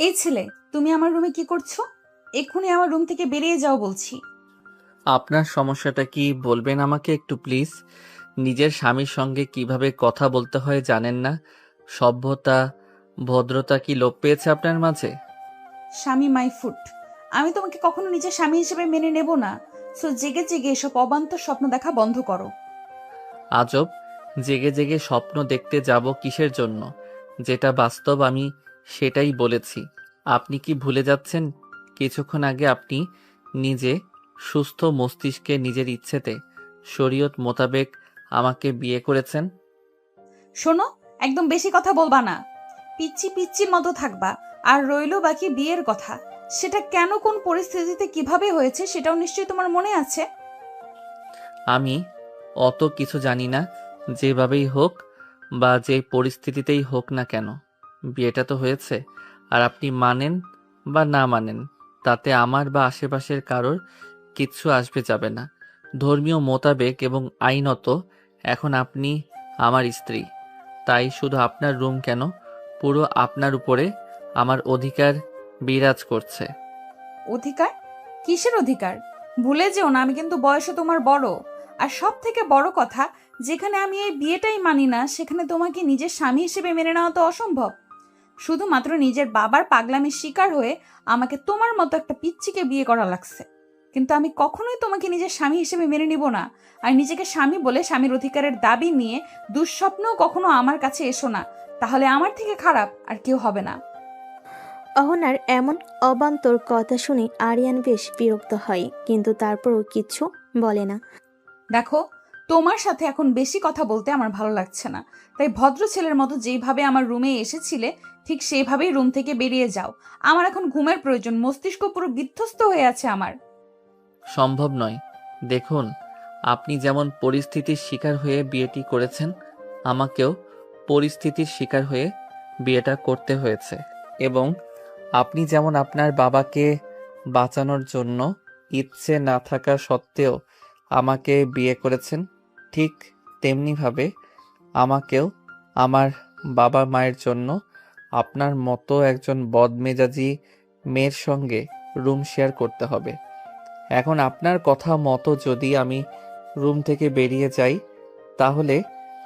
এই ছেলে, তুমি আমার রুমে কি করছো? এক্ষুনি আমার রুম থেকে বেরিয়ে যাও বলছি। আপনার সমস্যাটা কি বলবেন আমাকে একটু প্লিজ? নিজের স্বামীর সঙ্গে কিভাবে কথা বলতে হয় জানেন না? সভ্যতা, ভদ্রতা কি লোপ পেয়েছে আপনার মাঝে? স্বামী মাই ফুট। আমি তোমাকে কখনো নিজের স্বামী হিসেবে মেনে নেব না। সো জেগে জেগে এসব অবান্তর স্বপ্ন দেখা বন্ধ করো। আজব! জেগে জেগে স্বপ্ন দেখতে যাব কিসের জন্য? যেটা বাস্তব আমি সেটাই বলেছি। আপনি কি ভুলে যাচ্ছেন কিছুক্ষণ আগে আপনি নিজে সুস্থ মস্তিষ্কে নিজের ইচ্ছেতে শরীয়ত মোতাবেক আমাকে বিয়ে করেছেন? শোনো, একদম বেশি কথা বলবা না। পিচ্ছি পিচ্ছির মতো থাকবা। আর রইলো বাকি বিয়ের কথা। সেটা কেন, কোন পরিস্থিতিতে, কিভাবে হয়েছে সেটাও নিশ্চয়ই তোমার মনে আছে। আমি অত কিছু জানি না। যেভাবেই হোক বা যে পরিস্থিতিতেই হোক না কেন, বিয়েটা তো হয়েছে। আর আপনি মানেন বা না মানেন, তাতে আমার বা আশেপাশের কারোর কিচ্ছু আসবে যাবে না। ধর্মীয় মোতাবেক এবং আইনত এখন আপনি আমার স্ত্রী। তাই শুধু আপনার রুম কেন, পুরো আপনার উপরে আমার অধিকার বিরাজ করছে। অধিকার? কিসের অধিকার? ভুলে যেও না, আমি কিন্তু বয়সে তোমার বড়। আর সব থেকে বড় কথা, যেখানে আমি এই বিয়েটাই মানি না সেখানে তোমাকে নিজের স্বামী হিসেবে মেনে নেওয়া তো অসম্ভব। শুধুমাত্র নিজের বাবার পাগলামির শিকার হয়ে আমাকে তোমার মতো একটা পিচ্চিকে বিয়ে করা লাগছে। কিন্তু আমি কখনোই তোমাকে নিজের স্বামী হিসেবে মেনে নিব না। আর নিজেকে স্বামী বলে স্বামীর অধিকারের দাবি নিয়ে দুঃস্বপ্নও কখনো আমার কাছে এসো না। তাহলে আমার থেকে খারাপ আর কেউ হবে না। অহনার এমন অবান্তর কথা শুনে আরিয়ান বেশ বিরক্ত হয়, কিন্তু তারপরও কিচ্ছু বলে না। দেখো, তোমার সাথে এখন বেশি কথা বলতে আমার ভালো লাগছে না। তাই ভদ্র ছেলের মতো যেইভাবে আমার রুমে এসেছিলে ঠিক সেইভাবেই রুম থেকে বেরিয়ে যাও। আমার এখন ঘুমের প্রয়োজন, মস্তিষ্ক পুরো বিধ্বস্ত হয়ে আছে আমার। সম্ভব নয়। দেখুন, আপনি যেমন পরিস্থিতির শিকার হয়ে বিয়েটি করেছেন, আমাকেও পরিস্থিতির শিকার হয়ে বিয়েটা করতে হয়েছে। এবং আপনি যেমন আপনার বাবাকে বাঁচানোর জন্য ইচ্ছে না থাকা সত্ত্বেও আমাকে বিয়ে করেছেন, ঠিক তেমনিভাবে আমাকেও আমার বাবা মায়ের জন্য আপনার মতো একজন বদমেজাজি মেয়ের সঙ্গে রুম শেয়ার করতে হবে। এখন আপনার কথা মতো যদি আমি রুম থেকে বেরিয়ে যাই, তাহলে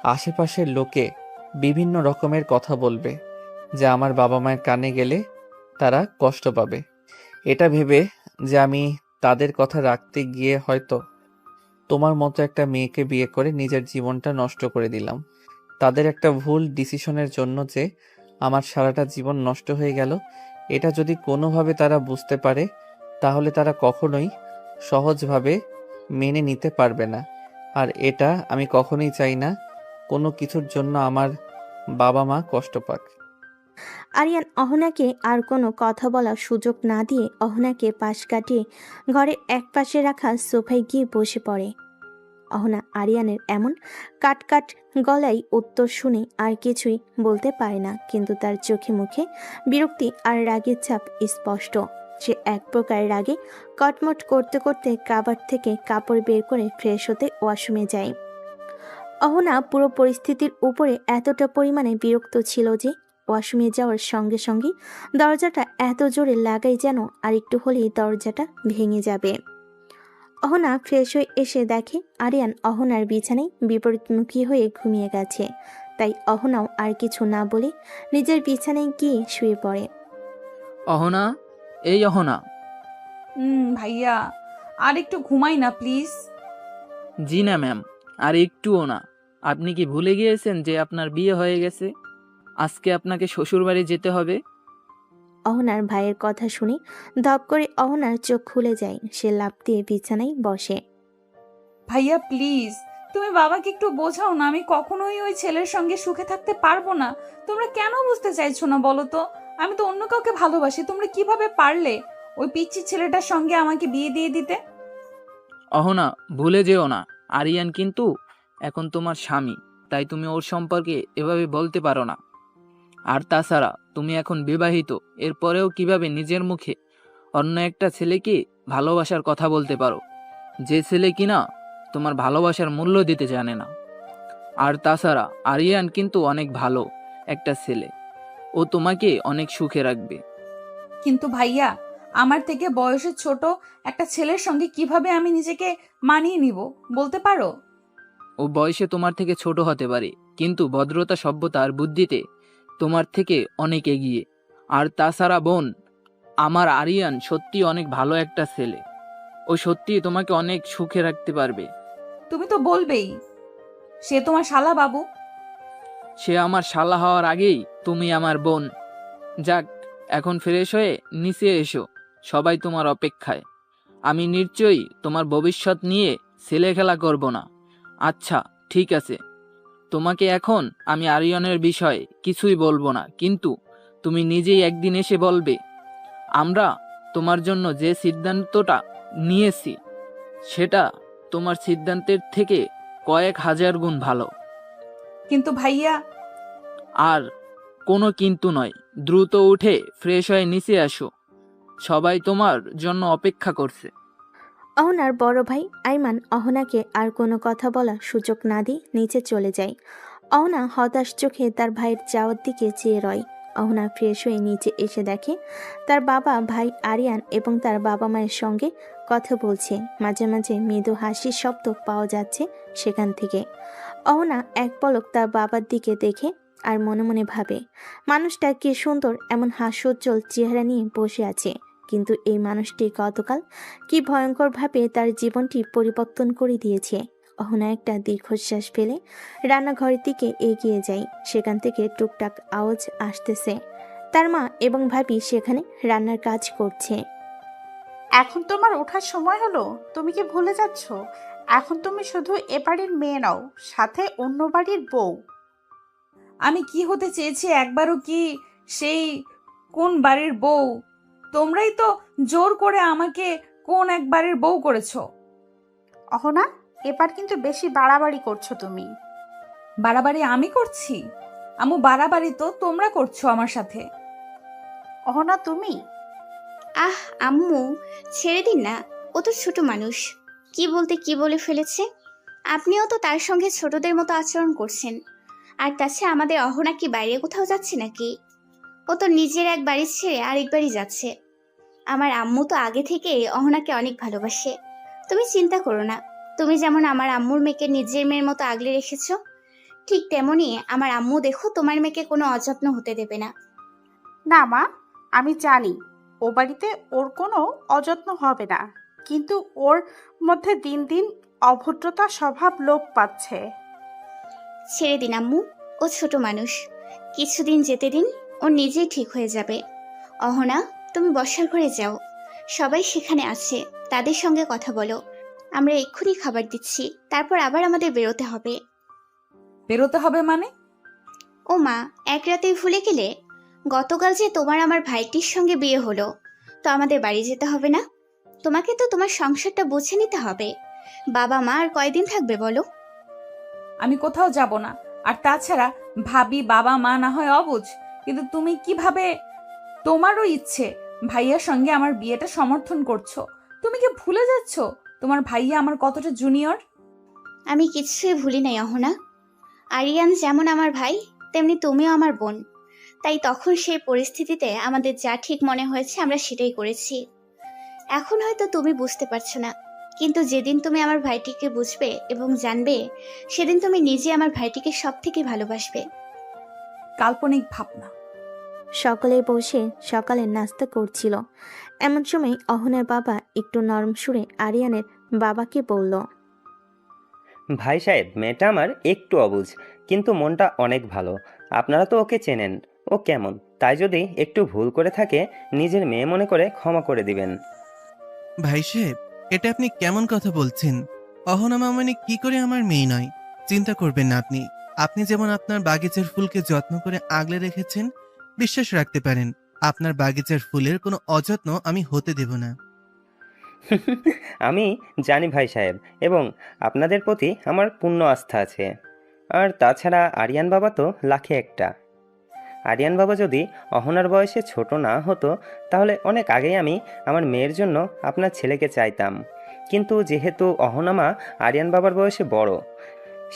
আশেপাশের লোকে বিভিন্ন রকমের কথা বলবে, যা আমার বাবা মায়ের কানে গেলে তারা কষ্ট পাবে। এটা ভেবে যে আমি তাদের কথা রাখতে গিয়ে হয়তো তোমার মতো একটা মেয়েকে বিয়ে করে নিজের জীবনটা নষ্ট করে দিলাম। তাদের একটা ভুল ডিসিশনের জন্য যে আমার সারাটা জীবন নষ্ট হয়ে গেল, এটা যদি কোনোভাবে তারা বুঝতে পারে, তাহলে তারা কখনোই সহজভাবে মেনে নিতে পারবে না। আর এটা আমি কখনোই চাই না কোনো কিছুর জন্য আমার বাবা মা কষ্ট পাক। আরিয়ান অহনাকে আর কোনো কথা বলার সুযোগ না দিয়ে অহনাকে পাশ কাটিয়ে ঘরের এক পাশে রাখা সোফায় গিয়ে বসে পড়ে। অহনা আরিয়ানের এমন কাট কাট গলায় উত্তর শুনে আর কিছুই বলতে পারে না, কিন্তু তার চোখে মুখে বিরক্তি আর রাগের ছাপ স্পষ্ট। সে এক প্রকার রাগে কটমট করতে করতে কাবার থেকে কাপড় বের করে ফ্রেশ হতে ওয়াশরুমে যায়। অহনা পুরো পরিস্থিতির উপরে এতটা পরিমাণে বিরক্ত ছিল যে ওয়াশরুমে যাওয়ার সঙ্গে সঙ্গে দরজাটা এত জোরে লাগাই যেন আর একটু হলেই দরজাটা ভেঙে যাবে। অহনা ফ্রেশ হয়ে এসে দেখে আরিয়ান অহনার বিছানায় বিপরীতমুখী হয়ে ঘুমিয়ে গেছে। তাই অহনাও আর কিছু না বলে নিজের বিছানায় গিয়ে শুয়ে পড়ে। অহনা, এই অহনা। ভাইয়া, আর একটু ঘুমাই না প্লিজ। জি না ম্যাম, আর একটুও না। আপনি কি ভুলে গিয়েছেন যে আপনার বিয়ে হয়ে গেছে? আজকে আপনাকে শ্বশুরবাড়ি যেতে হবে। অহনার ভাইয়ের কথা শুনে ধপ করে অহনার চোখ খুলে যায়। সে লাফ দিয়ে বিছানায় বসে। ভাইয়া প্লিজ, তুমি বাবাকে একটু বোঝাও না, আমি কখনোই ওই ছেলের সঙ্গে সুখে থাকতে পারবো না। তোমরা কেন বুঝতে চাইছো না বলো তো? আমি তো অন্য কাউকে ভালোবাসি, তোমরা কিভাবে পারলে ওই পিচ্চি ছেলেটার সঙ্গে আমাকে বিয়ে দিয়ে দিতে? অহনা, ভুলে যেও না, আরিয়ান কিন্তু এখন তোমার স্বামী। তাই তুমি ওর সম্পর্কে এভাবে বলতে পারো না। আর তাছাড়া তুমি এখন বিবাহিত, এরপরেও কিভাবে নিজের মুখে অন্য একটা ছেলেকে ভালোবাসার কথা বলতে পারো, যে ছেলে কিনা তোমার ভালোবাসার মূল্য দিতে জানে না? আর তাছাড়া আরিয়ান কিন্তু অনেক ভালো একটা ছেলে, ও তোমাকে অনেক সুখে রাখবে। কিন্তু ভাইয়া, আমার থেকে বয়সে ছোট একটা ছেলের সঙ্গে কিভাবে আমি নিজেকে মানিয়ে নিব বলতে পারো? ও বয়সে তোমার থেকে ছোট হতে পারে, কিন্তু ভদ্রতা, সভ্যতা আর বুদ্ধিতে তোমার থেকে অনেক এগিয়ে। আর তাছাড়া বোন, আমার আরিয়ান সত্যি অনেক ভালো একটা ছেলে। ও সত্যি তোমাকে অনেক সুখে রাখতে পারবে। তুমি তো বলবেই সে তোমার শালা বাবু। সে আমার শালা হওয়ার আগেই তুমি আমার বোন। যাক, এখন ফ্রেশ হয়ে নিচে এসো, সবাই তোমার অপেক্ষায়। আমি নিশ্চয়ই তোমার ভবিষ্যৎ নিয়ে ছেলে খেলা করব না। আচ্ছা, ঠিক আছে, তোমাকে এখন আমি আরিয়ানের বিষয়ে কিছুই বলবো না, কিন্তু তুমি নিজেই একদিন এসে বলবে আমরা তোমার জন্য যে সিদ্ধান্তটা নিয়েছি সেটা তোমার সিদ্ধান্তের থেকে কয়েক হাজার গুণ ভালো। কিন্তু ভাইয়া, আর কোনো কিন্তু নয়, দ্রুত উঠে ফ্রেশ হয়ে নিচে আসো, সবাই তোমার জন্য অপেক্ষা করছে। অহনার বড় ভাই আইমান অহনাকে আর কোনো কথা বলার সুযোগ না দিয়ে নিচে চলে যায়। অহনা হতাশ চোখে তার ভাইয়ের যাওয়ার দিকে চেয়ে রয়। অহনা ফ্রেশ হয়ে নিচে এসে দেখে তার বাবা, ভাই আরিয়ান এবং তার বাবা মায়ের সঙ্গে কথা বলছে। মাঝে মাঝে মৃদু হাসির শব্দ পাওয়া যাচ্ছে সেখান থেকে। অহনা এক পলক তার বাবার দিকে দেখে আর মনে মনে ভাবে, মানুষটা কি সুন্দর এমন হাস্যোজ্জ্বল চেহারা নিয়ে বসে আছে, কিন্তু এই মানুষটি গতকাল কি ভয়ঙ্করভাবে তার জীবনটি পরিবর্তন করে দিয়েছে। অহনা একটা দীর্ঘশ্বাস ফেলে রান্নাঘরের দিকে এগিয়ে যায়। সেখান থেকে টুকটাক আওয়াজ আসতেছে। তার মা এবং ভাবি সেখানে রান্নার কাজ করছে। এখন তোমার ওঠার সময় হলো? তুমি কি ভুলে যাচ্ছ? এখন তুমি শুধু এ বাড়ির মেয়ে নাও, সাথে অন্য বাড়ির বউ। আমি কি হতে চেয়েছি একবারও কি সেই কোন বাড়ির বউ? তোমরাই তো জোর করে আমাকে কোন এক বাড়ির বউ করেছো। অহনা, এবার কিন্তু বেশি বাড়াবাড়ি করছো তুমি। বাড়াবাড়ি আমি করছি? আমু, বাড়াবাড়ি তো তোমরা করছো আমার সাথে। অহনা, তুমি আহ আম্মু, ছেড়ে দিন না, ও তো ছোট মানুষ, কি বলতে কি বলে ফেলেছে। আপনিও তো তার সঙ্গে ছোটদের মতো আচরণ করছেন। আর তাছাড়া আমাদের অহনা কি বাইরে কোথাও যাচ্ছে নাকি? ও তো নিজের এক বাড়ি ছেড়ে আরেক বাড়ি যাচ্ছে। আমার আম্মু তো আগে থেকে অহনাকে অনেক ভালোবাসে। তুমি চিন্তা করো না, তুমি যেমন আমার আম্মুর মেয়েকে নিজের মেয়ের মতো আগলে রেখেছো, ঠিক তেমনই আমার আম্মু দেখো তোমার মেয়েকে কোনো অযত্ন হতে দেবে না। না মা, আমি জানি ও বাড়িতে ওর কোনো অযত্ন হবে না, কিন্তু ওর মধ্যে দিন দিন অভদ্রতা স্বভাব লোপ পাচ্ছে। ছেড়ে দিন আম্মু, ও ছোট মানুষ, কিছুদিন যেতে দিন, ও নিজেই ঠিক হয়ে যাবে। অহনা, তুমি বসার ঘরে যাও, সবাই সেখানে আছে, তাদের সঙ্গে কথা বলো। আমরা এক্ষুনি খাবার দিচ্ছি, তারপর আবার আমাদের বেরোতে হবে। বেরোতে হবে মানে? ও মা, এক রাতেই ভুলে গেলে? গতকাল যে তোমার আমার ভাইটির সঙ্গে বিয়ে হলো, তো আমাদের বাড়ি যেতে হবে না? তোমাকে তো তোমার সংসারটা বুঝে নিতে হবে। বাবা মা আর কয়দিন থাকবে বলো? আমি কোথাও যাব না। আর তাছাড়া ভাবি, বাবা মা না হয় অবুঝ, কিন্তু তুমি কিভাবে তোমারও ইচ্ছে ভাইয়ার সঙ্গে আমার বিয়েটা সমর্থন করছো? তুমি কি ভুলে যাচ্ছ তোমার ভাইয়া আমার কতটা জুনিয়র? আমি কিছুই ভুলি নাই অহনা। আরিয়ান যেমন আমার ভাই, তেমনি তুমিও আমার বোন। তাই তখন সেই পরিস্থিতিতে আমাদের যা ঠিক মনে হয়েছে আমরা সেটাই করেছি। এখন হয়তো তুমি বুঝতে পারছো না, কিন্তু যেদিন তুমি আমার ভাইটিকে বুঝবে এবং জানবে, সেদিন তুমি নিজে আমার ভাইটিকে সব থেকে ভালোবাসবে। কাল্পনিক ভাবনা। সকলেই বসে সকালের নাস্তা করছিল। এমন সময় অহনার বাবা একটু নরম সুরে আরিয়ানের বাবাকে বলল, ভাই সাহেব, মেয়েটা আমার একটু অবুঝ, কিন্তু মনটা অনেক ভালো। আপনারা তো ওকে চেনেন, ও কেমন, তাই যদি একটু ভুল করে থাকে নিজের মেয়ে মনে করে ক্ষমা করে দিবেন। ভাই সাহেব, এটা আপনি কেমন কথা বলছেন? অহনা মামনি কি করে আমার মেয়ে নয়? চিন্তা করবেন না আপনি। আপনি যেমন আপনার বাগিচার ফুলকে যত্ন করে আগলে রেখেছেন, বিশ্বাস রাখতে পারেন আপনার বাগিচার ফুলের কোনো অযত্ন আমি হতে দেব না। আমি জানি ভাই সাহেব, এবং আপনাদের প্রতি আমার পূর্ণ আস্থা আছে। আর তাছাড়া আরিয়ান বাবা তো লাখে একটা। আরিয়ান বাবা যদি অহনার বয়সে ছোট না হতো, তাহলে অনেক আগেই আমি আমার মেয়ের জন্য আপনার ছেলেকে চাইতাম। কিন্তু যেহেতু অহনা মা আরিয়ান বাবার বয়সে বড়,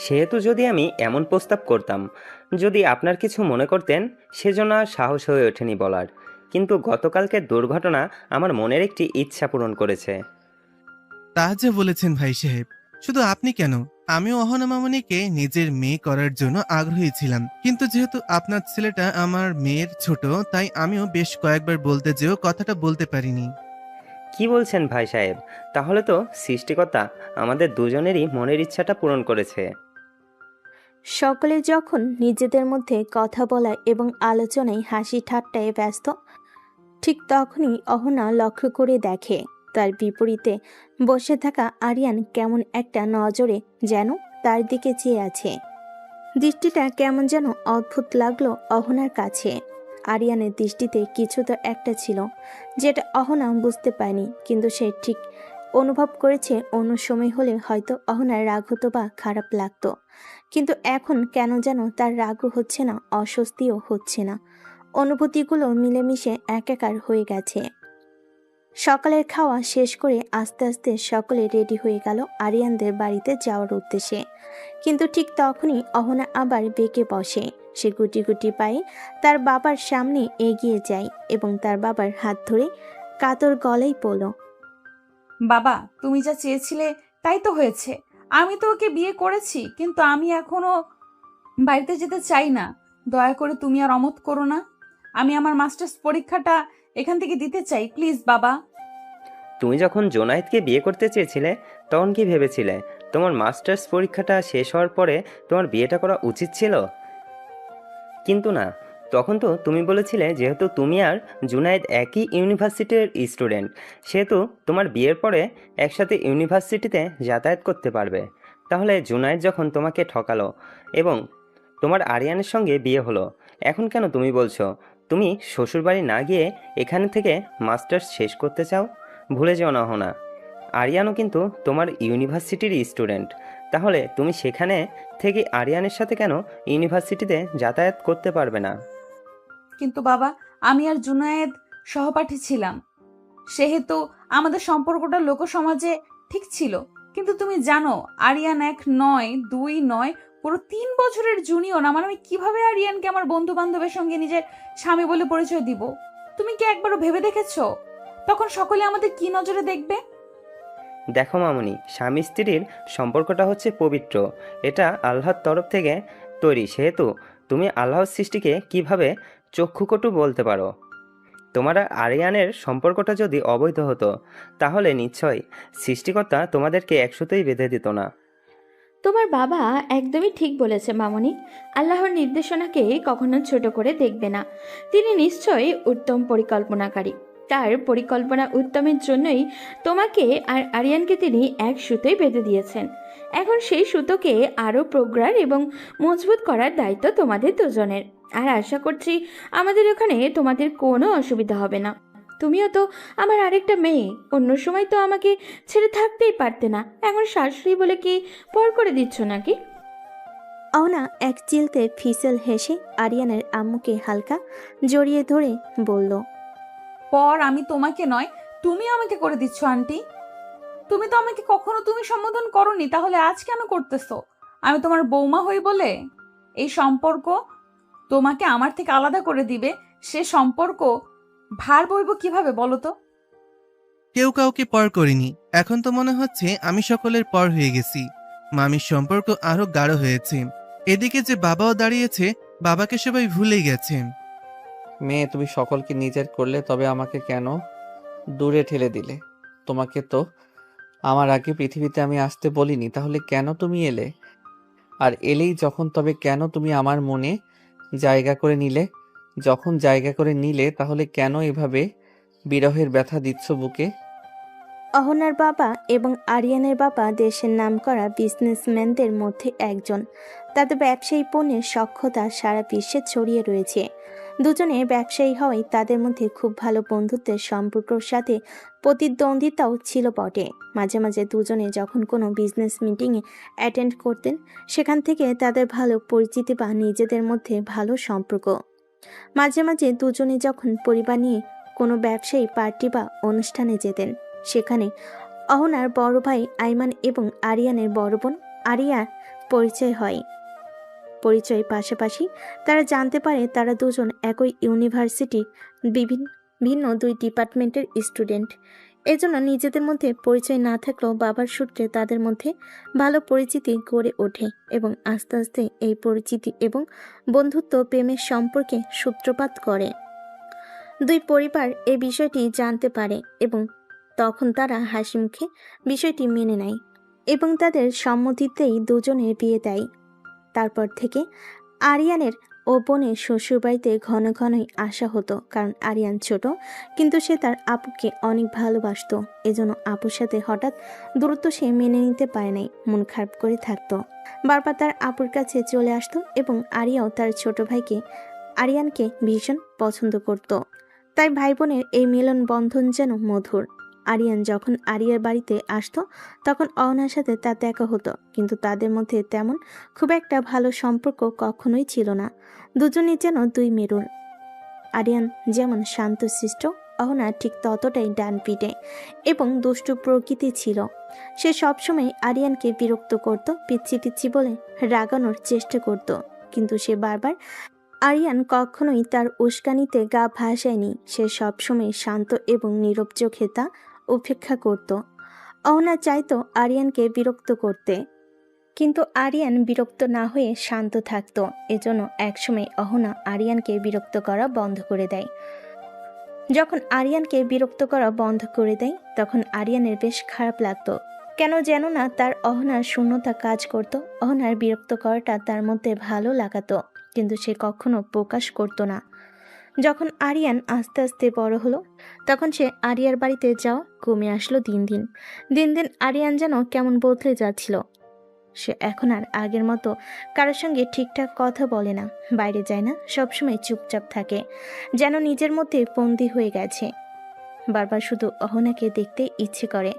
সেহেতু যদি আমি এমন প্রস্তাব করতাম, যদি আপনার কিছু মনে করতেন, সেজন্য আর সাহস হয়ে ওঠেনি বলার। কিন্তু গতকালকের দুর্ঘটনা আমার মনের একটি ইচ্ছা পূরণ করেছে। তা যা বলেছেন ভাই সাহেব, শুধু আপনি কেন, আমিও অহনা মামনিকে নিজের মেয়ে করার জন্য আগ্রহী ছিলাম, কিন্তু যেহেতু আপনার ছেলেটা আমার মেয়ের ছোট, তাই আমিও বেশ কয়েকবার বলতে যেও কথাটা বলতে পারিনি। কি বলছেন ভাই সাহেব? তাহলে তো সৃষ্টিকর্তা আমাদের দুজনেরই মনের ইচ্ছাটা পূরণ করেছে। সকলে যখন নিজেদের মধ্যে কথা বলা এবং আলোচনায় হাসি ঠাট্টায় ব্যস্ত, ঠিক তখনই অহনা লক্ষ্য করে দেখে তার বিপরীতে বসে থাকা আরিয়ান কেমন একটা নজরে যেন তার দিকে চেয়ে আছে। দৃষ্টিটা কেমন যেন অদ্ভুত লাগলো অহনার কাছে। আরিয়ানের দৃষ্টিতে কিছু তো একটা ছিল যেটা অহনা বুঝতে পারেনি, কিন্তু সে ঠিক অনুভব করেছে অন্য সময় হলে হয়তো অহনার রাগ হতো বা খারাপ লাগতো, কিন্তু এখন কেন যেন তার রাগও হচ্ছে না, অস্বস্তিও হচ্ছে না। অনুভূতিগুলো মিলেমিশে একাকার হয়ে গেছে। সকালের খাওয়া শেষ করে আস্তে আস্তে সকলে রেডি হয়ে গেল আরিয়ানদের বাড়িতে যাওয়ার উদ্দেশ্যে, কিন্তু ঠিক তখনই অহনা আবার বেঁকে বসে। সে গুটি গুটি পায়ে তার বাবার সামনে এগিয়ে যায় এবং তার বাবার হাত ধরে কাতর গলায় বলল, বাবা, তুমি যা চেয়েছিলে তাই তো হয়েছে। আমি তো ওকে বিয়ে করেছি, কিন্তু আমি এখনো বাড়িতে যেতে চাই না। দয়া করে তুমি আর অমত করো না। আমি আমার মাস্টার্স পরীক্ষাটা এখান থেকে দিতে চাই, প্লিজ বাবা। তুমি যখন জোনায়েদকে বিয়ে করতে চেয়েছিলে তখন কি ভেবেছিলে তোমার মাস্টার্স পরীক্ষাটা শেষ হওয়ার পরে তোমার বিয়েটা করা উচিত ছিল? কিন্তু না, তখন তো তুমি বলেছিলে যেহেতু তুমি আর জুনায়েদ একই ইউনিভার্সিটির স্টুডেন্ট, সেহেতু তোমার বিয়ের পরে একসাথে ইউনিভার্সিটিতে যাতায়াত করতে পারবে। তাহলে জুনায়েদ যখন তোমাকে ঠকালো এবং তোমার আরিয়ানের সঙ্গে বিয়ে হলো, এখন কেন তুমি বলছো তুমি শ্বশুরবাড়ি না গিয়ে এখানে থেকে মাস্টার্স শেষ করতে চাও? ভুলে যেও না হোনা, আরিয়ানও কিন্তু তোমার ইউনিভার্সিটির স্টুডেন্ট। তাহলে তুমি সেখানে থেকে আরিয়ানের সাথে কেন ইউনিভার্সিটিতে যাতায়াত করতে পারবে না? কিন্তু বাবা, আমি আর জুনায়েদ সহপাঠী ছিলাম, সেহেতু আমাদের সম্পর্কটা লোকসমাজে ঠিক ছিল। কিন্তু তুমি জানো আরিয়ান 1 নয় 2 নয়, পুরো 3 বছরের জুনিয়র। আমি কিভাবে আরিয়ানকে আমার বন্ধু বান্ধবের সঙ্গে নিজের স্বামী বলে পরিচয় দিব? তুমি কি একবারও ভেবে দেখেছো তখন সকলে আমাদের কি নজরে দেখবে? দেখো মামুনি, স্বামী স্ত্রীর সম্পর্কটা হচ্ছে পবিত্র, এটা আল্লাহর তরফ থেকে তৈরি, সেহেতু তুমি আল্লাহর সৃষ্টিকে কিভাবে চক্ষুকটু বলতে পারো? তোমার আর আরিয়ানের সম্পর্কটা যদি অবৈধ হতো তাহলে নিশ্চয়ই সৃষ্টিকর্তা তোমাদেরকে একসাথেই বেঁধে দিত না। তোমার বাবা একদমই ঠিক বলেছে মামনি। আল্লাহর নির্দেশনাকে কখনো ছোট করে দেখবে না। তিনি নিশ্চয়ই উত্তম পরিকল্পনাকারী। তার পরিকল্পনা উত্তমের জন্যই তোমাকে আর আরিয়ানকে তিনি এক সুতোয় বেঁধে দিয়েছেন। এখন সেই সুতোকে আরও প্রগাঢ় এবং মজবুত করার দায়িত্ব তোমাদের দুজনের। আর আশা করছি আমাদের ওখানে তোমাদের কোনো অসুবিধা হবে না। তুমিও তো আমার আরেকটা মেয়ে, অন্য সময় তো আমাকে ছেড়ে থাকতেই পারতে না, এখন শাশুড়ি বলে কি পর করে দিচ্ছ নাকি? অহনা এক চিলতে ফিসেল হেসে আরিয়ানের আম্মুকে হালকা জড়িয়ে ধরে বলল, পর আমি তোমাকে নয়, তুমি আমাকে করে দিচ্ছ আন্টি। তুমি তো আমাকে কখনো তুমি সম্বোধন করনি, তাহলে আজ কেন করতেছো? আমি তোমার বৌমা হই বলে এই সম্পর্ক তোমাকে আমার থেকে আলাদা করে দিবে? সে সম্পর্ক ভার বইব কিভাবে বলো তো? কেউ কাউকে পর করিনি, এখন তো মনে হচ্ছে আমি সকলের পর হয়ে গেছি। মামির সম্পর্ক আরো গাঢ় হয়েছে। এদিকে যে বাবাও দাঁড়িয়েছে, বাবাকে সবাই ভুলে গেছে। মেয়ে, তুমি সকলকে নিজের করলে, তবে আমাকে কেন দূরে ঠেলে দিলে? তোমাকে তো আমার আগে পৃথিবীতে আমি আসতে বলিনি, তাহলে কেন তুমি এলে? আর এলেই যখন, তবে কেন তুমি আমার মনে জায়গা করে নিলে? যখন জায়গা করে নিলে, তাহলে কেন এভাবে বিরহের ব্যথা দিচ্ছ বুকে? অহনার বাবা এবং আরিয়ানের বাবা দেশের নামকরা বিজনেসম্যানদের মধ্যে একজন। তাদের ব্যবসায়ী পণ্যের সক্ষতা সারা বিশ্বে ছড়িয়ে রয়েছে। দুজনে ব্যবসায়ী হওয়ায় তাদের মধ্যে খুব ভালো বন্ধুত্বের সম্পর্কের সাথে প্রতিদ্বন্দ্বিতাও ছিল বটে। মাঝে মাঝে দুজনে যখন কোনো বিজনেস মিটিংয়ে অ্যাটেন্ড করতেন, সেখান থেকে তাদের ভালো পরিচিতি বা নিজেদের মধ্যে ভালো সম্পর্ক। মাঝে মাঝে দুজনে যখন পরিবার নিয়ে কোনো ব্যবসায়ী পার্টি বা অনুষ্ঠানে যেতেন, সেখানে অহনার বড় ভাই আইমান এবং আরিয়ানের বড় বোন আরিয়ার পরিচয় পাশাপাশি তারা জানতে পারে তারা দুজন একই ইউনিভার্সিটির বিভিন্ন ভিন্ন দুই ডিপার্টমেন্টের স্টুডেন্ট। এজন্য নিজেদের মধ্যে পরিচয় না থাকলেও বাবার সূত্রে তাদের মধ্যে ভালো পরিচিতি গড়ে ওঠে এবং আস্তে আস্তে এই পরিচিতি এবং বন্ধুত্ব প্রেমের সম্পর্কে সূত্রপাত করে। দুই পরিবার এই বিষয়টি জানতে পারে এবং তখন তারা হাসি মুখে বিষয়টি মেনে নেয় এবং তাদের সম্মতিতেই দুজনের বিয়ে দেয়। তারপর থেকে আরিয়ানের ও বোনের শ্বশুরবাড়িতে ঘন ঘনই আসা হতো, কারণ আরিয়ান ছোট কিন্তু সে তার আপুকে অনেক ভালোবাসতো। এজন্য আপুর সাথে হঠাৎ দূরত্ব সে মেনে নিতে পারে নাই, মন খারাপ করে থাকতো। বারবার তার আপুর কাছে চলে আসতো এবং আরিয়াও তার ছোট ভাইকে আরিয়ানকে ভীষণ পছন্দ করত। তাই ভাই বোনের এই মিলন বন্ধন যেন মধুর। আরিয়ান যখন আরিয়ার বাড়িতে আসতো তখন অহনার সাথে তার দেখা হতো, কিন্তু তাদের মধ্যে তেমন খুব একটা ভালো সম্পর্ক কখনোই ছিল না। দুজনেই যেন দুই মেরুর। আরিয়ান যেমন শান্তশিষ্ট, অহনা ঠিক ততটাই ডানপিটে এবং দুষ্টু প্রকৃতি ছিল। সে সবসময় আরিয়ানকে বিরক্ত করত, পিচ্ছি পিচ্ছি বলে রাগানোর চেষ্টা করত, কিন্তু সে বারবার আরিয়ান কখনোই তার উস্কানিতে গা ভাসায়নি। সে সবসময় শান্ত এবং নীরব চোখে তা উপেক্ষা করত। অহনা চাইতো আরিয়ানকে বিরক্ত করতে, কিন্তু আরিয়ান বিরক্ত না হয়ে শান্ত থাকত। এজন্য একসময় অহনা আরিয়ানকে বিরক্ত করা বন্ধ করে দেয়। যখন আরিয়ানকে বিরক্ত করা বন্ধ করে দেয় তখন আরিয়ানের বেশ খারাপ লাগতো। কেন যেন না তার অহনার শূন্যতা কাজ করত। অহনার বিরক্ত করাটা তার মধ্যে ভালো লাগাতো, কিন্তু সে কখনো প্রকাশ করতো না। যখন আরিয়ান আস্তে আস্তে বড় হলো তখন সে আরিয়ার বাড়িতে যাওয়া কমে আসলো দিন দিন। দিন দিন আরিয়ান যেন কেমন বদলে যাচ্ছিল। সে এখন আর আগের মতো কারোর সঙ্গে ঠিকঠাক কথা বলে না, বাইরে যায় না, সবসময় চুপচাপ থাকে, যেন নিজের মধ্যে বন্দি হয়ে গেছে। বারবার শুধু অহনাকে দেখতে ইচ্ছে করে,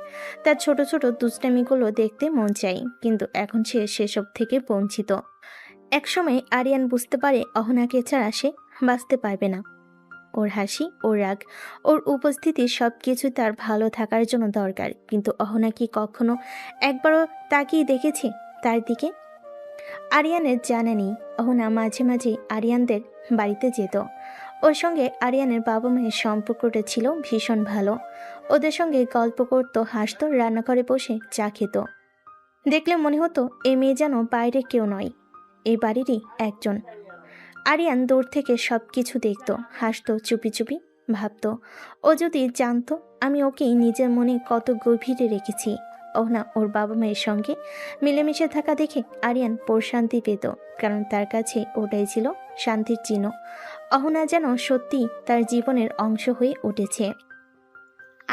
তার ছোট ছোট দুষ্টামিগুলো দেখতে মন চাই, কিন্তু এখন সে সেসব থেকে বঞ্চিত। একসময় আরিয়ান বুঝতে পারে অহনাকে ছাড়া সে বাঁচতে পারবে না। ওর হাসি, ওর রাগ, ওর উপস্থিতি সব কিছু তার ভালো থাকার জন্য দরকার, কিন্তু অহনা কি কখনো একবারও তাকিয়ে দেখেছে তার দিকে? আরিয়ানের জানা নেই। অহনা মাঝে মাঝে আরিয়ানদের বাড়িতে যেত। ওর সঙ্গে আরিয়ানের বাবা মায়ের সম্পর্কটা ছিল ভীষণ ভালো। ওদের সঙ্গে গল্প করতো, হাসতো, রান্নাঘরে বসে চা খেত। দেখলে মনে হতো এই মেয়ে যেন বাইরে কেউ নয়, এই বাড়িরই একজন। আরিয়ান দূর থেকে সব কিছু দেখত, হাসতো, চুপি চুপি ভাবতো ও যদি জানতো আমি ওকে নিজের মনে কত গভীরে রেখেছি। অহনা ওর বাবা মায়ের সঙ্গে মিলেমিশে থাকা দেখে আরিয়ান প্রশান্তি পেত, কারণ তার কাছে ওটাই ছিল শান্তির চিহ্ন। অহনা যেন সত্যি তার জীবনের অংশ হয়ে উঠেছে।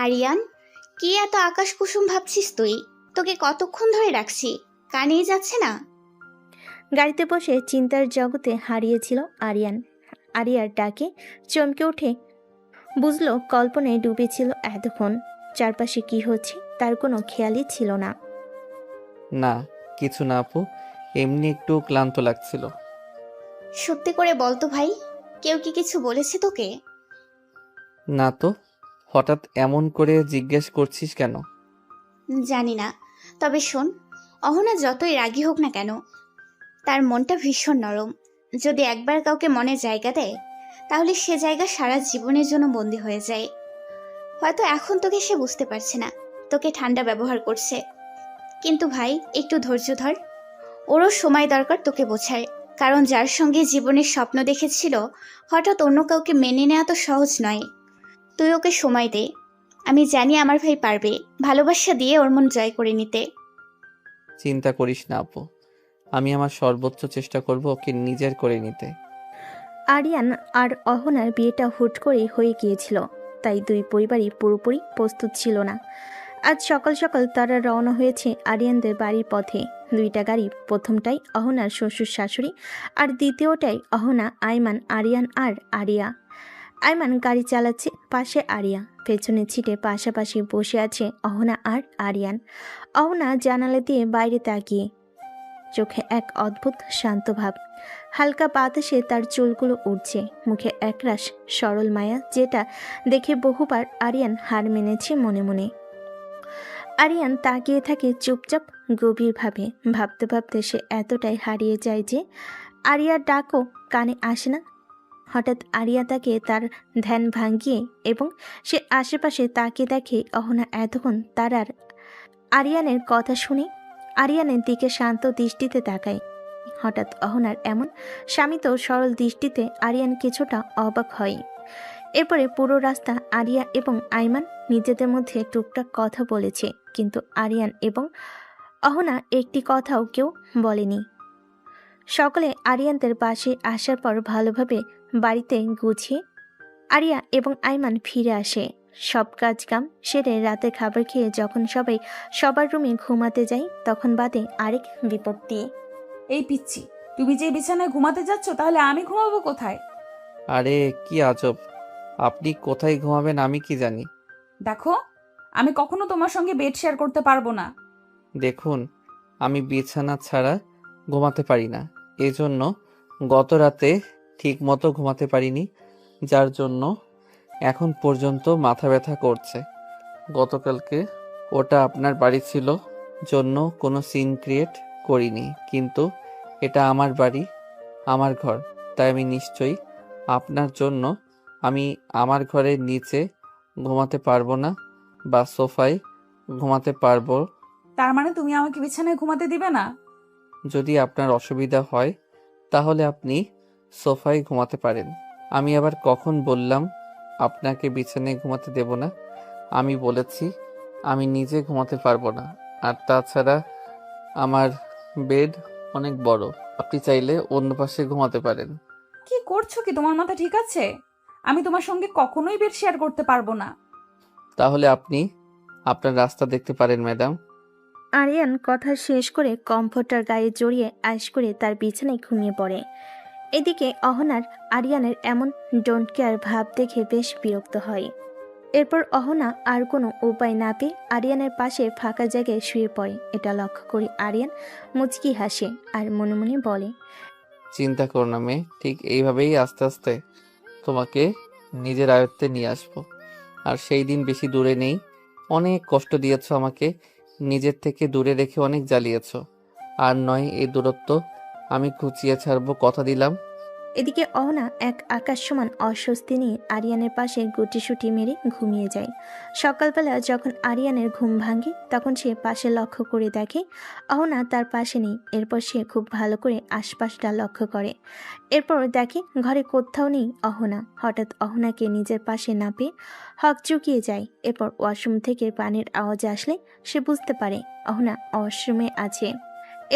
আরিয়ান, কি এত আকাশ কুসুম ভাবছিস তুই? তোকে কতক্ষণ ধরে রাখছি, কানেই যাচ্ছে না? গাড়িতে বসে চিন্তার জগতে হারিয়েছিল আরিয়ান। আরিয়ার ডাকে চমকে উঠে বুঝলো কল্পনায় ডুবেছিল এতক্ষণ। চারপাশে কি হচ্ছে তার কোনো খেয়ালই ছিল না। না, কিছু না আপু, এমনি একটু ক্লান্ত লাগছিল। সত্যি করে বলতো ভাই, কেউ কি কিছু বলেছে তোকে? না তো, হঠাৎ এমন করে জিজ্ঞেস করছিস কেন? জানি না, তবে শোন, অহনা যতই রাগী হোক না কেন, তার মনটা ভীষণ নরম। যদি একবার কাউকে মনে জায়গা দেয় তাহলে সে জায়গা সারা জীবনের জন্য বন্দী হয়ে যায়। হয়তো এখন তোকে সে বুঝতে পারছে না, তোকে ঠান্ডা ব্যবহার করছে, কিন্তু ভাই একটু ধৈর্য ধর, ওরও সময় দরকার তোকে বোঝার। কারণ যার সঙ্গে জীবনের স্বপ্ন দেখেছিল হঠাৎ অন্য কাউকে মেনে নেওয়া তো সহজ নয়। তুই ওকে সময় দে, আমি জানি আমার ভাই পারবে ভালোবাসা দিয়ে ওর মন জয় করে নিতে। চিন্তা করিস না আপু, আমি আমার সর্বোচ্চ চেষ্টা করব ওকে নিজের করে নিতে। আরিয়ান আর অহনার বিয়েটা হুট করেই হয়ে গিয়েছিল, তাই দুই পরিবারই পুরোপুরি প্রস্তুত ছিল না। আজ সকাল সকাল তারা রওনা হয়েছে আরিয়ানদের বাড়ির পথে। দুইটা গাড়ি, প্রথমটাই অহনার শ্বশুর শাশুড়ি আর দ্বিতীয়টাই অহনা, আইমান, আরিয়ান আর আরিয়া। আইমান গাড়ি চালাচ্ছে, পাশে আরিয়া, পেছনে ছিটে পাশাপাশি বসে আছে অহনা আর আরিয়ান। অহনা জানালা দিয়ে বাইরে তাকিয়ে, চোখে এক অদ্ভুত শান্ত ভাব। হালকা বাতাসে তার চুলগুলো উঠছে, মুখে একরাশ সরল মায়া, যেটা দেখে বহুবার আরিয়ান হার মেনেছে মনে মনে। আরিয়ান তাকিয়ে থাকে চুপচাপ গভীরভাবে। ভাবতে ভাবতে সে এতটাই হারিয়ে যায় যে আরিয়ার ডাকও কানে আসে না। হঠাৎ আরিয়া তাকে তার ধ্যান ভাঙিয়ে এবং সে আশেপাশে তাকে দেখে অহনা এতক্ষণ তার আর আরিয়ানের কথা শুনে আরিয়ানের দিকে শান্ত দৃষ্টিতে তাকায়। হঠাৎ অহনার এমন শামিত সরল দৃষ্টিতে আরিয়ান কিছুটা অবাক হয়। এরপরে পুরো রাস্তা আরিয়া এবং আইমান নিজেদের মধ্যে টুকটাক কথা বলেছে, কিন্তু আরিয়ান এবং অহনা একটি কথাও কেউ বলেনি। সকলে আরিয়ানদের পাশে আসার পর ভালোভাবে বাড়িতে গুছিয়ে আরিয়া এবং আইমান ফিরে আসে। সব কাজকাম সেরে রাতে খাবার খেয়ে যখন সবাই সবার রুমে ঘুমাতে যায় তখন বাদে আরেক বিপত্তি। এই পিচ্ছি, তুমি যে বিছানায় ঘুমাতে যাচ্ছ তাহলে আমি ঘুমাবো কোথায়? আরে কি আজব, আপনি কোথায় ঘুমাবেন আমি কি জানি। দেখো, আমি কখনো তোমার সঙ্গে বেড শেয়ার করতে পারবো না। দেখুন, আমি বিছানা ছাড়া ঘুমাতে পারি না, এজন্য গত রাতে ঠিক মতো ঘুমাতে পারিনি, যার জন্য এখন পর্যন্ত মাথা ব্যথা করছে। গতকালকে ওটা আপনার বাড়ি ছিল জন্য কোনো সিন ক্রিয়েট করিনি, কিন্তু এটা আমার বাড়ি, আমার ঘর, তাই আমি নিশ্চয়ই আপনার জন্য আমি আমার ঘরের নিচে ঘুমাতে পারবো না বা সোফায় ঘুমাতে পারবো। তার মানে তুমি আমাকে বিছানায় ঘুমাতে দিবে না? যদি আপনার অসুবিধা হয় তাহলে আপনি সোফায় ঘুমাতে পারেন। আমি আবার কখন বললাম আপনাকে বিছানায় ঘুমাতে দেব না? আমি বলেছি আমি নিজে ঘুমাতে পারবো না, আর তাছাড়া আমার বেড অনেক বড়, আপনি চাইলে অন্য পাশে ঘুমাতে পারেন। কি করছো কি? তোমার মাথা ঠিক আছে? আমি তোমার সঙ্গে কখনোই বেড শেয়ার করতে পারবো না। তাহলে আপনি আপনার রাস্তা দেখতে পারেন ম্যাডাম। আরিয়ান কথা শেষ করে কমফোর্টার গায়ে জড়িয়ে আইস করে তার বিছানায় ঘুমিয়ে পড়ে। এদিকে অহনার আরিয়ানের এমন ডোন্ট কেয়ার ভাব দেখে বেশ বিরক্ত হয়। এরপর অহনা আর কোনো উপায় না পেয়ে আরিয়ানের পাশে ফাঁকা জায়গায় শুয়ে পড়ে। এটা লক্ষ্য করে আরিয়ান মুচকি হাসে আর মনে মনে বলে, চিন্তা করো না মেয়ে, ঠিক এইভাবেই আস্তে আস্তে তোমাকে নিজের আয়ত্তে নিয়ে আসবো। আর সেই দিন বেশি দূরে নেই। অনেক কষ্ট দিয়েছো আমাকে, নিজের থেকে দূরে রেখে অনেক জ্বালিয়েছো। আর নয়, এই দূরত্ব আমি ঘুচিয়ে ছাড়বো, কথা দিলাম। এদিকে অহনা এক আকাশ সমান অস্বস্তি নিয়ে আরিয়ানের পাশে গুটিসুটি মেরে ঘুমিয়ে যায়। সকালবেলা যখন আরিয়ানের ঘুম ভাঙে তখন সে পাশে লক্ষ্য করে দেখে অহনা তার পাশে নেই। এরপর সে খুব ভালো করে আশপাশটা লক্ষ্য করে। এরপর দেখে ঘরে কোথাও নেই অহনা। হঠাৎ অহনাকে নিজের পাশে না পেয়ে হক চুকিয়ে যায়। এরপর ওয়াশরুম থেকে পানির আওয়াজ আসলে সে বুঝতে পারে অহনা ওয়াশরুমে আছে।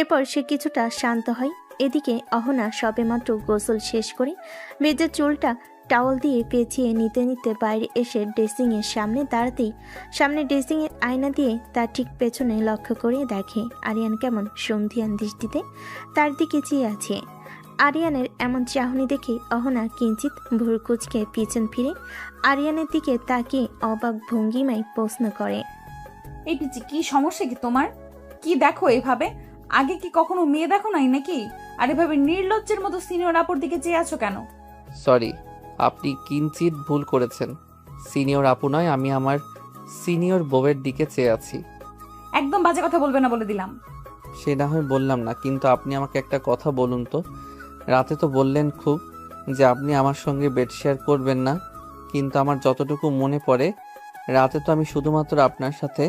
এরপর সে কিছুটা শান্ত হয়। এদিকে অহনা সবেমাত্র গোসল শেষ করে মেয়েদের চুলটা টাওয়াল দিয়ে পেঁচিয়ে নিতে নিতে বাইরে এসে ড্রেসিংয়ের সামনে দাঁড়াতেই সামনে ড্রেসিংয়ের আয়না দিয়ে তার ঠিক পেছনে লক্ষ্য করে দেখে আরিয়ান কেমন সন্ধিয়ান দৃষ্টিতে তার দিকে চেয়ে আছে। আরিয়ানের এমন চাহনি দেখে অহনা কিঞ্চিত ভুরু কুঁচকে পিছন ফিরে আরিয়ানের দিকে তাকিয়ে অবাক ভঙ্গিমায় প্রশ্ন করে, এই পিচ্ছি, কি সমস্যা কি তোমার? কি দেখো এভাবে? আগে কি কখনো মেয়ে দেখো নাই নাকি? আর এভাবে নির্লজ্জের মতো সিনিয়র আপুর দিকে চেয়ে আছো কেন? সরি, আপনি কিঞ্চিত ভুল করেছেন। সিনিয়র আপু নয়, আমি আমার সিনিয়র বউয়ের দিকে চেয়ে আছি। একদম বাজে কথা বলবে না বলে দিলাম। সে না হয় বললাম না, কিন্তু আপনি আমাকে একটা কথা বলুন তো। রাতে তো বললেন খুব যে আপনি আমার সঙ্গে বেড শেয়ার করবেন না, কিন্তু আমার যতটুকু মনে পড়ে রাতে তো আমি শুধুমাত্র আপনার সাথে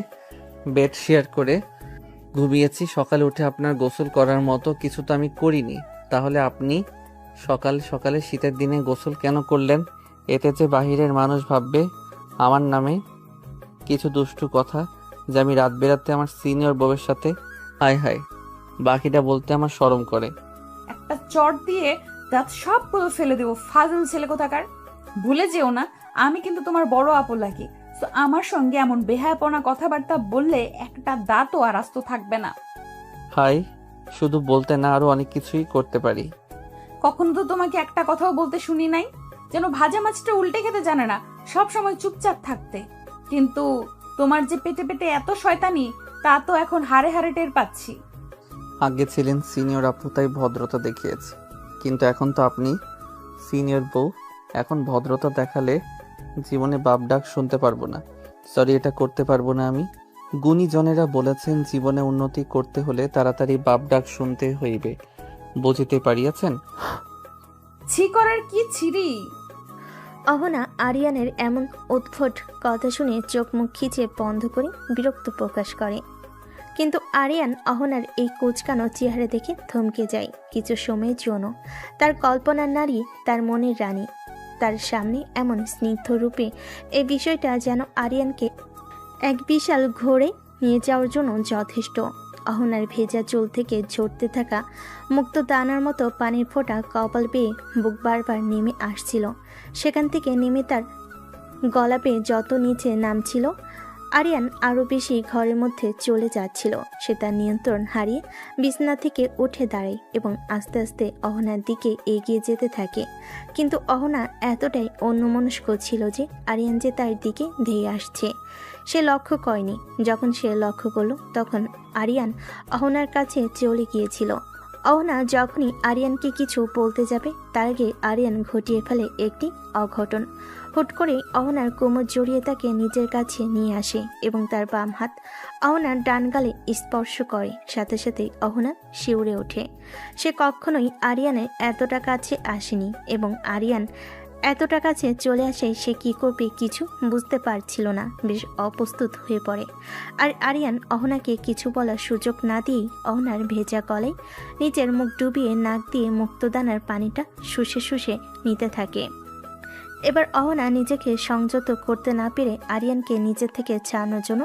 বেড শেয়ার করে ঘুমিয়েছি। সকালে উঠে আপনার গোসল করার মতো কিছু তো আমি করিনি। তাহলে আপনি সকাল সকালে শীতের দিনে গোসল কেন করলেন? এতে যে বাহিরের মানুষ ভাববে আমার নামে কিছু দুষ্টু কথা, যে আমি রাত বেরাতে আমার সিনিয়র বউয়ের সাথে। হায় হায়, বাকিটা বলতে আমার শরম করে। একটা চট দিয়ে দাঁত সবগুলো ফেলে দেবো, ফাজল ছেলে কোথাকার। ভুলে যেও না, আমি কিন্তু তোমার বড় আপু লাগি। তো আমার সঙ্গে এমন বেহায়াপনা কথাবার্তা বললে একটা দাঁতও আর আস্ত থাকবে না। হাই, শুধু বলতে না আরো অনেক কিছুই করতে পারি। কখনো তো তোমাকে একটা কথাও বলতে শুনি নাই, যেন ভাজা মাছটা উল্টে খেতে জানে না, সব সময় চুপচাপ থাকতে। কিন্তু তোমার যে পেটে পেটে এত শয়তানি, তা তো এখন হাড়ে হাড়ে টের পাচ্ছি। আগে ছিলেন সিনিয়র আপু তাই ভদ্রতা দেখিয়েছে, কিন্তু এখন তো আপনি সিনিয়র বউ, এখন ভদ্রতা দেখালে জীবনে বাপ ডাক শুনতে পারবো না। সরি, এটা করতে পারবো না আমি। গুণীজনেরা বলেছেন জীবনে উন্নতি করতে হলে তাড়াতাড়ি বাপ ডাক শুনতে হইবে, বুঝিতে পারিয়াছেন? ছি করার কি ছিরি? অহনা আরিয়ানের এমন উদ্ভট কথা শুনে চোখ মুখ খিচে বন্ধ করে বিরক্ত প্রকাশ করে। কিন্তু আরিয়ান অহনার এই কুচকানো চেহারা দেখে থমকে যায় কিছু সময়ের জন্য। তার কল্পনার নারী, তার মনের রানী, তার সামনে এমন স্নিগ্ধ রূপে এই বিষয়টা যেন আরিয়ানকে এক বিশাল ঘোরে নিয়ে যাওয়ার জন্য যথেষ্ট। অহনার ভেজা চুল থেকে ঝরতে থাকা মুক্ত দানার মতো পানির ফোঁটা কপাল বেয়ে বুক বারবার নেমে আসছিল। সেখান থেকে নেমে তার গলা পেয়ে যত নিচে নামছিল, আরিয়ান আরও বেশি ঘরের মধ্যে চলে যাচ্ছিল। সে তার নিয়ন্ত্রণ হারিয়ে বিছানা থেকে উঠে দাঁড়ায় এবং আস্তে আস্তে অহনার দিকে এগিয়ে যেতে থাকে। কিন্তু অহনা এতটাই অন্যমনস্ক ছিল যে আরিয়ান যে তার দিকে ধেয়ে আসছে সে লক্ষ্য করেনি। যখন সে লক্ষ্য করলো তখন আরিয়ান অহনার কাছে চলে গিয়েছিল। অহনা যখনই আরিয়ানকে কিছু বলতে যাবে তার আগে আরিয়ান ঘটিয়ে ফেলে একটি অঘটন। হুট করে অহনার কোমর জড়িয়ে তাকে নিজের কাছে নিয়ে আসে এবং তার বাম হাত অহনার ডান গালে স্পর্শ করে। সাথে সাথে অহনা শিউরে ওঠে। সে কখনোই আরিয়ানের এতটা কাছে আসেনি এবং আরিয়ান এতটা কাছে চলে আসে সে কি করবে কিছু বুঝতে পারছিল না, বেশ অপ্রস্তুত হয়ে পড়ে। আর আরিয়ান অহনাকে কিছু বলার সুযোগ না দিয়েই অহনার ভেজা গলায় নিজের মুখ ডুবিয়ে নাক দিয়ে মুক্তদানার পানিটা শুষে শুষে নিতে থাকে। এবার অহনা নিজেকে সংযত করতে না পেরে আরিয়ানকে নিজের থেকে ছাড়ানোর জন্য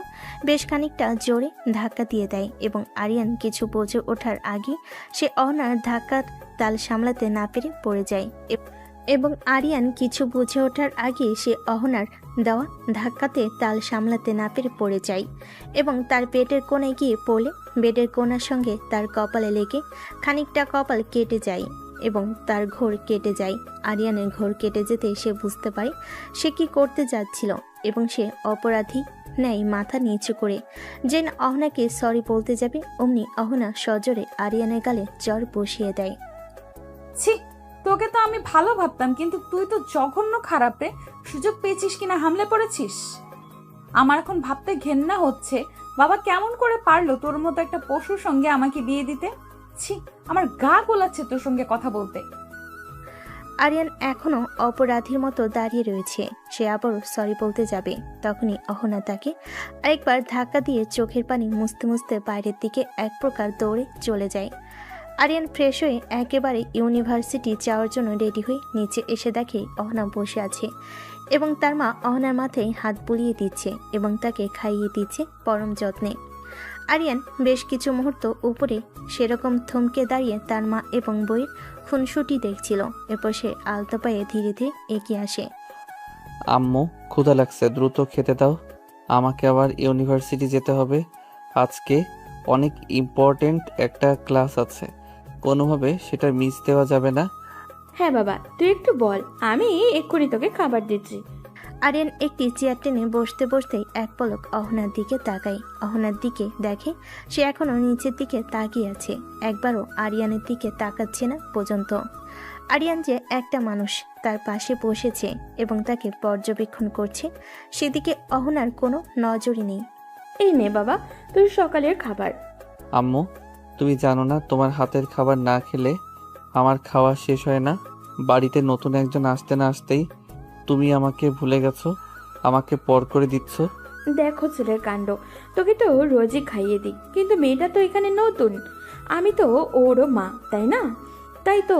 বেশ খানিকটা জোরে ধাক্কা দিয়ে দেয় এবং আরিয়ান কিছু বুঝে ওঠার আগে সে অহনার ধাক্কার তাল সামলাতে না পেরে পড়ে যায় এবং আরিয়ান কিছু বুঝে ওঠার আগে সে অহনার দেওয়া ধাক্কাতে তাল সামলাতে না পেরে পড়ে যায় এবং তার পেটের কোণে গিয়ে পড়লে বেডের কোণার সঙ্গে তার কপালে লেগে খানিকটা কপাল কেটে যায় এবং তার ঘোর কেটে যায়। আরিয়ানের ঘোর কেটে যেতে সে বুঝতে পারে সে কি করতে যাচ্ছিল এবং সে অপরাধী ন্যায় মাথা নিচু করে যেন অহনাকে সরি বলতে যাবে অমনি অহনা সজোরে আরিয়ানের গালে জ্বর বসিয়ে দেয়। ছি, তোকে তো আমি ভালো ভাবতাম, কিন্তু তুই তো জঘন্য খারাপ রে। সুযোগ পেয়েছিস কিনা হামলে পড়েছিস। আমার এখন ভাবতে ঘেন্না হচ্ছে, বাবা কেমন করে পারলো তোর মতো একটা পশুর সঙ্গে আমাকে বিয়ে দিতে। ছি, আমার গা গোলাচ্ছে তোর সঙ্গে কথা বলতে। আরিয়ান এখনো অপরাধীর মতো দাঁড়িয়ে রয়েছে। সে আবারও সরি বলতে যাবে তখনই অহনা তাকে আরেকবার ধাক্কা দিয়ে চোখের পানি মুছতে মুছতে বাইরের দিকে এক প্রকার দৌড়ে চলে যায়। আরিয়ান ফ্রেশ হয়ে একেবারে ইউনিভার্সিটি যাওয়ার জন্য রেডি হয়ে নিচে এসে দেখে অহনা বসে আছে এবং তার মা অহনার মাথায় হাত বুলিয়ে দিচ্ছে এবং তাকে খাইয়ে দিচ্ছে পরম যত্নে। আরিয়ান বেশ কিছু মুহূর্ত উপরে সেরকম থমকে দাঁড়িয়ে তার মা এবং বইয়ের খুনসুটি দেখছিল। এরপর সে আলতো পায়ে ধীরে ধীরে এগিয়ে আসে। আম্মু, ক্ষুধা লাগছে, দ্রুত খেতে দাও। আমাকে আবার ইউনিভার্সিটি যেতে হবে। আজকে অনেক ইম্পর্টেন্ট একটা ক্লাস আছে, কোনোভাবে সেটা মিস দেওয়া যাবে না। হ্যাঁ বাবা, তুই একটু বল, আমি এক্ষুনি তোকে খাবার দিচ্ছি। আরিয়ান একটি চেয়ার টেনে বসতে বসতেই এক পলক অহনার দিকে তাকায়। অহনার দিকে দেখে সে এখনো নিচের দিকে তাকিয়ে আছে, একবারও আরিয়ানের দিকে তাকাচ্ছে না পর্যন্ত। আরিয়ান যে একটা মানুষ তার পাশে বসেছে এবং তাকে পর্যবেক্ষণ করছে, সেদিকে অহনার কোনো নজরই নেই। এই নে বাবা, তুই সকালের খাবার। আম্মু, তুমি জানো না তোমার হাতের খাবার না খেলে আমার খাওয়া শেষ হয় না। বাড়িতে নতুন একজন আসতে না আসতেই তুমি আমাকে ভুলে গেছো, আমাকে পর করে দিচ্ছ। দেখো ছেলের কাণ্ড, তোকে তো রোজই খাইয়ে দিই, কিন্তু মেয়েটা তো এখানে নতুন, আমি তো ওরও মা, তাই না? তাই তো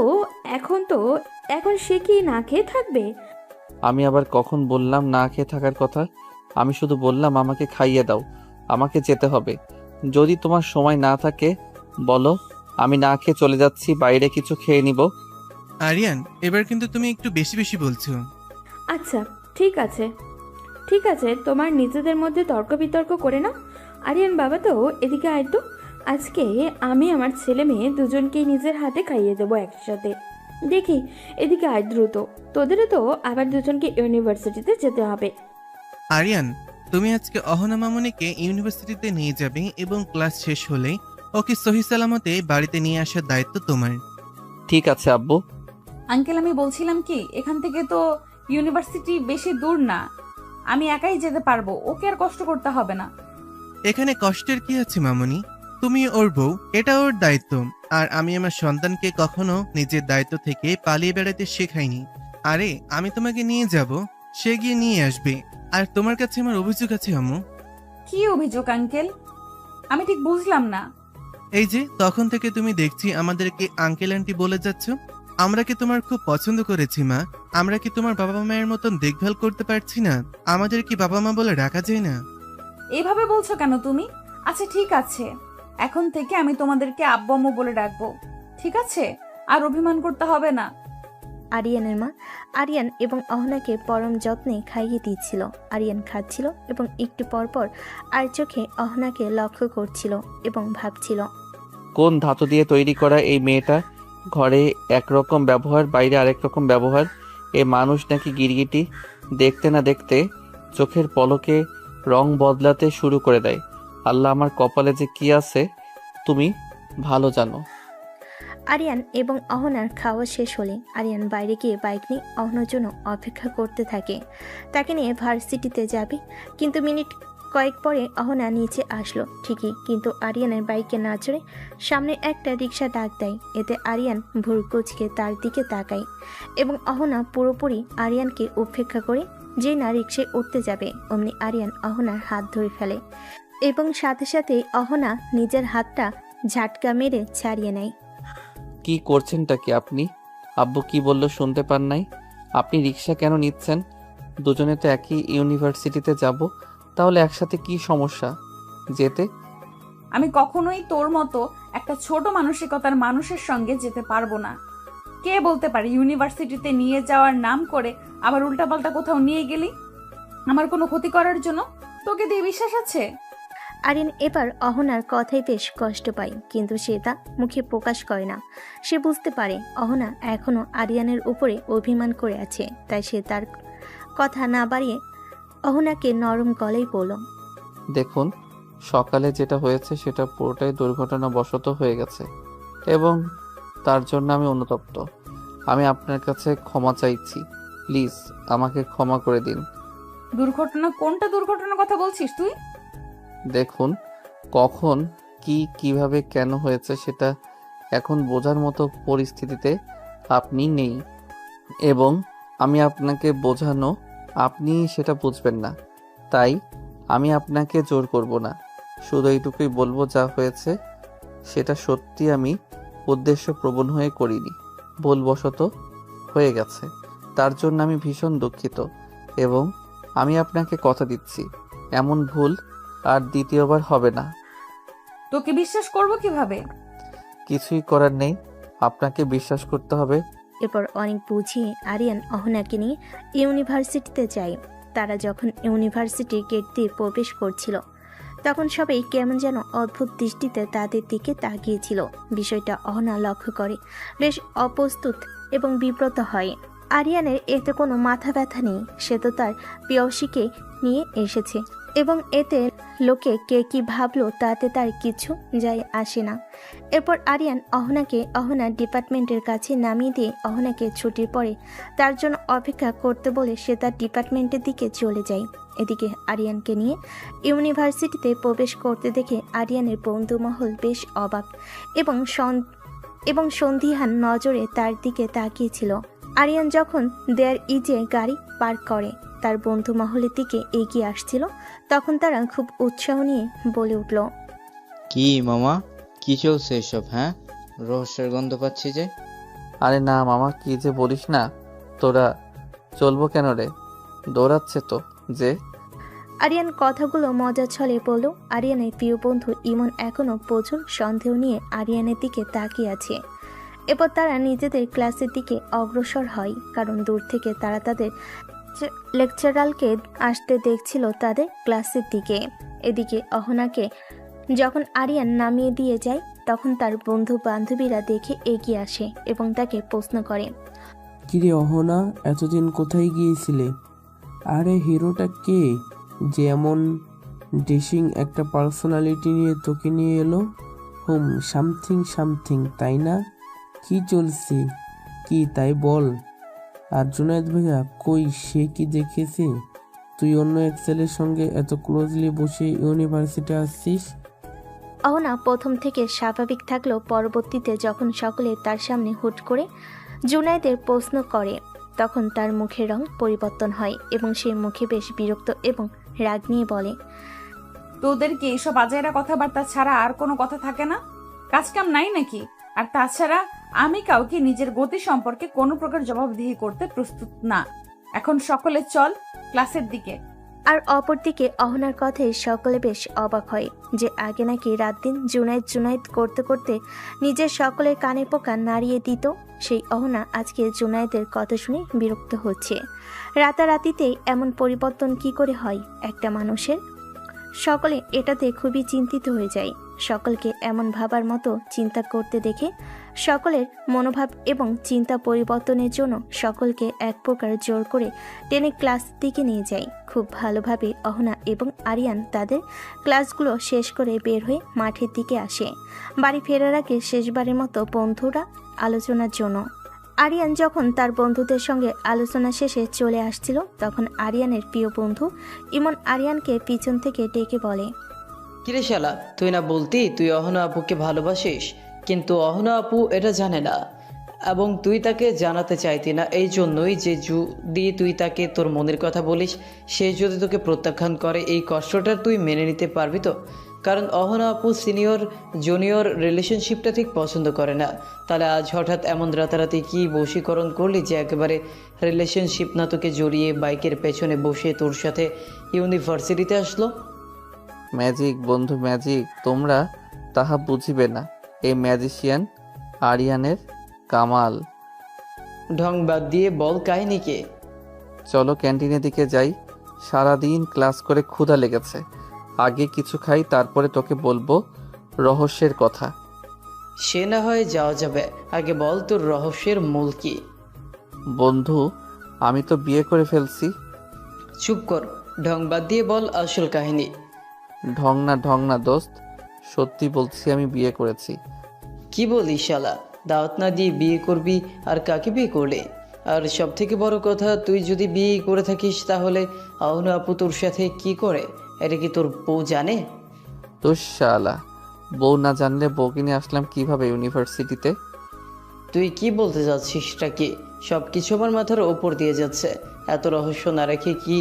এখন সে কি না খেয়ে থাকবে? আমি আবার কখন বললাম না খেয়ে থাকার কথা? আমি শুধু বললাম আমাকে খাইয়ে দাও, আমাকে যেতে হবে। যদি তোমার সময় না থাকে বলো, আমি না খেয়ে চলে যাচ্ছি, বাইরে কিছু খেয়ে নিব। আরিয়ান, এবার কিন্তু তুমি একটু বেশি বেশি বলছো। আচ্ছা ঠিক আছে, তোমার নিজেদের মধ্যে তর্ক বিতর্ক করে না। আরিয়ান বাবা তো এদিকে আয় তো, আজকে আমি আমার ছেলে মেয়ে দুজনকেই নিজের হাতে খাইয়ে দেবো একসাথে। দেখি এদিকে আয় দ্রুত, তোদেরও তো আবার দুজনকে ইউনিভার্সিটিতে যেতে হবে। আরিয়ান, তুমি আজকে অহনা মামনিকে ইউনিভার্সিটিতে নিয়ে যাবে এবং ক্লাস শেষ হলে ওকে সহি সালামতে বাড়িতে নিয়ে আসার দায়িত্ব তোমার। ঠিক আছে আব্বু। আঙ্কেল, আমি বলছিলাম কি, এখান থেকে তো ইউনিভার্সিটি বেশি দূর না, আমি একাই যেতে পারবো, ওকে আর কষ্ট করতে হবে না। এখানে কষ্টের কি আছে মামনি? তুমি ওর বউ, এটা ওর দায়িত্ব। আর আমি আমার সন্তানকে কখনো নিজের দায়িত্ব থেকে পালিয়ে বেড়াতে শেখাইনি। আরে আমি তোমাকে নিয়ে যাব, সে গিয়ে নিয়ে আসবে। আর তোমার কাছে আমার অভিযোগ আছে আম্মু। কি অভিযোগ আঙ্কেল? আমি ঠিক বুঝলাম না। এই যে তখন থেকে তুমি দেখছি আমাদেরকে আঙ্কেল আন্টি বলে যাচ্ছ। আমরা কি তোমার খুব পছন্দ করেছি মা? আমরা কি তোমার বাবা মায়ের মতন দেখভাল করতে পারছি না? আমাদের কি বাবা মা বলে ডাকা যায় না? এইভাবে বলছো কেন তুমি? আচ্ছা ঠিক আছে, এখন থেকে আমি তোমাদেরকে আব্বু আম্মু বলে ডাকবো, ঠিক আছে? আর অভিমান করতে হবে না। আরিয়ানের মা আরিয়ান এবং অহনাকে পরম যত্নে খাইয়ে দিচ্ছিল। আরিয়ান খাচ্ছিল এবং একটু পরপর আর চোখে অহনাকে লক্ষ্য করছিল এবং ভাবছিল, কোন ধাতু দিয়ে তৈরি করা এই মেয়েটা? ঘরে একরকম ব্যবহার, বাইরে আরেক রকম ব্যবহার। এ মানুষ নাকি গিরগিটি? দেখতে না দেখতে চোখের পলকে রং বদলাতে শুরু করে দেয়। আল্লাহ, আমার কপালে যে কি আছে তুমি ভালো জানো। আরিয়ান এবং অহনার খাওয়া শেষ হলে আরিয়ান বাইরে গিয়ে বাইক নিয়ে অহনার জন্য অপেক্ষা করতে থাকে। তাকে নিয়ে ভার্সিটিতে যাবে, কিন্তু মিনিট কয়েক পরে অহনা নিচে আসলো ঠিকই, কিন্তু আরিয়ানের বাইকে না চড়ে সামনে একটা রিক্সা ডাক দেয়। এতে আরিয়ান ভুর কুচকে তার দিকে তাকায় এবং অহনা পুরোপুরি আরিয়ানকে উপেক্ষা করে যে না রিক্সায় উঠতে যাবে, অমনি আরিয়ান অহনার হাত ধরে ফেলে এবং সাথে সাথে অহনা নিজের হাতটা ঝাটকা মেরে ছাড়িয়ে নেয়। কি করছেনটা কি আপনি? আব্বু কি বলল শুনতে পান নাই? আপনি রিক্সা কেন নিচ্ছেন? দুজনে তো একই ইউনিভার্সিটিতে যাব, তাহলে একসাথে কি সমস্যা যেতে? আমি কখনোই তোর মতো একটা ছোট মানসিকতার মানুষের সঙ্গে যেতে পারবো না। কে বলতে পারে ইউনিভার্সিটিতে নিয়ে যাওয়ার নাম করে আবার উল্টাপাল্টা কোথাও নিয়ে গেলি আমার কোনো ক্ষতি করার জন্য? তোকে দিয়ে বিশ্বাস আছে? আরিয়ান এবার অহনার কথাই বেশ কষ্ট পায়, কিন্তু সে তা মুখে প্রকাশ করে না। সে বুঝতে পারে অহনা এখনো আরিয়ানের উপরে অভিমান করে আছে, তাই সে তার কথা না বাড়িয়ে অহনাকে নরম গলায় বলল, দেখুন, সকালে যেটা হয়েছে সেটা পুরোটাই দুর্ঘটনাবশত হয়ে গেছে এবং তার জন্য আমি অনুতপ্ত। আমি আপনার কাছে ক্ষমা চাইছি। প্লিজ আমাকে ক্ষমা করে দিন। দুর্ঘটনা? কোনটা দুর্ঘটনার কথা বলছিস তুই? দেখুন, কখন কি কিভাবে কেন হয়েছে সেটা এখন বোঝার মতো পরিস্থিতিতে আপনি নেই এবং আমি আপনাকে বোঝানো আপনি সেটা বুঝবেন না, তাই আমি আপনাকে জোর করব না। শুধু এইটুকুই বলবো, যা হয়েছে সেটা সত্যি আমি উদ্দেশ্যপ্রবণ হয়ে করিনি, ভুলবশত হয়ে গেছে। তার জন্য আমি ভীষণ দুঃখিত এবং আমি আপনাকে কথা দিচ্ছি এমন ভুল আর দ্বিতীয়বার হবে না। তোকে বিশ্বাস করব কিভাবে? কিছুই করার নেই, আপনাকে বিশ্বাস করতে হবে। এরপর অনেক বুঝিয়ে আরিয়ান অহনাকে নিয়ে ইউনিভার্সিটিতে যায়। তারা যখন ইউনিভার্সিটির গেট দিয়ে প্রবেশ করছিল তখন সবাই কেমন যেন অদ্ভুত দৃষ্টিতে তাদের দিকে তাকিয়েছিল। বিষয়টা অহনা লক্ষ্য করে, বেশ অপ্রস্তুত এবং বিব্রত হয়। আরিয়ানের এতে কোনো মাথা ব্যথা নেই, সে তো তার প্রেয়সীকে নিয়ে এসেছে এবং এতে লোকে কে কি ভাবলো তাতে তার কিছু যায় আসে না। এরপর আরিয়ান অহনাকে অহনার ডিপার্টমেন্টের কাছে নামিয়ে দিয়ে অহনাকে ছুটির পরে তার জন্য অপেক্ষা করতে বলে সে তার ডিপার্টমেন্টের দিকে চলে যায়। এদিকে আরিয়ানকে নিয়ে ইউনিভার্সিটিতে প্রবেশ করতে দেখে আরিয়ানের বন্ধুমহল বেশ অবাক এবং সন্দিহান নজরে তার দিকে তাকিয়েছিল। আরিয়ান যখন দেয়ার ইজে গাড়ি পার্ক করে তার বন্ধু মহলের দিকে এগিয়ে আসছিল, তখন তারা খুব উৎসাহ নিয়ে বলে উঠল, কি মামা, কি চলছে এসব? হ্যাঁ, রহস্যের গন্ধ পাচ্ছি যে। আরে না মামা, কি যে বলিস না। তোরা চলবো কেন রে? দৌড়াচ্ছে তো যে। আরিয়ান কথাগুলো মজা ছলে বলল। আরিয়ানের প্রিয় বন্ধু ইমন এখনো প্রচুর সন্দেহ নিয়ে আরিয়ানের দিকে তাকিয়ে আছে। এরপর তারা নিজেদের ক্লাসের দিকে অগ্রসর হয়, কারণ দূর থেকে তারা তাদের লেকচারালকে আসতে দেখছিল তাদের ক্লাসের দিকে। এদিকে অহনাকে যখন আরিয়ান নামিয়ে দিয়ে যায় তখন তার বন্ধু বান্ধবীরা দেখে এগিয়ে আসে এবং তাকে প্রশ্ন করে, কিরে অহনা, এতদিন কোথায় গিয়েছিলে? আরে হিরোটা কে যে এমন ডেশিং একটা পার্সোনালিটি নিয়ে তোকে নিয়ে এলো? সামথিং তাই না? কি চলছে কি তাই বল। আর জুনায়েদ ভাইয়া কই, সে কি দেখেছে তুই অন্য এক ছেলের সঙ্গে এত ক্লোজলি বসে ইউনিভার্সিটি আসছিস? অহনা প্রথম থেকে স্বাভাবিক থাকলেও পরবর্তীতে যখন সকলে তার সামনে হুট করে জুনায়েদের প্রশ্ন করে তখন তার মুখের রং পরিবর্তন হয় এবং সে মুখে বেশ বিরক্ত এবং রাগ নিয়ে বলে, তোদের কি এইসব আজাইরা কথাবার্তা ছাড়া আর কোনো কথা থাকে না? কাজকাম নাই নাকি? আর তাছাড়া আমি কাউকে নিজের গতি সম্পর্কে কোনো প্রকার জবাবদিহি করতে প্রস্তুত না। এখন সকলে চল ক্লাসের দিকে। আর অপরদিকে অহনার কথায় সকলে বেশ অবাক হয় যে আগে নাকি রাত দিন জুনায়েদ জুনায়েদ করতে করতে নিজের সকলের কানে পোকা নাড়িয়ে দিত, সেই অহনা আজকে জুনায়েদের কথা শুনে বিরক্ত হচ্ছে। রাতারাতিতেই এমন পরিবর্তন কি করে হয় একটা মানুষের? সকলে এটাতে খুবই চিন্তিত হয়ে যায়। সকলকে এমন ভাবার মতো চিন্তা করতে দেখে সকলের মনোভাব এবং চিন্তা পরিবর্তনের জন্য সকলকে এক প্রকার জোর করে টেনে ক্লাস দিকে নিয়ে যায়। খুব ভালোভাবে অহনা এবং আরিয়ান তাদের ক্লাসগুলো শেষ করে বের হয়ে মাঠের দিকে আসে বাড়ি ফেরার আগে শেষবারের মতো বন্ধুরা আলোচনার জন্য। আরিয়ান যখন তার বন্ধুদের সঙ্গে আলোচনা শেষে চলে আসছিল তখন আরিয়ানের প্রিয় বন্ধু ইমন আরিয়ানকে পিছন থেকে ডেকে বলে, কিরে শালা, তুই না বলতি তুই অহনা আপুকে ভালোবাসিস, কিন্তু অহনা আপু এটা জানে না এবং তুই তাকে জানাতে চাইতি না। এই জন্যই যে যদি তুই তাকে তোর মনের কথা বলিস, সে যদি তোকে প্রত্যাখ্যান করে, এই কষ্টটা তুই মেনে নিতে পারবি তো? কারণ অহনা আপু সিনিয়র জুনিয়র রিলেশনশিপটা ঠিক পছন্দ করে না। তাহলে আজ হঠাৎ এমন রাতারাতি কি বশীকরণ করলি যে একেবারে রিলেশনশিপ না তোকে জড়িয়ে বাইকের পেছনে বসে তোর সাথে ইউনিভার্সিটিতে আসলো? ম্যাজিক বন্ধু ম্যাজিক, তোমরা তাহা বুঝিবে না। এই ম্যাজিশিয়ান আরিয়ানের কামাল। ঢং বাদ দিয়ে বল কাহিনীকে। চলো ক্যান্টিনের দিকে যাই, সারাদিন ক্লাস করে ক্ষুধা লেগেছে। আগে কিছু খাই, তারপরে তোকে বলবো রহস্যের কথা। সে না হয় যাওয়া যাবে, আগে বল তোর রহস্যের মূল কি? বন্ধু, আমি তো বিয়ে করে ফেলছি। চুপ কর, ঢং বাদ দিয়ে বল আসল কাহিনী। ঢং না দোস্ত, সত্যি বলছি আমি বিয়ে করেছি। কি বলিস শালা, দাওয়াত না দিয়ে বিয়ে করবি? আর কাকে বিয়ে করলে? আর সব থেকে বড় কথা, তুই যদি বিয়ে করে থাকিস তাহলে অহনা আপু তোর সাথে কি করে? এটা কি তোর বউ জানে? তো শালা, বউ না জানলে বউকে নিয়ে আসলাম কিভাবে ইউনিভার্সিটিতে? তুই কি বলতে চাচ্ছিসটা কি? সব কিছু আমার মাথার ওপর দিয়ে যাচ্ছে। এত রহস্য না রেখে কি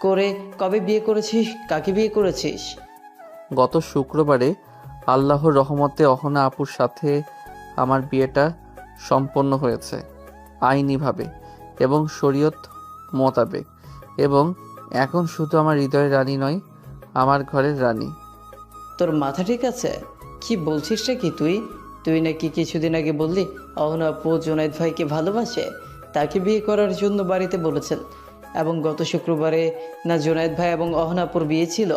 করে, কবে বিয়ে করেছিস, কাকে বিয়ে করেছিস? গত শুক্রবারে আল্লাহর রহমতে অহনা আপুর সাথে আমার বিয়েটা সম্পন্ন হয়েছে আইনিভাবে এবং শরীয়ত মোতাবেক। এবং এখন শুধু আমার হৃদয়ের রানী নয়, আমার ঘরের রানী। তোর মাথা ঠিক আছে? কি বলছিসটা কি তুই? তুই নাকি কিছুদিন আগে বললি অহনা আপু জুনায়েদ ভাইকে ভালোবাসে, তাকে বিয়ে করার জন্য বাড়িতে বলেছেন, এবং গত শুক্রবারে না জুনায়েদ ভাই এবং অহনা আপুর বিয়ে ছিল,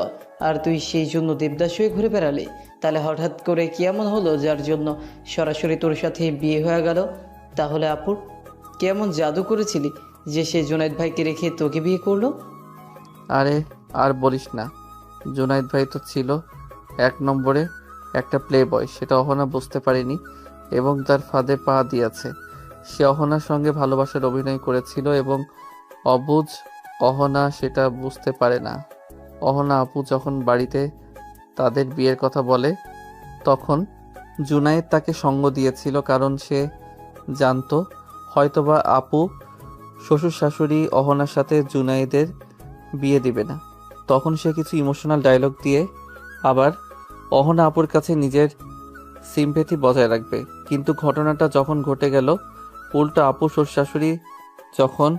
আর তুই সেই জন্য দেবদাস হয়ে ঘুরে বেড়ালি। তাহলে হঠাৎ করে কি এমন হলো যার জন্য সরাসরি তোর সাথে বিয়ে হয়ে গেল? তাহলে আপুর কেমন জাদু করেছিলি যে সে জুনায়েদ ভাইকে রেখে তোকে বিয়ে করলো? আরে আর বলিস না, জুনায়েদ ভাই তো ছিল এক নম্বরে একটা প্লে বয়, সেটা অহনা বুঝতে পারেনি এবং তার ফাঁদে পা দিয়েছে। সে অহনার সঙ্গে ভালোবাসার অভিনয় করেছিল এবং অবুঝ অহনা সেটা বুঝতে পারে না। অহনা আপু যখন বাড়িতে তাদের বিয়ের কথা বলে তখন জুনায়েদ তাকে সঙ্গ দিয়েছিল, কারণ সে জানতো হয়তোবা আপু শ্বশুর শাশুড়ি অহনার সাথে জুনায়েদের বিয়ে দিবে না। তখন সে কিছু ইমোশনাল ডায়লগ দিয়ে আবার অহনা আপুর কাছে নিজের সিম্প্যাথি বজায় রাখবে। কিন্তু ঘটনাটা যখন ঘটে গেল উল্টো, আপু শ্বশুর শাশুড়ি যখন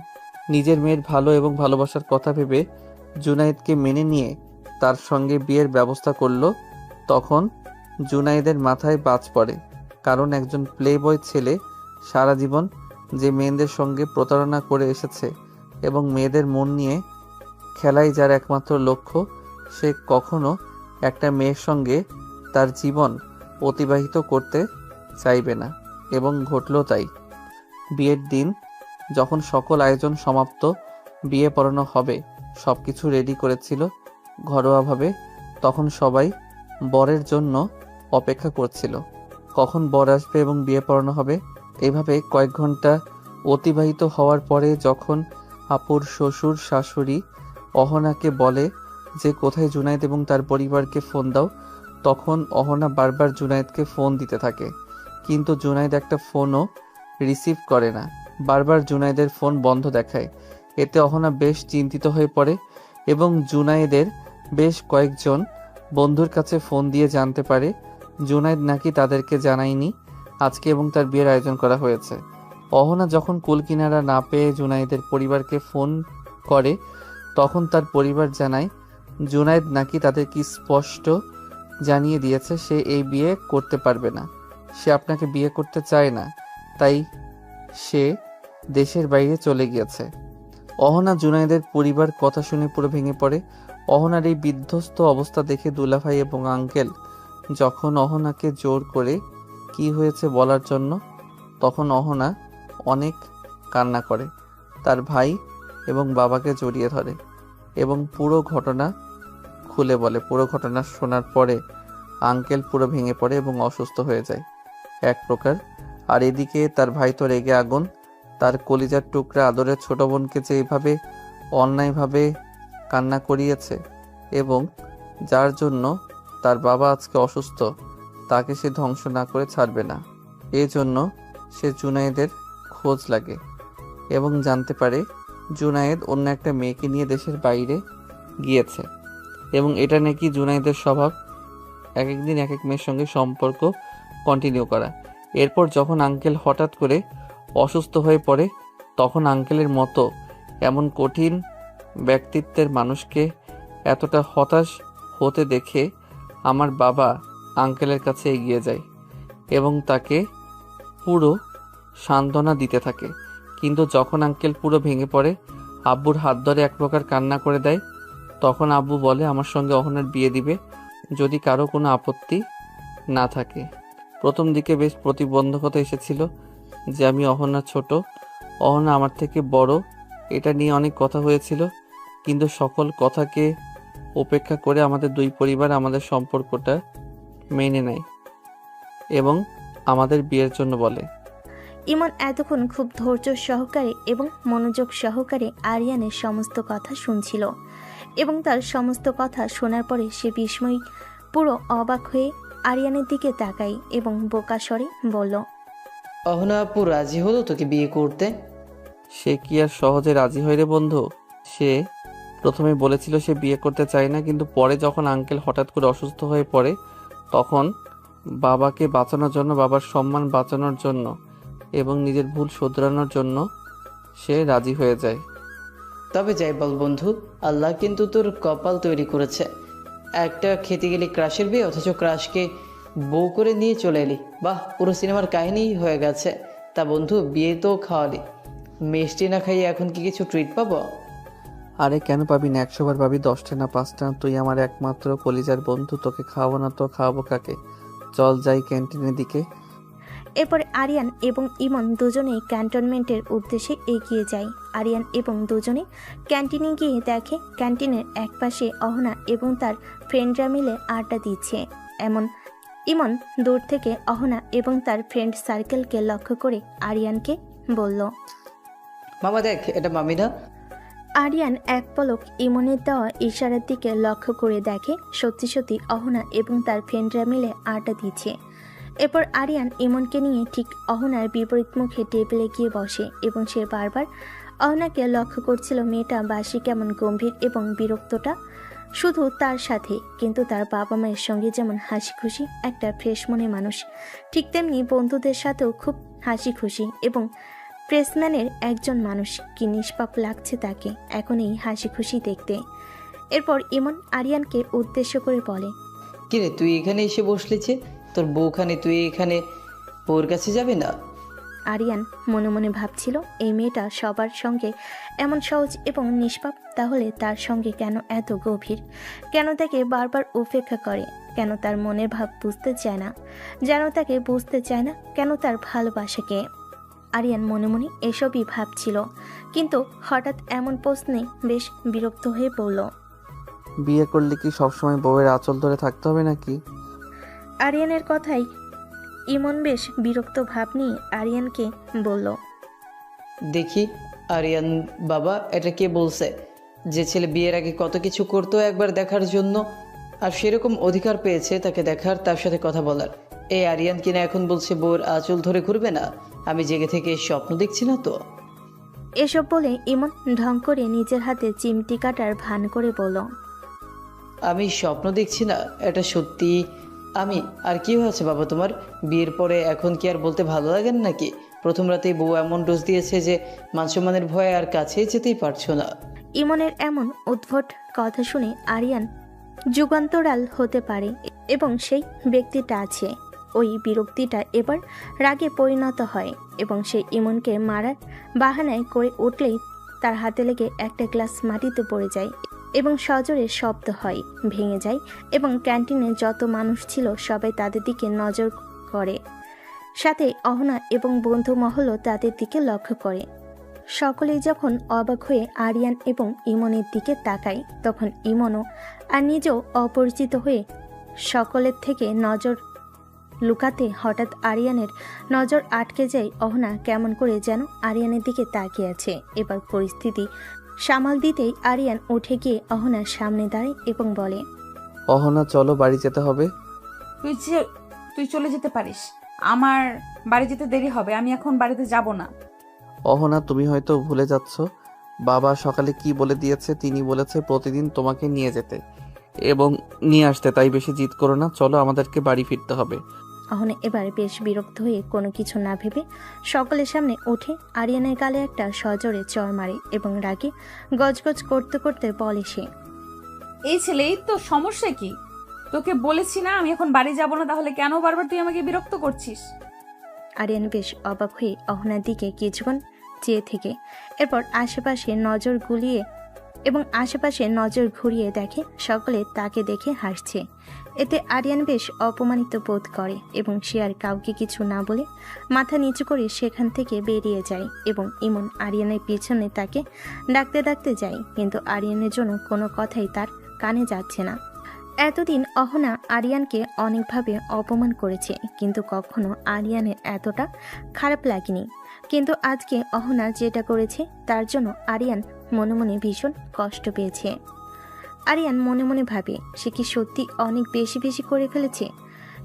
নিজের মেয়ের ভালো এবং ভালোবাসার কথা ভেবে জুনায়েদকে মেনে নিয়ে তার সঙ্গে বিয়ের ব্যবস্থা করলো, তখন জুনায়েদের মাথায় বাজ পড়ে। কারণ একজন প্লে বয় ছেলে সারা জীবন যে মেয়েদের সঙ্গে প্রতারণা করে এসেছে এবং মেয়েদের মন নিয়ে খেলাই যার একমাত্র লক্ষ্য, সে কখনো একটা মেয়ের সঙ্গে তার জীবন অতিবাহিত করতে চাইবে না। এবং ঘটল তাই। বিয়ের দিন যখন সকল আয়োজন সমাপ্ত, বিয়ে পড়ানো হবে, সব কিছু রেডি করেছিল ঘরোয়াভাবে, তখন সবাই বরের জন্য অপেক্ষা করছিল কখন বর আসবে এবং বিয়ে পড়ানো হবে। এইভাবে কয়েক ঘন্টা অতিবাহিত হওয়ার পরে যখন আপুর শ্বশুর শাশুড়ি অহনাকে বলে যে কোথায় জুনায়েদ এবং তার পরিবারকে ফোন দাও, তখন অহনা বারবার জুনায়েদকে ফোন দিতে থাকে, কিন্তু জুনায়েদ একটা ফোনও রিসিভ করে না। বারবার জুনায়েদের ফোন বন্ধ দেখায়। এতে অহনা বেশ চিন্তিত হয়ে পড়ে এবং জুনায়েদের বেশ কয়েকজন বন্ধুর কাছে ফোন দিয়ে জানতে পারে জুনায়েদ নাকি তাদেরকে জানায়নি আজকে এবং তার বিয়ের আয়োজন করা হয়েছে। অহনা যখন কুল কিনারা না পেয়ে জুনায়েদের পরিবারকে ফোন করে, তখন তার পরিবার জানায় জুনায়েদ নাকি তাদেরকে স্পষ্ট জানিয়ে দিয়েছে সে এই বিয়ে করতে পারবে না, সে আপনাকে বিয়ে করতে চায় না, তাই সে দেশের বাইরে চলে গিয়েছে। অহনা জুনায়েদের পরিবার কথা শুনে পুরো ভেঙে পড়ে। অহনার এই বিধ্বস্ত অবস্থা দেখে দুলাভাই এবং আঙ্কেল যখন অহনাকে জোর করে কি হয়েছে বলার জন্য, তখন অহনা অনেক কান্না করে, তার ভাই এবং বাবাকে জড়িয়ে ধরে এবং পুরো ঘটনা খুলে বলে। পুরো ঘটনা শোনার পরে আঙ্কেল পুরো ভেঙে পড়ে এবং অসুস্থ হয়ে যায় এক প্রকার। আর এদিকে তার ভাই তো রেগে আগুন, তার কলিজার টুকরা আদরের ছোট বোনকে যে এইভাবে অন্যায়ভাবে কান্না করিয়েছে এবং যার জন্য তার বাবা আজকে অসুস্থ, তাকে সে ধ্বংস না করে ছাড়বে না। এই জন্য সে জুনায়েদের খোঁজ লাগে এবং জানতে পারে জুনায়েদ অন্য একটা মেয়েকে নিয়ে দেশের বাইরে গিয়েছে এবং এটা নাকি জুনায়েদের স্বভাব, এক একদিন এক এক মেয়ের সঙ্গে সম্পর্ক কন্টিনিউ করা। এরপর যখন আঙ্কেল হঠাৎ করে অসুস্থ হয়ে পড়ে, তখন আঙ্কেলের মতো এমন কঠিন ব্যক্তিত্বের মানুষকে এতটা হতাশ হতে দেখে আমার বাবা আঙ্কেলের কাছে এগিয়ে যায় এবং তাকে পুরো সান্ত্বনা দিতে থাকে। কিন্তু যখন আঙ্কেল পুরো ভেঙে পড়ে, আব্বুর হাত ধরে এক প্রকার কান্না করে দেয়। তখন আব্বু বলে আমার সঙ্গে অহনার বিয়ে দিবে যদি কারো কোনো আপত্তি না থাকে। প্রথম দিকে বেশ প্রতিবন্ধকতা এসেছিল যে আমি অহনা ছোট, অহনা আমার থেকে বড়, এটা নিয়ে অনেক কথা হয়েছিল, কিন্তু সকল কথাকে উপেক্ষা করে আমাদের দুই পরিবার আমাদের সম্পর্কটা মেনে নেয় এবং আমাদের বিয়ের জন্য বলে। ইমন এতক্ষণ খুব ধৈর্য সহকারে এবং মনোযোগ সহকারে আরিয়ানের সমস্ত কথা শুনছিল এবং তার সমস্ত কথা শোনার পরে সে বিস্ময় পুরো অবাক হয়ে আরিয়ানের দিকে তাকায় এবং বোকা স্বরে বলল, অহনা আপু রাজি হলো তোকে বিয়ে করতে? সে কি আর সহজে রাজি হয় রে বন্ধু? সে প্রথমে বলেছিল সে বিয়ে করতে চায় না, কিন্তু পরে যখন আঙ্কেল হঠাৎ করে অসুস্থ হয়ে পড়ে, তখন বাবাকে বাঁচানোর জন্য, বাবার সম্মান বাঁচানোর জন্য এবং নিজের ভুল শুধরানোর জন্য সে রাজি হয়ে যায়। তবে যাই বল বন্ধু, আল্লাহ কিন্তু তোর কপাল তৈরি করেছে। একটা খেতে গেলি ক্রাশের বিয়ে, অথচ ক্রাশকে বউ করে নিয়ে চলে এলি। বাহ, পুরো সিনেমার কাহিনী হয়ে গেছে। তা বন্ধু, বিয়ে তো খাওয়ালি, মিষ্টি না খাইয়ে এখন কি কিছু ট্রিট পাবো? আরে কেন পাবি না, 100 বার পাবি, 10টা না 5টা না। তুই আমার একমাত্র কলিজার বন্ধু, তোকে খাওয়াবো না তো খাওয়াবো কাকে? চল যাই ক্যান্টিনের দিকে। এরপরে আরিয়ান এবং ইমন দুজনেই ক্যান্টনমেন্টের উদ্দেশ্যে এগিয়ে যায়। আরিয়ান এবং দুজনে ক্যান্টিনে গিয়ে দেখে ক্যান্টিনের একপাশে অহনা এবং তার ফ্রেন্ডরা মিলে আড্ডা দিচ্ছে। ইমন দূর থেকে অহনা এবং তার ফ্রেন্ড সার্কেলকে লক্ষ্য করে আরিয়ানকে বলল, মামা দেখ, এটা মামিনা। আরিয়ান এক পলক ইমনের দেওয়া ইশারার দিকে লক্ষ্য করে দেখে সত্যি সত্যি অহনা এবং তার ফ্রেন্ডরা মিলে আড্ডা দিচ্ছে। এরপর আরিয়ান ইমনকে নিয়ে ঠিক অহনার বিপরীত মুখে টেবিলে গিয়ে বসে এবং সে বারবার অহনাকে লক্ষ্য করছিল। মেয়েটা বাসি কেমন গম্ভীর এবং বিরক্তটা শুধু তার সাথে, কিন্তু তার বাবা মায়ের সঙ্গে যেমন হাসি খুশি একটা ফ্রেশ মনে মানুষ, ঠিক তেমনি বন্ধুদের সাথেও খুব হাসি খুশি এবং প্রেসম্যানের একজন মানুষ। কি নিষ্পাপ লাগছে তাকে এখন এই হাসি খুশি দেখতে। এরপর ইমন আরিয়ানকে উদ্দেশ্য করে বলে, কিরে তুই এখানে এসে বসলি যে? তোর বউখানে তুই এখানে বউর কাছে যাবি না? আরিয়ান মনে মনে ভাবছিল এই মেয়েটা সবার সঙ্গে এমন সহজ এবং নিষ্পাপ, তাহলে তার সঙ্গে কেন এত গভীর? কেন তাকে বারবার উপেক্ষা করে? কেন তার মনের ভাব বুঝতে চায় না? যেন তাকে বুঝতে চায় না কেন তার ভালোবাসাকে? আরিয়ান মনে মনে এসবই ভাবছিল, কিন্তু হঠাৎ এমন প্রশ্নে বেশ বিরক্ত হয়ে পড়ল। বিয়ে করলে কি সবসময় বউয়ের আঁচল ধরে থাকতে হবে নাকি? আরিয়ানের কথাই ইমন বেশ বিরক্ত ভাব নিয়ে আরিয়ানকে বলল, দেখি আরিয়ান বাবা, এটা কে বলছে যে ছেলে বিয়ের আগে কত কিছু করতো একবার দেখার জন্য, আর সেরকম অধিকার পেয়েছে তাকে দেখার, তার সাথে কথা বলার। এই আরিয়ান কিনা এখন বলছে বউর আঁচল ধরে ঘুরবে না? আমি জেগে থেকে স্বপ্ন দেখছি না তো? এসব বলে ইমন ঢং করে নিজের হাতে চিমটি কাটার ভান করে বলল, আমি স্বপ্ন দেখছি না, এটা সত্যি আমি। আর কি হয়েছে বাবা তোমার? বিয়ের পরে এখন কি আর বলতে ভালো লাগে না নাকি? প্রথম রাতেই বউ এমন ডোজ দিয়েছে যে মানসম্মানের ভয়ে আর কাছে যেতেই পারছো না। ইমনের এমন উদ্ভট কথা শুনে আরিয়ান যুগান্তরাল হতে পারে এবং সেই ব্যক্তিটা আছে। ওই বিরক্তিটা এবার রাগে পরিণত হয় এবং সে ইমনকে মারার বাহানায় করে উঠলেই তার হাতে লেগে একটা গ্লাস মাটিতে পড়ে যায় এবং সজোরে শব্দ হয়, ভেঙে যায় এবং ক্যান্টিনে যত মানুষ ছিল সবাই তাদের দিকে নজর করে। সাথে অহনা এবং বন্ধু মহলও তাদের দিকে লক্ষ্য করে। সকলেই যখন অবাক হয়ে আরিয়ান এবং ইমনের দিকে তাকায়, তখন ইমনও আর নিজেও অপরিচিত হয়ে সকলের থেকে নজর লুকাতে হঠাৎ আরিয়ানের নজর আটকে যায়। অহনা কেমন করে যেন আরিয়ানের দিকে তাকিয়ে আছে। এবার পরিস্থিতি সামাল দিতেই আরিয়ান উঠে গিয়ে অহনার সামনে দাঁড়ায় এবং বলে, অহনা চলো, বাড়ি যেতে হবে। তুই চলে যেতে পারিস, আমার বাড়ি যেতে দেরি হবে, আমি এখন বাড়িতে যাব না। অহনা, তুমি হয়তো ভুলে যাচ্ছ, বাবা সকালে কি বলে দিয়েছে। তিনি বলেছে প্রতিদিন তোমাকে নিয়ে যেতে এবং নিয়ে আসতে, তাই বেশি জিদ করো না, চলো আমাদেরকে বাড়ি ফিরতে হবে। অহনা এবার বেশ বিরক্ত হয়ে কোনো কিছু না ভেবে সকলের সামনে উঠে আরিয়ানের গালে একটা সজোরে চড় মারে এবং রাগে গজগজ করতে করতে বলে সে, এই ছেলে, এই তো সমস্যা কি? তোকে বলেছি না আমি এখন বাড়ি যাব না, তাহলে কেন বারবার তুই আমাকে বিরক্ত করছিস? আরিয়ান বেশ অবাক হয়ে অহনার দিকে কিছুক্ষণ চেয়ে থেকে এরপর আশেপাশে নজর ঘুরিয়ে দেখে সকলে তাকে দেখে হাসছে। এতে আরিয়ান বেশ অপমানিত বোধ করে এবং সে আর কাউকে কিছু না বলে মাথা নিচু করে সেখান থেকে বেরিয়ে যায় এবং ইমন আরিয়ানের পিছনে তাকে ডাকতে ডাকতে যায়, কিন্তু আরিয়ানের জন্য কোনো কথাই তার কানে যাচ্ছে না। এতদিন অহনা আরিয়ানকে অনেকভাবে অপমান করেছে, কিন্তু কখনো আরিয়ানের এতটা খারাপ লাগেনি। কিন্তু আজকে অহনা যেটা করেছে তার জন্য আরিয়ান মনে মনে ভীষণ কষ্ট পেয়েছে। আরিয়ান মনে মনে ভাবে, সে কি সত্যি অনেক বেশি বেশি করে ফেলেছে?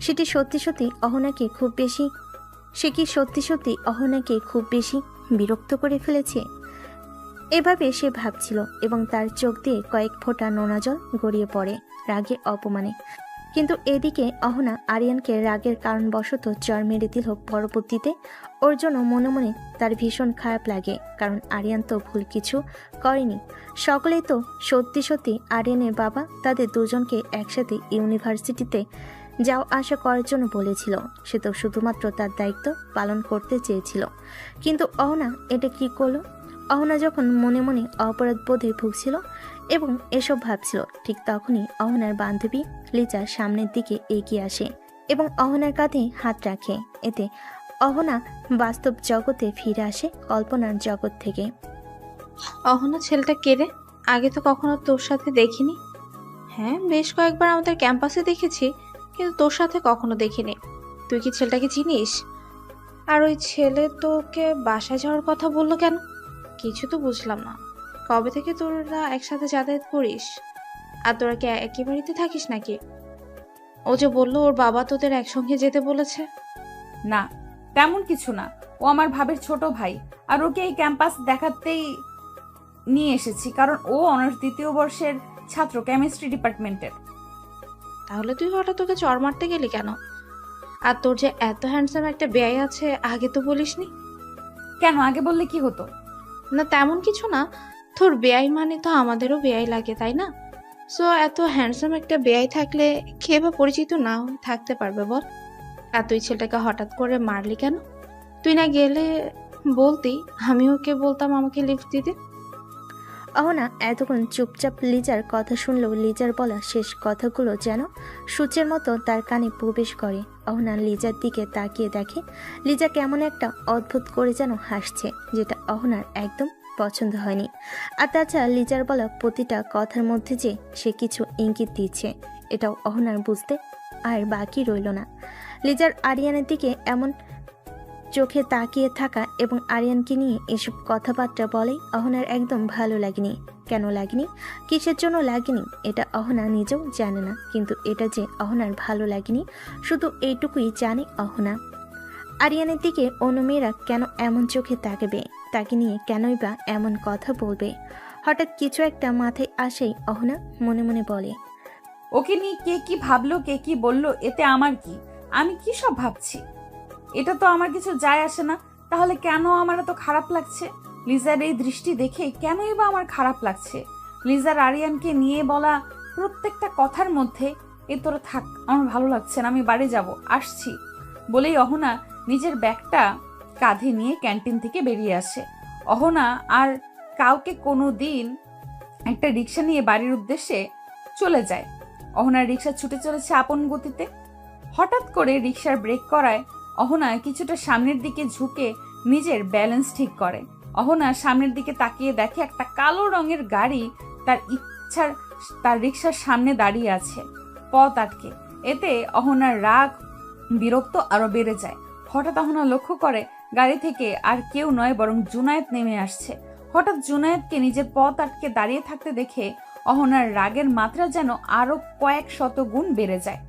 সে কি সত্যি সত্যি অহনাকে খুব বেশি বিরক্ত করে ফেলেছে? এভাবে সে ভাবছিল এবং তার চোখ দিয়ে কয়েক ফোঁটা নোনা জল গড়িয়ে পড়ে রাগে অপমানে। কিন্তু এদিকে অহনা আরিয়ানকে রাগের কারণবশত চর মেরে দিল। পরবর্তীতে ওর জন্য মনে মনে তার ভীষণ খারাপ লাগে, কারণ আরিয়ান তো ভুল কিছু করেনি। সকলেই তো সত্যি সত্যি আরিয়ানের বাবা তাদের দুজনকে একসাথে ইউনিভার্সিটিতে যাও আসা করার জন্য বলেছিল। সে তো শুধুমাত্র তার দায়িত্ব পালন করতে চেয়েছিল, কিন্তু অহনা এটা কি করলো? অহনা যখন মনে মনে অপরাধ বোধে ভুগছিল এবং এসব ভাবছিল, ঠিক তখনই অহনার বান্ধবী লিজা সামনের দিকে এগিয়ে আসে এবং অহনার কাঁধে হাত রাখে। এতে অহনা বাস্তব জগতে ফিরে আসে কল্পনার জগৎ থেকে। অহনা ছেলেটা কে রে? আগে তো কখনো তোর সাথে দেখিনি। হ্যাঁ, বেশ কয়েকবার আমাদের ক্যাম্পাসে দেখেছি, কিন্তু তোর সাথে কখনো দেখিনি। তুই কি ছেলেটাকে চিনিস? আর ওই ছেলে তোকে বাসায় যাওয়ার কথা বললো কেন? কিছু তো বুঝলাম না। কবে থেকে তোরা একসাথে যাতায়াত করিস? আর তোরা কি একই বাড়িতে থাকিস নাকি? ও যে বললো ওর বাবা তোদের একসঙ্গে যেতে বলেছে। না, তেমন কিছু না। ও আমার ভাবের ছোট ভাই, আর ওকে এই ক্যাম্পাস দেখাতেই নিয়ে এসেছি, কারণ ও অনার্স 2য় বর্ষের ছাত্র, কেমিস্ট্রি ডিপার্টমেন্টের। তাহলে তুই হঠাৎ তোকে চর মারতে গেলি কেন? আর তোর যে এত হ্যান্ডসাম একটা বেয়াই আছে, আগে তো বলিসনি কেন? আগে বললে কি হতো? না, তেমন কিছু না। তোর বেয়াই মানে তো আমাদেরও বেয়াই লাগে, তাই না? সো এত হ্যান্ডসাম একটা বেয়াই থাকলে কে বা পরিচিত না হয়ে থাকতে পারবে বল? আর তুই ছেলেটাকে হঠাৎ করে মারলি কেন? তুই না গেলে বলতি, আমি ওকে বলতাম আমাকে লিফট দিতে। অহনা এতক্ষণ চুপচাপ লিজার কথা শুনলেও লিজার বলা শেষ কথাগুলো যেন সূচের মতো তার কানে প্রবেশ করে। অহনা লিজার দিকে তাকিয়ে দেখে লিজা কেমন একটা অদ্ভুত করে যেন হাসছে, যেটা অহনার একদম পছন্দ হয়নি। আর তাছাড়া লিজার বলা প্রতিটা কথার মধ্যে যে সে কিছু ইঙ্গিত দিচ্ছে, এটাও অহনার বুঝতে আর বাকি রইল না। লিজার আরিয়ানের দিকে চোখে তাকিয়ে থাকা এবং আরিয়ানকে নিয়ে এসব কথাবার্তা বলে অহনার একদম ভালো লাগেনি। কেন লাগেনি, কিসের জন্য লাগেনি, এটা অহনা নিজেও জানে না, কিন্তু এটা যে অহনার ভালো লাগেনি শুধু এইটুকুই জানে অহনা। আরিয়ানের দিকে অন্য মেয়েরা কেন এমন চোখে তাকাবে, তাকে নিয়ে কেনই বা এমন কথা বলবে? হঠাৎ কিছু একটা মাথায় আসেই অহনা মনে মনে বলে, ওকে নিয়ে কে কি ভাবলো, কে কি বললো, এতে আমার কি? আমি কি সব ভাবছি? এটা তো আমার কিছু যায় আসে না। তাহলে কেন আমার এত খারাপ লাগছে? লিজার এই দৃষ্টি দেখে কেনই বা আমার খারাপ লাগছে? লিজার আরিয়ানকে নিয়ে বলা প্রত্যেকটা কথার মধ্যে এ তোরা থাক, আমার ভালো লাগছে না, আমি বাড়ি যাব, আসছি বলেই অহনা নিজের ব্যাগটা কাঁধে নিয়ে ক্যান্টিন থেকে বেরিয়ে আসে। অহনা আর কাউকে কোনো দিন একটা রিক্সা নিয়ে বাড়ির উদ্দেশ্যে চলে যায়। অহনার রিক্সা ছুটে চলেছে আপন গতিতে। হঠাৎ করে রিক্সার ব্রেক করায় অহনা কিছুটা সামনের দিকে ঝুঁকে নিজের ব্যালেন্স ঠিক করে। অহনা সামনের দিকে তাকিয়ে দেখে একটা কালো রঙের গাড়ি তার রিক্সার সামনে দাঁড়িয়ে আছে, পথ আটকে। এতে অহনার রাগ বিরক্ত আরো বেড়ে যায়। হঠাৎ অহনা লক্ষ্য করে গাড়ি থেকে আর কেউ নয় বরং জুনায়েদ নেমে আসছে। হঠাৎ জুনায়েদকে নিজের পথ আটকে দাঁড়িয়ে থাকতে দেখে অহনার রাগের মাত্রা যেন আরো কয়েক শত গুণ বেড়ে যায়।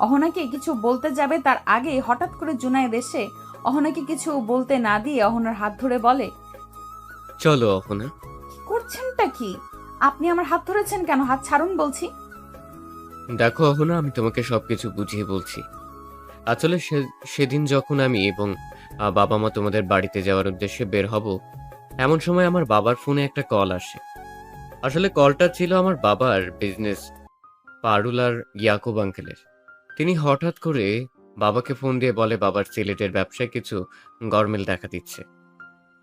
অহনাকে কিছু বলতে যাবে তার আগে হঠাৎ করে জুনায়েদ এসে অহনাকে কিছু বলতে না দিয়ে অহনার হাত ধরে বলে, চলো অহনা। করছেনটা কি? আপনি আমার হাত ধরেছেন কেন? হাত ছাড়ুন বলছি। দেখো অহনা, আমি তোমাকে সবকিছু বুঝিয়ে বলছি। আসলে সেদিন যখন আমি এবং বাবা মা তোমাদের বাড়িতে যাওয়ার উদ্দেশ্যে বের হব, এমন সময় আমার বাবার ফোনে একটা কল আসে। আসলে কলটা ছিল আমার বাবার বিজনেস পারুলার ইয়াকুব আঙ্কেলের। তিনি হঠাৎ করে বাবাকে ফোন দিয়ে বলে বাবার সিলেটের ব্যবসায় কিছু গরমিল দেখা দিচ্ছে।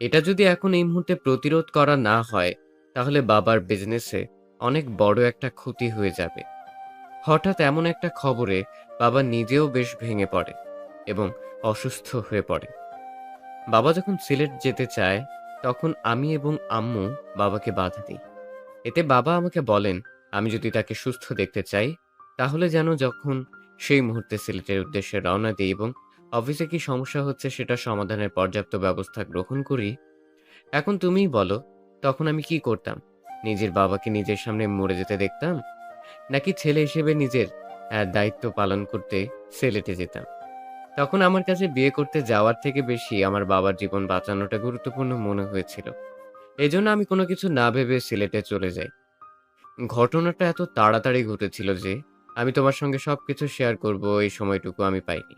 এটা যদি এখন এই মুহূর্তে প্রতিরোধ করা না হয় তাহলে বাবার বিজনেসে অনেক বড় একটা ক্ষতি হয়ে যাবে। হঠাৎ এমন একটা খবরে বাবা নিজেও বেশ ভেঙে পড়ে এবং অসুস্থ হয়ে পড়ে। বাবা যখন সিলেট যেতে চায় তখন আমি এবং আম্মু বাবাকে বাধা দিই। এতে বাবা আমাকে বলেন আমি যদি তাকে সুস্থ দেখতে চাই তাহলে যেন যখন সেই মুহূর্তে সিলেটের উদ্দেশ্যে রওনা দিই এবং অফিসে কি সমস্যা হচ্ছে সেটা সমাধানের পর্যাপ্ত ব্যবস্থা গ্রহণ করি। এখন তুমিই বলো, তখন আমি কি করতাম? নিজের বাবাকে নিজের সামনে মরে যেতে দেখতাম, নাকি ছেলে হিসেবে নিজের দায়িত্ব পালন করতে সিলেটে যেতাম? তখন আমার কাছে বিয়ে করতে যাওয়ার থেকে বেশি আমার বাবার জীবন বাঁচানোটা গুরুত্বপূর্ণ মনে হয়েছিল। এই জন্য আমি কোনো কিছু না ভেবে সিলেটে চলে যাই। ঘটনাটা এত তাড়াতাড়ি ঘটেছিল যে আমি তোমার সঙ্গে সবকিছু শেয়ার করব এই সময়টুকু আমি পাইনি।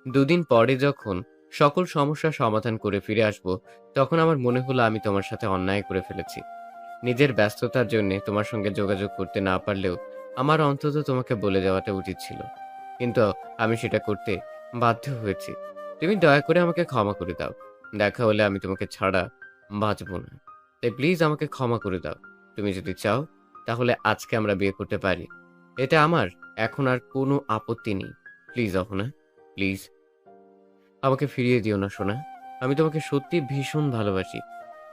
দুদিন পরে যখন সকল সমস্যার সমাধান করে ফিরে আসব তখন আমার মনে হলো আমি তোমার সাথে অন্যায় করে ফেলেছি। নিজের ব্যস্ততার জন্য তোমার সঙ্গে যোগাযোগ করতে না পারলেও আমার অন্তত তোমাকে বলে যাওয়াটা উচিত ছিল, কিন্তু আমি সেটা করতে বাধ্য হয়েছি। তুমি দয়া করে আমাকে ক্ষমা করে দাও। দেখা হলে আমি তোমাকে ছাড়া বাঁচব না, তাই প্লিজ আমাকে ক্ষমা করে দাও। তুমি যদি চাও তাহলে আজকে আমরা বিয়ে করতে পারি, এতে আমার এখন আর কোনো আপত্তি নেই। প্লিজ অহনা, প্লিজ আমাকে ফিরিয়ে দিও না সোনা। আমি তোমাকে সত্যি ভীষণ ভালোবাসি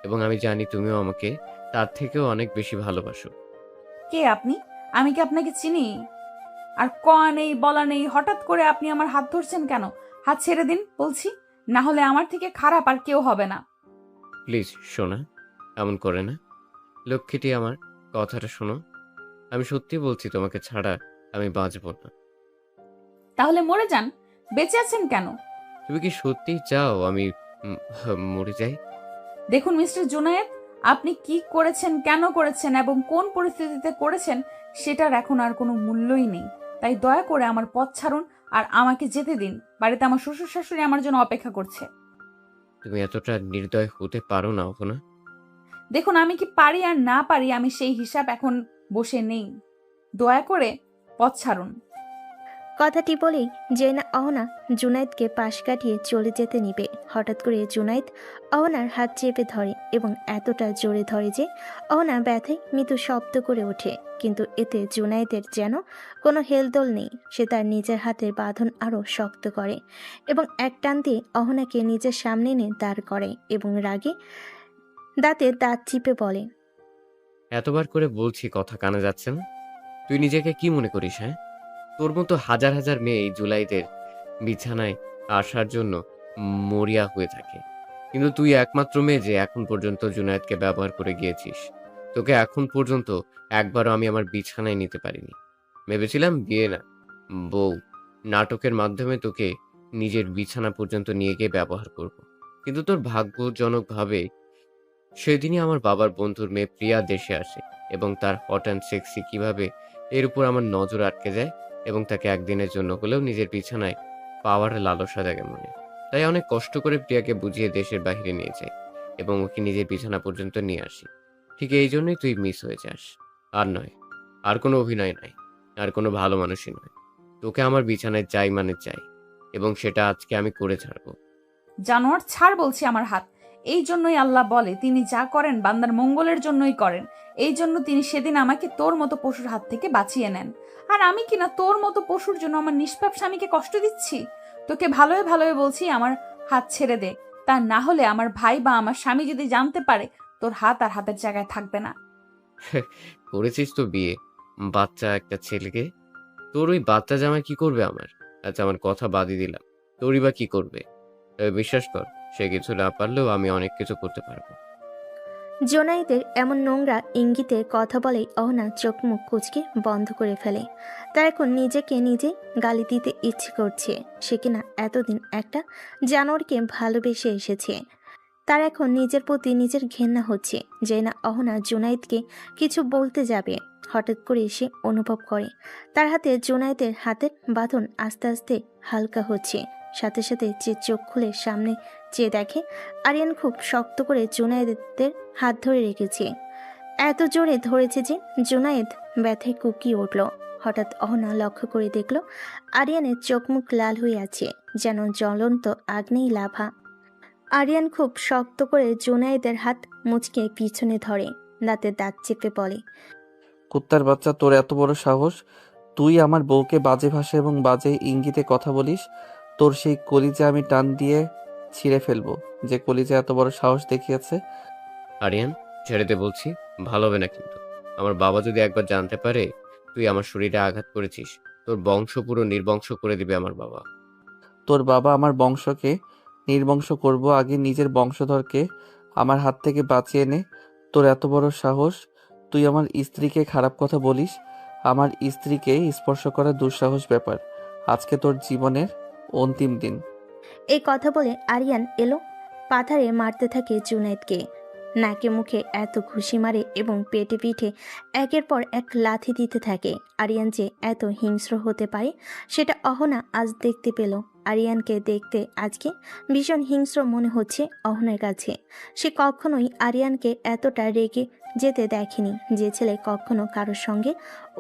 এবং আমি জানি তুমিও আমাকে তার থেকেও অনেক বেশি ভালোবাসো। কে আপনি? আমি কি আপনাকে চিনি? আর কয়া নেই বলা নেই, হঠাৎ করে আপনি আমার হাত ধরছেন কেন? হাত ছেড়ে দিন বলছি, না হলে আমার থেকে খারাপ আর কেউ হবে না। প্লিজ সোনা, এমন করে না। লক্ষ্মীটি আমার, কথাটা শোনো। আমি সত্যি বলছি তোমাকে ছাড়া আমি বাঁচব না। তাহলে মরে যান, বেঁচে আছেন কেন? তুমি কি সত্যিই চাও আমি মরে যাই? দেখুন মিস্টার জুনায়েদ, আপনি কি করেছেন, কেন করেছেন এবং কোন পরিস্থিতিতে করেছেন সেটার এখন আর কোনো মূল্যই নেই। তাই দয়া করে আমার পথ ছাড়ুন আর আমাকে যেতে দিন। বাড়িতে আমার শ্বশুর শাশুড়ি আমার জন্য অপেক্ষা করছে। তুমি এতটা নির্দয় হতে পারো না অহনা। দেখুন, আমি কি পারি আর না পারি আমি সেই হিসাব এখন বসে নেই। দয়া করে পথ ছাড়ুন। কথাটি বলেই জেনা অহনা জুনায়েদকে পাশ কাটিয়ে চলে যেতে নিবে। হঠাৎ করে জুনায়েদ অহনার হাত চেপে ধরে এবং এতটা জোরে ধরে যে অহনা ব্যথায় মৃদু শব্দ করে ওঠে, কিন্তু এতে জুনায়েদের যেন কোনো হেলদোল নেই। সে তার নিজের হাতের বাঁধন আরও শক্ত করে এবং এক টান দিয়ে অহনাকে নিজের সামনে এনে দাঁড় করে এবং রাগে দাঁতে দাঁত চিপে বলে, এতবার করে বলছি কথা কানে যাচ্ছে না? তুই নিজেকে কি মনে করিস? হ্যাঁ, তোর মতো হাজার হাজার মেয়ে এই জুলাইদের বিছানায় আসার জন্য মরিয়া হয়ে থাকে। কিন্তু তুই একমাত্র মেয়ে যে এখন পর্যন্ত জুনায়েদকে ব্যবহার করে গিয়েছিস। তোকে এখন পর্যন্ত একবারও আমি আমার বিছানায় নিতে পারিনি। ভেবেছিলাম বিয়ে না, বউ নাটকের মাধ্যমে তোকে নিজের বিছানা পর্যন্ত নিয়ে গিয়ে ব্যবহার করব। কিন্তু তোর ভাগ্যজনকভাবে সেদিনই আমার বাবার বন্ধুর মেয়ে প্রিয়া দেশে আসে এবং তার হট অ্যান্ড সেক্সি কিভাবে এর উপর আমার নজর আটকে যায় এবং তাকে একদিনের জন্য হলেও নিজের বিছানায় পাওয়ার লালসা জাগে মনে। তাই অনেক কষ্ট করে প্রিয়াকে বুঝিয়ে দেশের বাইরে নিয়ে যাই এবং ওকে নিজের বিছানা পর্যন্ত নিয়ে আসি। ঠিক এই জন্যই তুই মিস হয়ে যাস। আর নয়, আর কোনো অভিনয় নাই, আর কোনো ভালো মানুষই নয়। তোকে আমার বিছানায় চাই মানে চাই, এবং সেটা আজকে আমি করে ছাড়বো। জানোয়ার, ছাড় বলছি আমার হাত। এই জন্যই আল্লাহ বলে তিনি যা করেন বান্দার মঙ্গলের জন্যই করেন। এই জন্য তিনি সেদিন আমাকে তোর মতো পশুর হাত থেকে বাঁচিয়ে নেন। আর আমি কিনা তোর মতো পশুর জন্য আমার নিষ্পাপ স্বামীকে কষ্ট দিচ্ছি? তোকে ভালোই ভালোই বলছি আমার হাত ছেড়ে দে। তা না হলে আমার ভাই বা আমার স্বামী যদি জানতে পারে, তোর হাত আর হাতের জায়গায় থাকবে না। করেছিস তো বিয়ে, বাচ্চা একটা ছেলেকে। তোর ওই বাচ্চা জামাই কি করবে আমার? আচ্ছা, আমার কথা বাদই দিলাম, তোরই বা কি করবে? তবে বিশ্বাস কর, সে কিছু না পারলেও আমি অনেক কিছু করতে পারবো। জোনাইদের এমন নোংরা ইঙ্গিতে কথা বলেই অহনা চোখ মুখ কুঁচকে বন্ধ করে ফেলে। তার এখন নিজেকে নিজে গালি দিতে ইচ্ছে করছে। সে কিনা এতদিন একটা জানোয়ারকে ভালোবেসে এসেছে। তার এখন নিজের প্রতি নিজের ঘেন্না হচ্ছে যে না অহনা জুনাইদকে কিছু বলতে যাবে। হঠাৎ করে সে অনুভব করে তার হাতে জুনাইদের হাতের বাঁধন আস্তে আস্তে হালকা হচ্ছে। সাথে সাথে যে চোখ খুলে সামনে চেয়ে দেখে আরিয়ান খুব শক্ত করে জুনায়েদের হাত ধরে রেখেছে। এত জোরে ধরেছে যে জুনায়েদ ব্যথায় কুকিয়ে উঠল। হঠাৎ অহনা লক্ষ্য করে দেখল আরিয়ানের চোখ মুখ লাল হয়ে আছে, যেন জ্বলন্ত আগ্নেয় লাভা। আরিয়ান খুব শক্ত করে জুনায়েদের হাত মুচকে পিছনে ধরে, দাঁতে দাঁত চেপে বলে, কুত্তার বাচ্চা, তোর এত বড় সাহস! তুই আমার বউকে বাজে ভাষা এবং বাজে ইঙ্গিতে কথা বলিস। তোর সেই কলিজা আমি টান দিয়ে ছিঁড়ে ফেলবো, যে কলিজা এত বড় সাহস দেখিয়েছে। আরিয়ান, ছেড়ে দে বলছি, ভালো হবে না কিন্তু। আমার বাবা যদি একবার জানতে পারে তুই আমার শরীরে আঘাত করেছিস, তোর বংশ পুরো নির্বংশ করে দিবে আমার বাবা। তোর বাবা আমার বংশকে নির্বংশ করব, আগে নিজের বংশধরকে আমার হাত থেকে বাঁচিয়ে নে। তোর এত বড় সাহস, তুই আমার স্ত্রীকে খারাপ কথা বলিস। আমার স্ত্রীকে স্পর্শ করা দুঃসাহস ব্যাপার। আজকে তোর জীবনের অন্তিম দিন। এই কথা বলে আরিয়ান এলো পাথারে মারতে থাকে জুনায়েদকে। নাকে মুখে এত ঘুষি মারে এবং পেটে পিঠে একের পর এক লাথি দিতে থাকে। আরিয়ান যে এত হিংস্র হতে পারে সেটা অহনা আজ দেখতে পেল। আরিয়ানকে দেখতে আজকে ভীষণ হিংস্র মনে হচ্ছে অহনার কাছে। সে কখনোই আরিয়ানকে এতটা রেগে যেতে দেখেনি। যে ছেলে কখনো কারোর সঙ্গে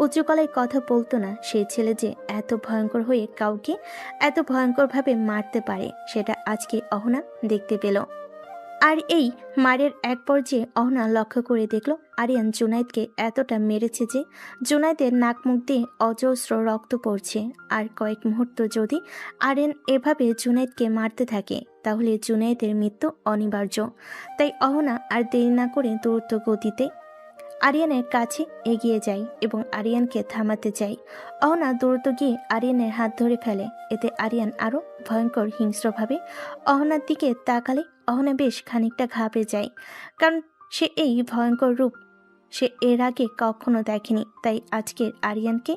উঁচু গলায় কথা বলতো না, সেই ছেলে যে এত ভয়ঙ্কর হয়ে কাউকে এত ভয়ঙ্করভাবে মারতে পারে সেটা আজকে অহনা দেখতে পেল। আর এই মারের এক পর্যায়ে অহনা লক্ষ্য করে দেখল আরিয়ান জুনায়েদকে এতটা মেরেছে যে জুনায়েদের নাক মুখ দিয়ে অজস্র রক্ত পড়ছে। আর কয়েক মুহূর্ত যদি আরিয়ান এভাবে জুনায়েদকে মারতে থাকে তাহলে জুনায়েদের মৃত্যু অনিবার্য। তাই অহনা আর দেরি না করে দ্রুত গতিতে আরিয়ানের কাছে এগিয়ে যায় এবং আরিয়ানকে থামাতে চায়। অহনা দ্রুত গিয়ে আরিয়ানের হাত ধরে ফেলে। এতে আরিয়ান আরও ভয়ঙ্কর হিংস্রভাবে অহনার দিকে তাকালে অহনা বেশ খানিকটা ঘাবড়ে যায়, কারণ সে এই ভয়ঙ্কর রূপ সে এর আগে কখনো দেখেনি। তাই আজকের আরিয়ানকে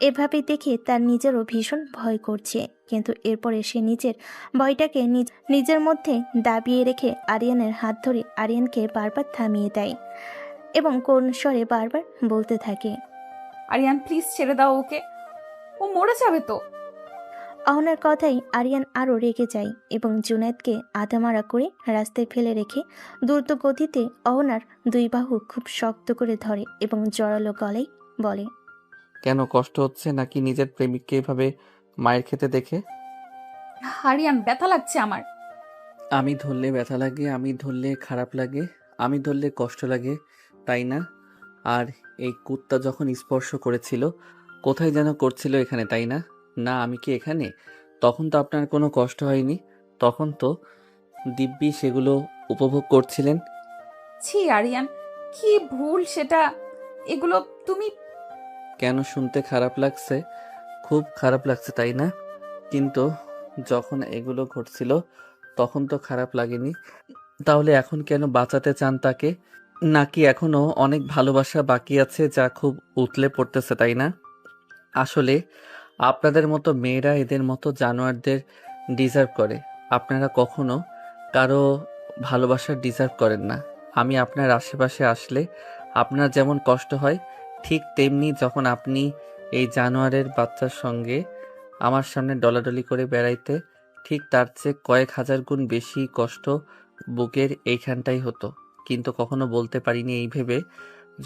এভাবে দেখে তার নিজেরও ভীষণ ভয় করছে। কিন্তু এরপরে সে নিজের ভয়টাকে নিজের মধ্যে দাবিয়ে রেখে আরিয়ানের হাত ধরে আরিয়ানকে বারবার থামিয়ে দেয় এবং কোন স্বরে বারবার বলতে থাকে, আরিয়ান প্লিজ ছেড়ে দাও ওকে, ও মরে যাবে তো। অহনার কথাই আরিয়ান আরও রেগে যায় এবং জুনায়েদকে আধামারা করে রাস্তায় ফেলে রেখে দ্রুত গতিতে অহনার দুই বাহু খুব শক্ত করে ধরে এবং জোরালো গলায় বলে, কেন কষ্ট হচ্ছে নাকি নিজের প্রেমিককে এভাবে মায়ের খেতে দেখে? আরিয়ান, ব্যথা লাগছে আমার। আমি ধরলে ব্যথা লাগে, আমি ধরলে খারাপ লাগে, আমি ধরলে কষ্ট লাগে, তাই না? আর এই কুত্তা যখন স্পর্শ করেছিল কোথায় যেন করছিল, এখানে তাই না? না, আমি কি এখানে? তখন তো আপনার কোনো কষ্ট হয়নি, তখন তো দিব্যি সেগুলো উপভোগ করছিলেন। ছি আরিয়ান, কি ভুল সেটা। এগুলো তুমি কেন শুনতে খারাপ লাগছে? খুব খারাপ লাগছে তাই না? কিন্তু যখন এগুলো ঘটছিল তখন তো খারাপ লাগেনি। তাহলে এখন কেন বাঁচাতে চান তাকে? নাকি এখনো অনেক ভালোবাসা বাকি আছে যা খুব উতলে পড়তেছে, তাই না? আসলে আপনাদের মতো মেয়েরা এদের মতো জানোয়ারদের ডিজার্ভ করে। আপনারা কখনো কারো ভালোবাসার ডিজার্ভ করেন না। আমি আপনার আশেপাশে আসলে আপনার যেমন কষ্ট হয়, ঠিক তেমনি যখন আপনি এই জানোয়ারের বাচ্চার সঙ্গে আমার সামনে ডলাডলি করে বেড়াইতে, ঠিক তার চেয়ে কয়েক হাজার গুণ বেশি কষ্ট বুকের এইখানটাই হতো। কিন্তু কখনো বলতে পারিনি এই ভেবে,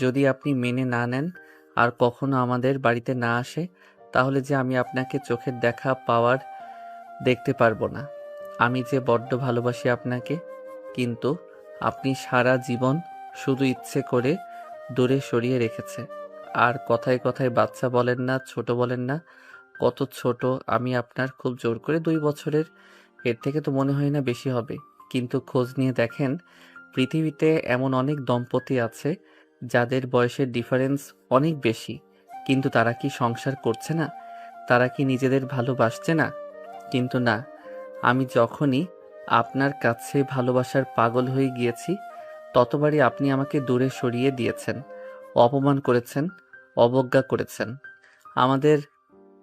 যদি আপনি মেনে না নেন আর কখনো আমাদের বাড়িতে না আসে, তাহলে যে আমি আপনাকে চোখের দেখা পাওয়ার দেখতে পারবো না। আমি যে বড্ড ভালোবাসি আপনাকে, কিন্তু আপনি সারা জীবন শুধু ইচ্ছে করে দূরে সরিয়ে রেখেছে। আর কথায় কথায় বাচ্চা বলেন না, ছোট বলেন না। কত ছোট আমি আপনার, খুব জোর করে 2 বছরের, এর থেকে তো মনে হয় না বেশি হবে। কিন্তু খোঁজ নিয়ে দেখেন, পৃথিবীতে এমন অনেক দম্পতি আছে যাদের বয়সের ডিফারেন্স অনেক বেশি, কিন্তু তারা কি সংসার করছে না? তারা কি নিজেদের ভালোবাসছে না? কিন্তু না, আমি যখনই আপনার কাছে ভালোবাসার পাগল হয়ে গিয়েছি, ততবারই আপনি আমাকে দূরে সরিয়ে দিয়েছেন, অপমান করেছেন, অবজ্ঞা করেছেন। আমাদের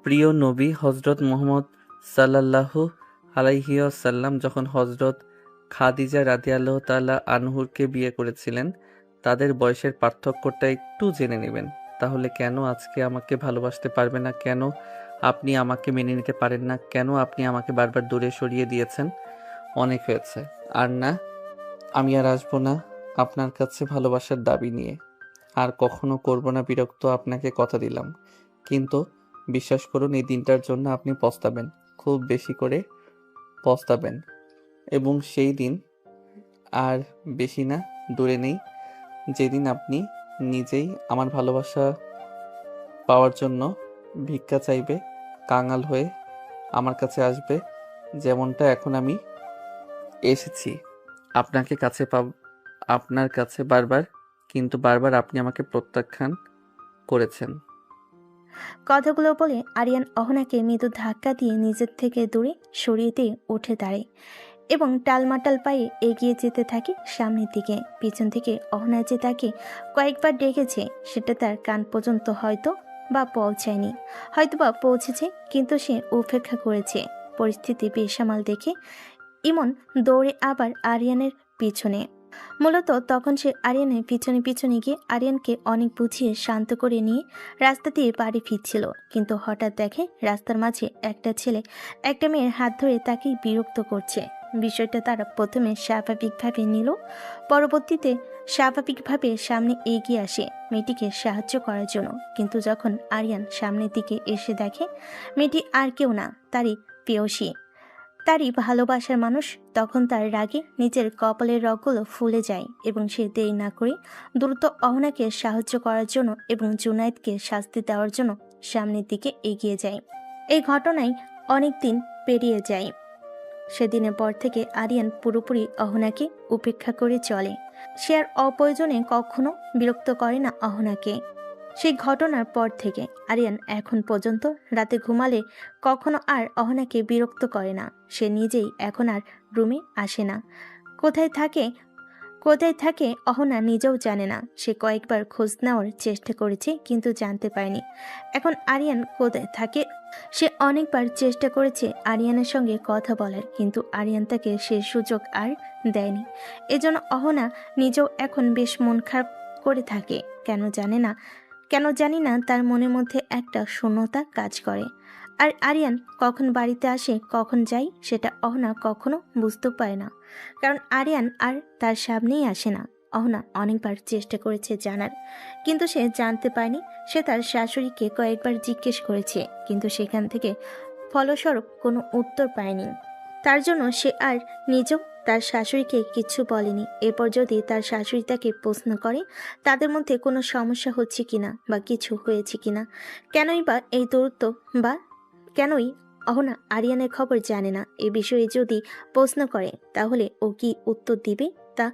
প্রিয় নবী হজরত মুহাম্মদ সাল্লাল্লাহু আলাইহি ওয়াসাল্লাম যখন হজরত খাদিজা রাদিয়াল্লাহু তাআলা আনহুরকে বিয়ে করেছিলেন, তাদের বয়সের পার্থক্যটা একটু জেনে নেবেন। তাহলে কেন আজকে আমাকে ভালোবাসতে পারবে না? কেন আপনি আমাকে মেনে নিতে পারেন না? কেন আপনি আমাকে বারবার দূরে সরিয়ে দিয়েছেন? অনেক হয়েছে। আর না, আমি আর আসবো না আপনার কাছে ভালোবাসার দাবি নিয়ে। আর কখনো করব না বিরক্ত, আপনাকে কথা দিলাম। কিন্তু বিশ্বাস করুন, এই দিনটার জন্য আপনি পস্তাবেন, খুব বেশি করে পস্তাবেন। এবং সেই দিন আর বেশি না দূরে নেই, যেদিন আপনি নিজেই আমার ভালোবাসা পাওয়ার জন্য ভিক্ষা চাইবে, কাঙাল হয়ে আমার কাছে আসবে, যেমনটা এখন আমি এসেছি আপনার কাছে বারবার, কিন্তু বারবার আপনি আমাকে প্রত্যাখ্যান করেছেন। কথাগুলো বলে আরিয়ান অহনাকে মৃদু ধাক্কা দিয়ে নিজের থেকে দূরে সরিয়ে দিয়ে উঠে দাঁড়ায় এবং টালমাটাল পায়ে এগিয়ে যেতে থাকে সামনের দিকে। পিছন থেকে অহনা যে তাকে কয়েকবার ডেকেছে, সেটা তার কান পর্যন্ত হয়তো বা পৌঁছায়নি, হয়তো বা পৌঁছেছে, কিন্তু সে উপেক্ষা করেছে। পরিস্থিতি বেসামাল দেখে ইমন দৌড়ে আবার আরিয়ানের পিছনে। মূলত তখন সে আরিয়ানের পিছনে পিছনে গিয়ে আরিয়ানকে অনেক বুঝিয়ে শান্ত করে নিয়ে রাস্তা দিয়ে বাড়ি ফিরছিল, কিন্তু হঠাৎ দেখে রাস্তার মাঝে একটা ছেলে একটা মেয়ের হাত ধরে তাকে বিরক্ত করছে। বিষয়টা তারা প্রথমে স্বাভাবিকভাবে নিল, পরবর্তীতে স্বাভাবিকভাবে সামনে এগিয়ে আসে মেয়েটিকে সাহায্য করার জন্য। কিন্তু যখন আরিয়ান সামনের দিকে এসে দেখে মেয়েটি আর কেউ না, তারই প্রেয়সী, তারই ভালোবাসার মানুষ, তখন তার রাগে নিজের কপালের রগগুলো ফুলে যায় এবং সে দেরি না করে দ্রুত অহনাকে সাহায্য করার জন্য এবং জুনায়েদকে শাস্তি দেওয়ার জন্য সামনের দিকে এগিয়ে যায়। এই ঘটনায় অনেক দিন পেরিয়ে যায়। সেদিনের পর থেকে আরিয়ান পুরোপুরি অহনাকে উপেক্ষা করে চলে। সে আর অপ্রয়োজনে কখনো বিরক্ত করে না অহনাকে। সেই ঘটনার পর থেকে আরিয়ান এখন পর্যন্ত রাতে ঘুমালে কখনো আর অহনাকে বিরক্ত করে না। সে নিজেই এখন আর রুমে আসে না। কোথায় থাকে অহনা নিজেও জানে না। সে কয়েকবার খোঁজ নেওয়ার চেষ্টা করেছে, কিন্তু জানতে পারেনি এখন আরিয়ান কোথায় থাকে। সে অনেকবার চেষ্টা করেছে আরিয়ানের সঙ্গে কথা বলার, কিন্তু আরিয়ান তাকে সে সুযোগ আর দেয়নি। এজন্য অহনা নিজেও এখন বেশ মন খারাপ করে থাকে। কেন জানি না তার মনের মধ্যে একটা শূন্যতা কাজ করে। আর আরিয়ান কখন বাড়িতে আসে কখন যায় সেটা অহনা কখনো বুঝতে পারে না, কারণ আরিয়ান আর তার সামনেই আসে না। অহনা অনেকবার চেষ্টা করেছে জানার, কিন্তু সে জানতে পারেনি। সে তার শাশুড়িকে কয়েকবার জিজ্ঞেস করেছে, কিন্তু সেখান থেকে ফলস্বরূপ কোনো উত্তর পায়নি। তার জন্য সে আর নিজেও তার শাশুড়িকে কিছু বলেনি। এরপর যদি তার শাশুড়ি তাকে প্রশ্ন করে তাদের মধ্যে কোনো সমস্যা হচ্ছে কিনা বা কিছু হয়েছে কিনা, কেনই বা এই দূরত্ব, বা কেনই অহনা আরিয়ানের খবর জানে না, এ বিষয়ে যদি প্রশ্ন করে তাহলে ও কি উত্তর দিবে তা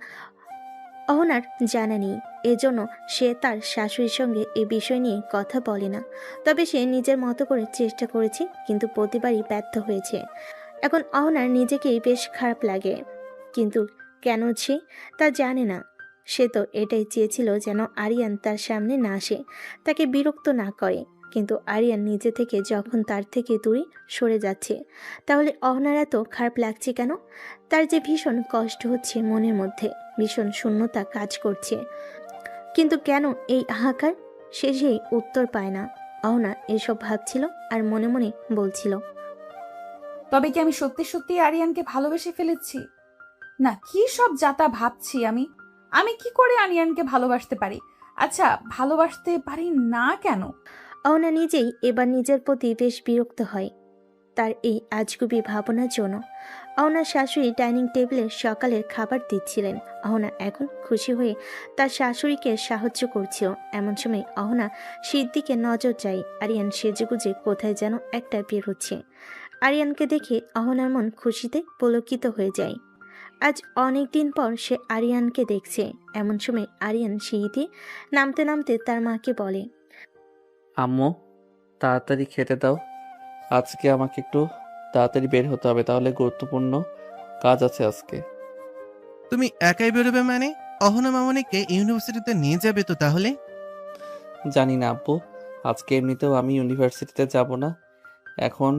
অহনার জানা নেই। এজন্য সে তার শাশুড়ির সঙ্গে এ বিষয় নিয়ে কথা বলে না। তবে সে নিজের মতো করে চেষ্টা করেছে, কিন্তু প্রতিবারই ব্যর্থ হয়েছে। এখন অহনার নিজেকেই বেশ খারাপ লাগে, কিন্তু কেন সে তা জানে না। সে তো এটাই চেয়েছিল যেন আরিয়ান তার সামনে না আসে, তাকে বিরক্ত না করে। কিন্তু আরিয়ান নিজে থেকে যখন তার থেকে দূরে সরে যাচ্ছে, তাহলে অহনার এত খারাপ লাগছে কেন? তার যে ভীষণ কষ্ট হচ্ছে মনের মধ্যে, ভীষণ শূন্যতা কাজ করছে। কিন্তু কেন এই হাহাকার? সে যে উত্তর পায় না। অহনা এসব ভাবছিল আর মনে মনে বলছিল, তবে কি আমি সত্যি সত্যি আরিয়ানকে ভালোবেসে ফেলেছি? না, কি সব যাতা ভাবছি আমি। আমি কি করে আরিয়ানকে ভালোবাসতে পারি? আচ্ছা, ভালোবাসতে পারি না কেন? অহনা নিজেই এবার নিজের প্রতি বেশ বিরক্ত হয় তার এই আজগুবি ভাবনার জন্য। অহনার শাশুড়ি ডাইনিং টেবিলে সকালের খাবার দিচ্ছিলেন। অহনা এখন খুশি হয়ে তার শাশুড়িকে সাহায্য করছিল। এমন সময় অহনা সেই দিকে নজর যায়। আরিয়ান সেজেগুজে কোথায় যেন একটা বের হচ্ছে। আরিয়ানকে দেখে অহনার মন খুশিতে পুলকিত হয়ে যায়। আজ অনেক দিন পর সে আরিয়ানকে দেখছে। এমন সময় আরিয়ান সিঁড়িতে নামতে নামতে তার মাকে বলে, আম্মু, তাড়াতাড়ি খেতে দাও। আজকে আমাকে একটু তাড়াতাড়ি বের হতে হবে, তাহলে গুরুত্বপূর্ণ কাজ আছে আজকে। তুমি একাই বেরোবে মানে? অহনা মামনিকে ইউনিভার্সিটিতে নিয়ে যাবে তো তাহলে? জানি না আব্বু, আজকে এমনিতেও আমি ইউনিভার্সিটিতে যাব না। এখন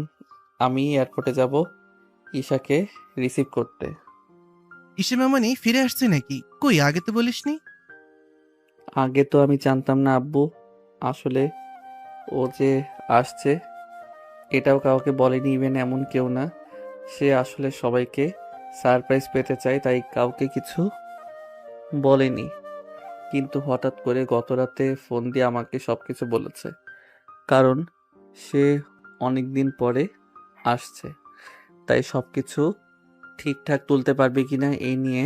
আমি এয়ারপোর্টে যাব ঈশাকে রিসিভ করতে। ইসে মামনি ফিরে আসছে নাকি? কই, আগে তো বলিসনি। আগে তো আমি জানতাম না আব্বু, আসলে ও যে আসছে এটাও কাউকে বলেনি, ইভেন এমন কেউ না। সে আসলে সবাইকে সারপ্রাইজ পেতে চায়, তাই কাউকে কিছু বলেনি। কিন্তু হঠাৎ করে গত রাতে ফোন দিয়ে আমাকে সবকিছু বলেছে, কারণ সে অনেক দিন পরে আসছে। তাই সবকিছু ঠিকঠাক তুলতে পারবে কিনা এই নিয়ে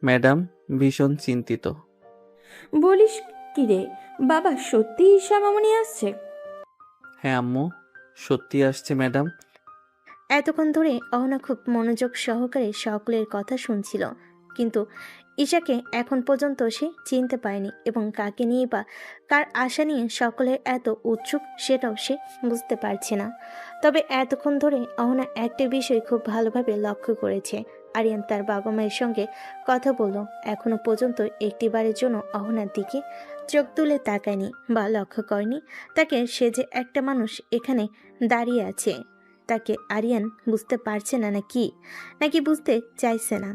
ম্যাডাম ভীষণ চিন্তিত। বলিস কি রে বাবা, সত্যি ঈশা মামনি আসছে? হ্যাঁ আম্মু, সত্যি আসছে ম্যাডাম। এতক্ষণ ধরে অহনা খুব মনোযোগ সহকারে সকলের কথা শুনছিল, কিন্তু ঈশাকে এখন পর্যন্ত সে চিনতে পারেনি এবং কাকে নিয়ে বা কার আশা নিয়ে সকলের এত উৎসুক সেটাও সে বুঝতে পারছে না। তবে এতক্ষণ ধরে অহনা একটা বিষয় খুব ভালোভাবে লক্ষ্য করেছে। আরিয়ান তার বাবা মায়ের সঙ্গে কথা বলল, এখনো পর্যন্ত একটিবারের জন্য অহনার দিকে চোখ তুলে তাকায়নি বা লক্ষ্য করেনি তাকে। সে যে একটা মানুষ এখানে দাঁড়িয়ে আছে, তাকে আরিয়ান বুঝতে পারছে না নাকি বুঝতে চাইছে না।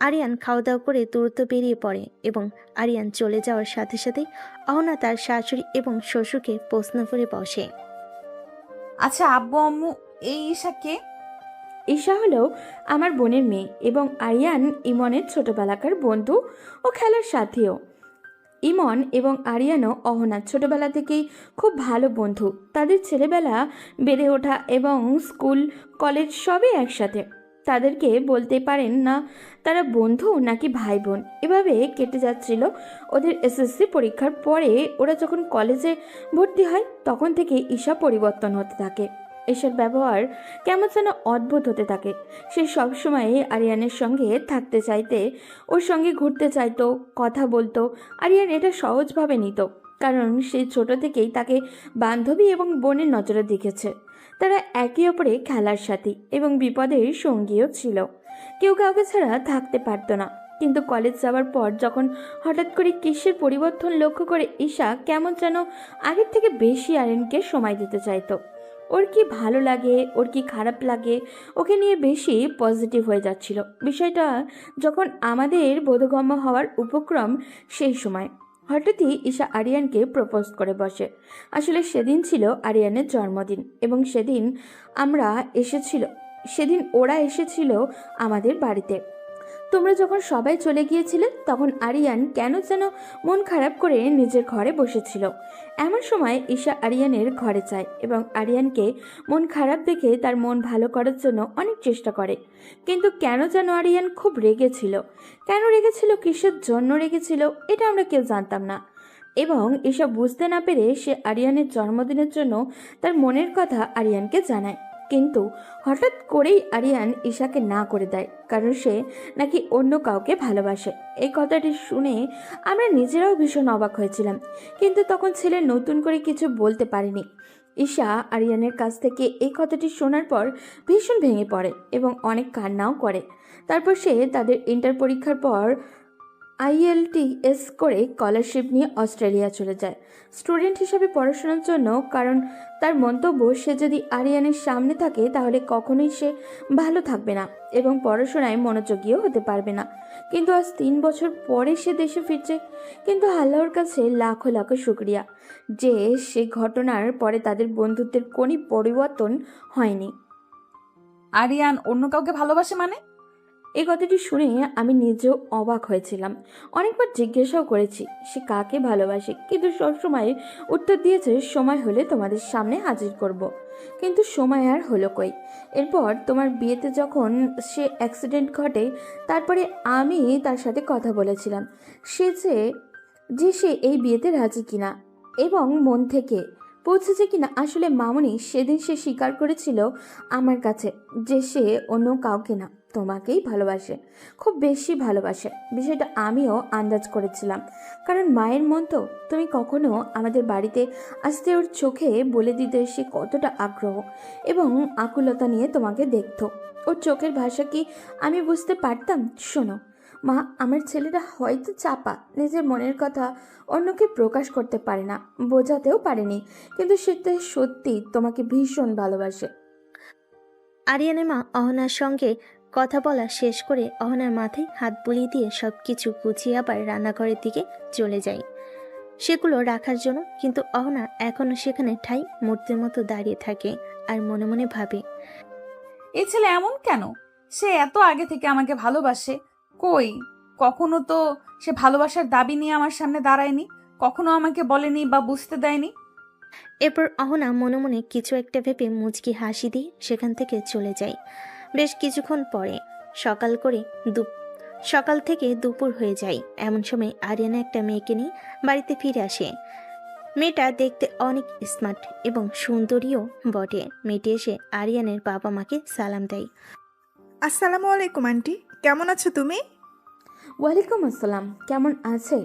আরিয়ান খাওয়া দাওয়া করে দ্রুত বেরিয়ে পড়ে এবং আরিয়ান চলে যাওয়ার সাথে সাথেই অহনা তার শাশুড়ি এবং শ্বশুরকে প্রশ্ন করে বসে, আচ্ছা আব্বু আম্মু, এই ঈশা কে? ঈশা হলো আমার বোনের মেয়ে এবং আরিয়ান ইমনের ছোটবেলাকার বন্ধু ও খেলার সাথীও। ইমন এবং আরিয়ানও অহনার ছোটবেলা থেকেই খুব ভালো বন্ধু। তাদের ছেলেবেলা বেড়ে ওঠা এবং স্কুল কলেজ সবই একসাথে। তাদেরকে বলতে পারেন না তারা বন্ধু নাকি ভাই বোন। এভাবে কেটে যাচ্ছিল ওদের এসএসসি পরীক্ষার পরে। ওরা যখন কলেজে ভর্তি হয় তখন থেকে ঈশা পরিবর্তন হতে থাকে। ঈশার ব্যবহার কেমন যেন অদ্ভুত হতে থাকে। সে সবসময় আরিয়ানের সঙ্গে থাকতে চাইতে, ওর সঙ্গে ঘুরতে চাইতো, কথা বলতো। আরিয়ান এটা সহজভাবে নিত, কারণ সে ছোট থেকেই তাকে বান্ধবী এবং বোনের নজরে দেখেছে। তারা একে অপরে খেলার সাথী এবং বিপদের সঙ্গীও ছিল। কেউ কাউকে ছাড়া থাকতে পারতো না। কিন্তু কলেজ যাওয়ার পর যখন হঠাৎ করে কিসের পরিবর্তন লক্ষ্য করে ঈশা কেমন যেন আগের থেকে বেশি আরিয়ানকে সময় দিতে চাইতো। ওর কি ভালো লাগে, ওর কি খারাপ লাগে, ওকে নিয়ে বেশি পজিটিভ হয়ে যাচ্ছিল। বিষয়টা যখন আমাদের বোধগম্য হওয়ার উপক্রম, সেই সময় হঠাৎই ঈশা আরিয়ানকে প্রপোজ করে বসে। আসলে সেদিন ছিল আরিয়ানের জন্মদিন এবং সেদিন ওরা এসেছিল আমাদের বাড়িতে। তোমরা যখন সবাই চলে গিয়েছিলে তখন আরিয়ান কেন যেন মন খারাপ করে নিজের ঘরে বসেছিল। এমন সময় ঈশা আরিয়ানের ঘরে যায় এবং আরিয়ানকে মন খারাপ দেখে তার মন ভালো করার জন্য অনেক চেষ্টা করে। কিন্তু কেন যেন আরিয়ান খুব রেগেছিল। কেন রেগেছিল, কিসের জন্য রেগেছিল, এটা আমরা কেউ জানতাম না। এবং এসব বুঝতে না পেরে সে আরিয়ানের জন্মদিনের জন্য তার মনের কথা আরিয়ানকে জানায়। কিন্তু হঠাৎ করেই আরিয়ান ঈশাকে না করে দেয়, কারণ সে নাকি অন্য কাউকে ভালোবাসে। এই কথাটি শুনে আমরা নিজেরাও ভীষণ অবাক হয়েছিলাম, কিন্তু তখন ছেলে নতুন করে কিছু বলতে পারেনি। ঈশা আরিয়ানের কাছ থেকে এই কথাটি শোনার পর ভীষণ ভেঙে পড়ে এবং অনেক কান্নাও করে। তারপর সে তাদের ইন্টার পরীক্ষার পর IELTS করে স্কলারশিপ নিয়ে অস্ট্রেলিয়া চলে যায় স্টুডেন্ট হিসাবে পড়াশোনার জন্য। কারণ তার মন্তব্য, সে যদি আরিয়ানের সামনে থাকে তাহলে কখনোই সে ভালো থাকবে না এবং পড়াশোনায় মনোযোগীও হতে পারবে না। কিন্তু আজ 3 বছর পরে সে দেশে ফিরছে। কিন্তু আল্লাহর কাছে লাখো লাখো শুক্রিয়া যে সে ঘটনার পরে তাদের বন্ধুত্বের কোনো পরিবর্তন হয়নি। আরিয়ান অন্য কাউকে ভালোবাসে মানে? এই কথাটি শুনে আমি নিজেও অবাক হয়েছিলাম। অনেকবার জিজ্ঞাসাও করেছি সে কাকে ভালোবাসে, কিন্তু সবসময় উত্তর দিয়েছে সময় হলে তোমাদের সামনে হাজির করব। কিন্তু সময় আর হলো কই। এরপর তোমার বিয়েতে যখন সে অ্যাক্সিডেন্ট ঘটে, তারপরে আমি তার সাথে কথা বলেছিলাম যে সে এই বিয়েতে রাজি কিনা এবং মন থেকে পৌঁছেছে কিনা। আসলে মামনি সেদিন সে স্বীকার করেছিল আমার কাছে যে সে অন্য কাউকে না, তোমাকেই ভালোবাসে, খুব বেশি ভালোবাসে। বিষয়টা আমিও আন্দাজ করেছিলাম, কারণ মায়ের মন তো। তুমি কখনো আমাদের বাড়িতে আসতে ওর চোখে বলে দিতে সে কতটা আগ্রহ এবং আকুলতা নিয়ে তোমাকে দেখতো। ওর চোখের ভাষা কি আমি বুঝতে পারতাম। শোনো মা, আমার ছেলেটা হয়তো চাপা, নিজের মনের কথা অন্যকে প্রকাশ করতে পারে না, বোঝাতেও পারেনি, কিন্তু সেটা সত্যি তোমাকে ভীষণ ভালোবাসে। আরিয়ানের মা অহনার সঙ্গে কথা বলা শেষ করে অহনার মাথায় হাত বুলিয়ে দিয়ে সব কিছু গুছিয়ে আবার রান্নাঘরের দিকে চলে যায় সেগুলো রাখার জন্য। কিন্তু অহনা এখনো সেখানে ঠাই মূর্তির মতো দাঁড়িয়ে থাকে আর মনে মনে ভাবে, এই ছেলে এমন কেন? সে এত আগে থেকে আমাকে ভালোবাসে, কই কখনো তো সে ভালোবাসার দাবি নিয়ে আমার সামনে দাঁড়ায়নি, কখনো আমাকে বলেনি বা বুঝতে দেয়নি। এরপর অহনা মনে মনে কিছু একটা ভেবে মুচকি হাসি দিয়ে সেখান থেকে চলে যায়। বেশ কিছুক্ষণ পরে সকাল থেকে দুপুর হয়ে যায়। এমন সময় আরিয়ানা একটা মেয়েকে নিয়ে বাড়িতে ফিরে আসে। মেয়েটা দেখতে অনেক স্মার্ট এবং সুন্দরীও বটে। মেয়েটি এসে আরিয়ানের বাবা মাকে সালাম দেয়। আসসালামু আলাইকুম আন্টি, কেমন আছো তুমি? ওয়ালাইকুম আসসালাম। কেমন আছে?